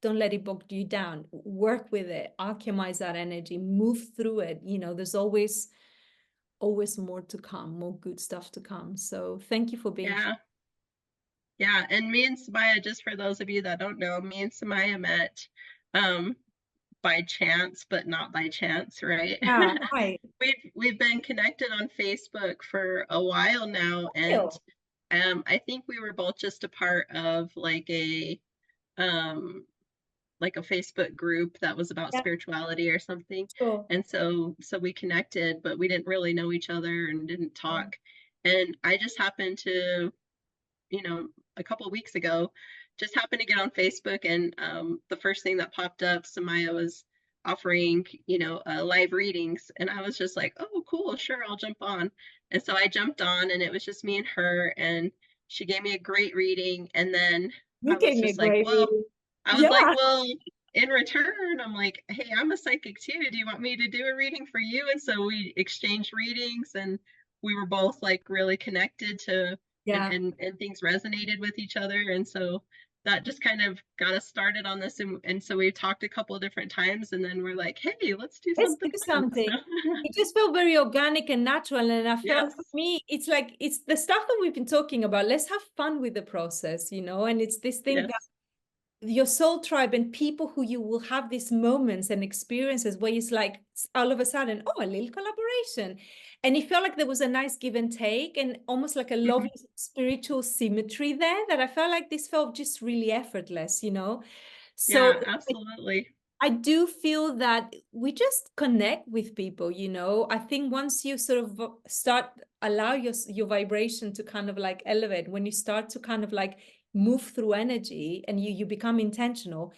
don't let it bog you down. Work with it, alchemize that energy, move through it. You know, there's always more to come, more good stuff to come. So thank you for being here. Yeah, and me and Samaya, just for those of you that don't know, me and Samaya met by chance, but not by chance, right? Yeah, right. We've been connected on Facebook for a while now, and I think we were both just a part of like a Facebook group that was about spirituality or something. Sure. And so we connected, but we didn't really know each other and didn't talk. And I just happened to, you know, a couple of weeks ago, just happened to get on Facebook, and the first thing that popped up, Samaya was offering, you know, live readings, and I was just like, oh, cool, sure, I'll jump on. And so I jumped on, and it was just me and her, and she gave me a great reading. And then You gave me a great reading. I was like, well, in return, I'm like, hey, I'm a psychic too. Do you want me to do a reading for you? And so we exchanged readings, and we were both like really connected to, and things resonated with each other. And so that just kind of got us started on this. And so we talked a couple of different times, and then we're like, hey, let's do something. It just felt very organic and natural. And I felt for me, it's like, it's the stuff that we've been talking about. Let's have fun with the process, you know, and it's this thing that your soul tribe and people who you will have these moments and experiences where it's like all of a sudden, oh, a little collaboration. And it felt like there was a nice give and take and almost like a lovely spiritual symmetry there, that I felt like this felt just really effortless, you know? So yeah, absolutely. I do feel that we just connect with people, you know. I think once you sort of allow your vibration to kind of like elevate, when you start to kind of like move through energy and you become intentional,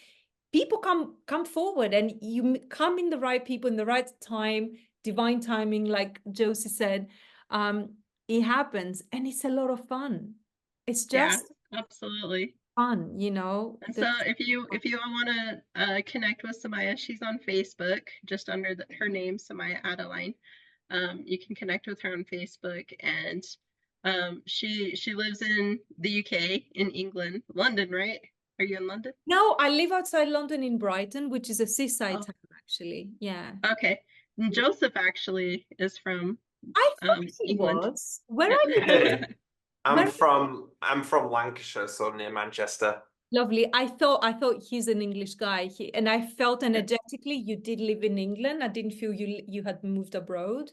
people come forward, and you come in the right people in the right time, divine timing, like Josie said. It happens, and it's a lot of fun. It's just absolutely fun, you know. And so if you want to connect with Samaya, she's on Facebook, just under her name, Samaya Adeline. You can connect with her on Facebook, and she lives in the UK, in England, London, right? Are you in London? No, I live outside London in Brighton, which is a seaside town, actually. Yeah. Okay. And Joseph actually is from I thought he England. was. Where are you? I'm from Lancashire, so near Manchester. Lovely. I thought he's an English guy. And I felt energetically you did live in England. I didn't feel you had moved abroad.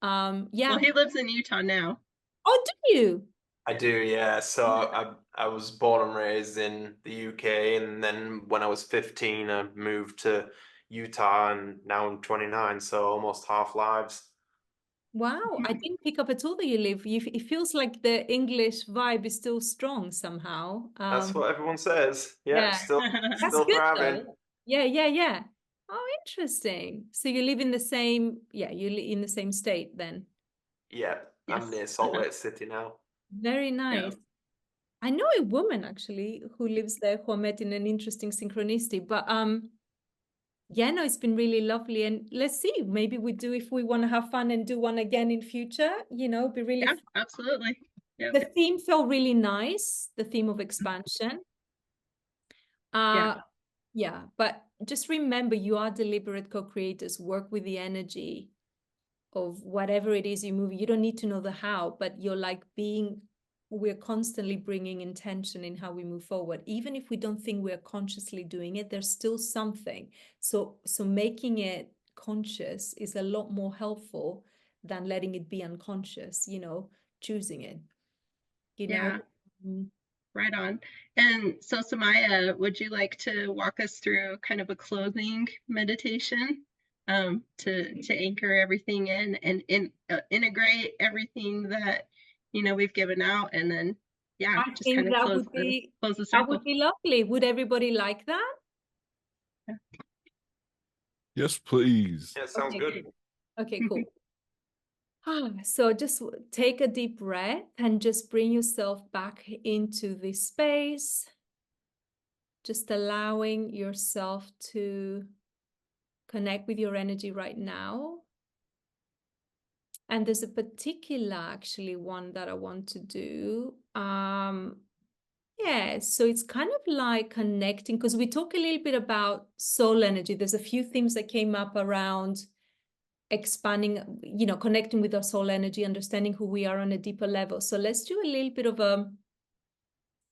Yeah. Well, he lives in Utah now. Oh, do you? I do, yeah. So I was born and raised in the UK, and then when I was 15, I moved to Utah, and now I'm 29, so almost half lives. Wow, I didn't pick up at all that you live. It feels like the English vibe is still strong somehow. That's what everyone says. Yeah, still That's good, thriving. though. Yeah. Oh, interesting. So you live in the same, you live in the same state then? Yeah, I'm near Salt Lake City now. Very nice. I know a woman actually who lives there who I met in an interesting synchronicity, but yeah, no, it's been really lovely. And let's see, maybe if we want to have fun and do one again in future, you know, be really fun. Absolutely. Yeah. The theme felt really nice, the theme of expansion. Yeah, but just remember, you are deliberate co-creators. Work with the energy. of whatever it is you move. You don't need to know the how, but you're like we're constantly bringing intention in how we move forward. Even if we don't think we're consciously doing it, there's still something. So making it conscious is a lot more helpful than letting it be unconscious, choosing it, Yeah. Right on. And so, Samaya, would you like to walk us through kind of a closing meditation to anchor everything in and integrate everything that we've given out, and then I just think kind of that close the circle. That would be lovely. Would everybody like that? Yeah. Yes, please. Yeah, sounds good. Okay, cool. So just take a deep breath and just bring yourself back into this space. Just allowing yourself to connect with your energy right now. And there's a particular actually one that I want to do. Yeah, so it's kind of like connecting, because we talk a little bit about soul energy. There's a few themes that came up around expanding, connecting with our soul energy, understanding who we are on a deeper level. So let's do a little bit of a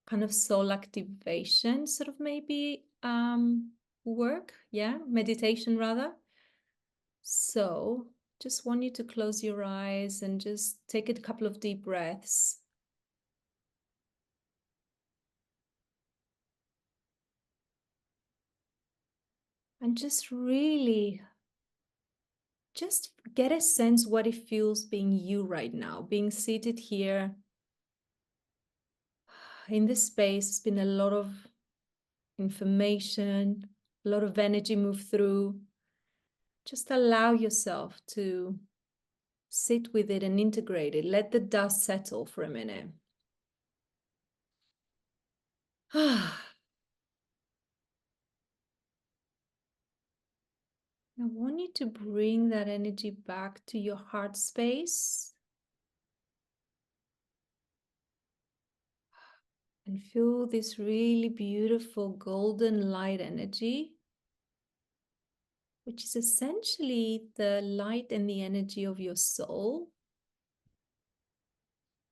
kind of soul activation, sort of maybe work, meditation rather. So just want you to close your eyes and just take a couple of deep breaths. And just really just get a sense what it feels being you right now, being seated here in this space. It's been a lot of information, a lot of energy move through. Just allow yourself to sit with it and integrate it. Let the dust settle for a minute. I want you to bring that energy back to your heart space and feel this really beautiful golden light energy, which is essentially the light and the energy of your soul.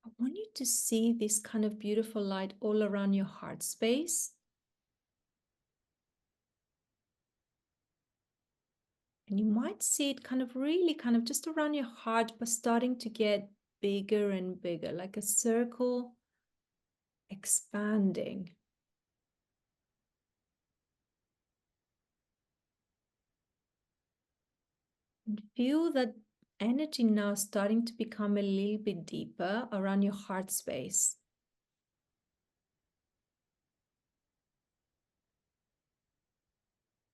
I want you to see this kind of beautiful light all around your heart space. And you might see it really just around your heart, but starting to get bigger and bigger, like a circle expanding. And feel that energy now starting to become a little bit deeper around your heart space.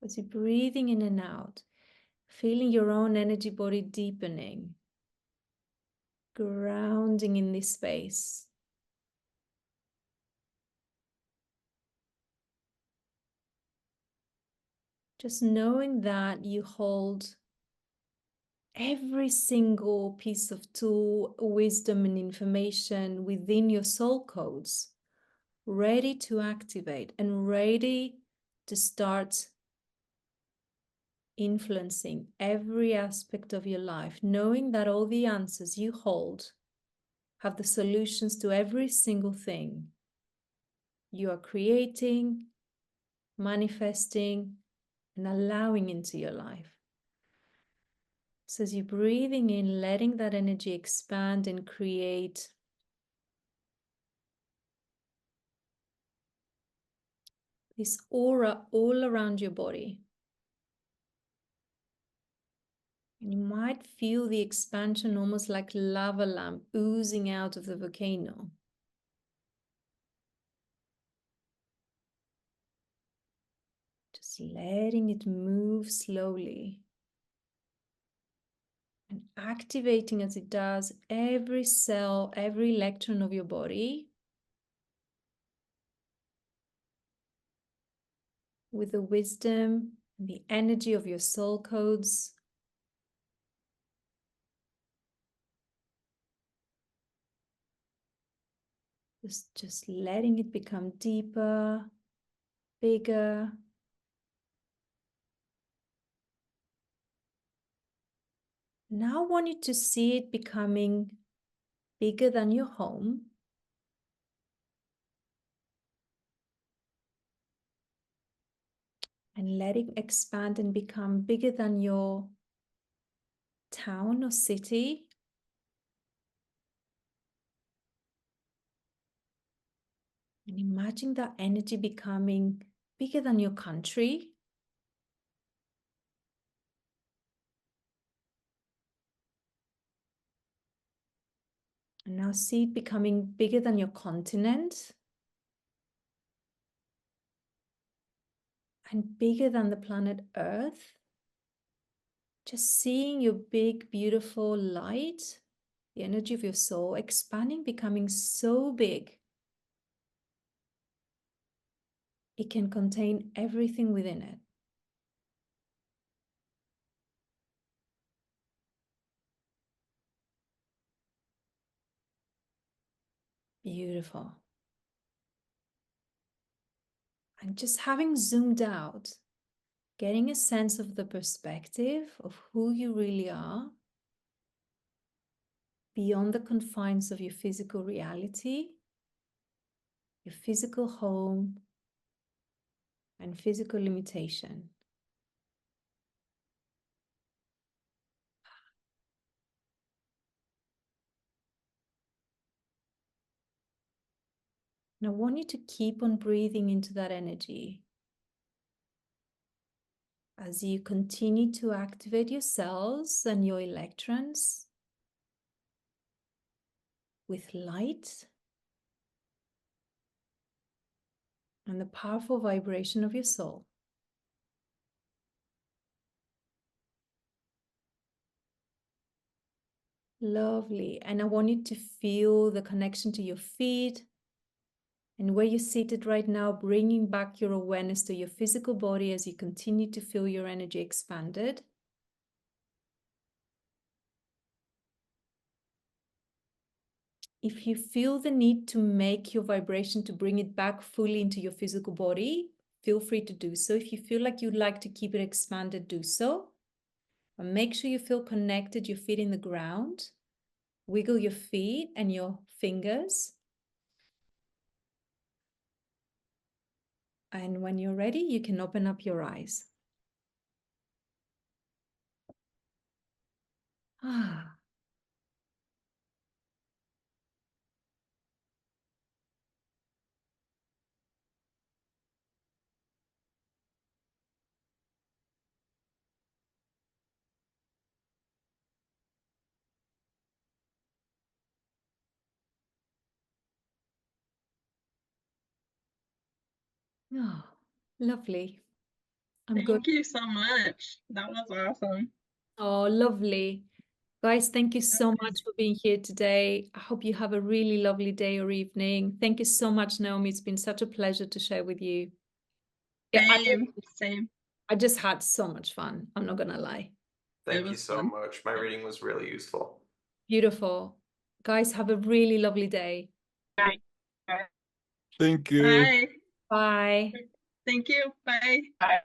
As you're breathing in and out, feeling your own energy body deepening, grounding in this space. Just knowing that you hold every single piece of tool, wisdom, and information within your soul codes, ready to activate and ready to start influencing every aspect of your life, knowing that all the answers you hold have the solutions to every single thing you are creating, manifesting, and allowing into your life. So as you're breathing in, letting that energy expand and create this aura all around your body. And you might feel the expansion almost like lava lamp oozing out of the volcano. Just letting it move slowly. And activating as it does every cell, every electron of your body with the wisdom and the energy of your soul codes. Just letting it become deeper, bigger. Now I want you to see it becoming bigger than your home. And let it expand and become bigger than your town or city. And imagine that energy becoming bigger than your country. And now see it becoming bigger than your continent. And bigger than the planet Earth. Just seeing your big, beautiful light, the energy of your soul expanding, becoming so big. It can contain everything within it. Beautiful. And just having zoomed out, getting a sense of the perspective of who you really are beyond the confines of your physical reality, your physical home, and physical limitation. And I want you to keep on breathing into that energy as you continue to activate your cells and your electrons with light and the powerful vibration of your soul. Lovely. And I want you to feel the connection to your feet and where you're seated right now, bringing back your awareness to your physical body as you continue to feel your energy expanded. If you feel the need to make your vibration to bring it back fully into your physical body, feel free to do so. If you feel like you'd like to keep it expanded, do so. And make sure you feel connected, your feet in the ground. Wiggle your feet and your fingers. And when you're ready, you can open up your eyes. Ah. Oh, lovely. I'm good. Thank you so much. That was awesome. Oh, lovely. Guys, thank you so much for being here today. I hope you have a really lovely day or evening. Thank you so much, Naomi. It's been such a pleasure to share with you. Yeah, Same. I just had so much fun. I'm not gonna lie. Thank you so much. My reading was really useful. Beautiful. Guys, have a really lovely day. Bye. Thank you. Bye. Bye. Thank you. Bye. Bye.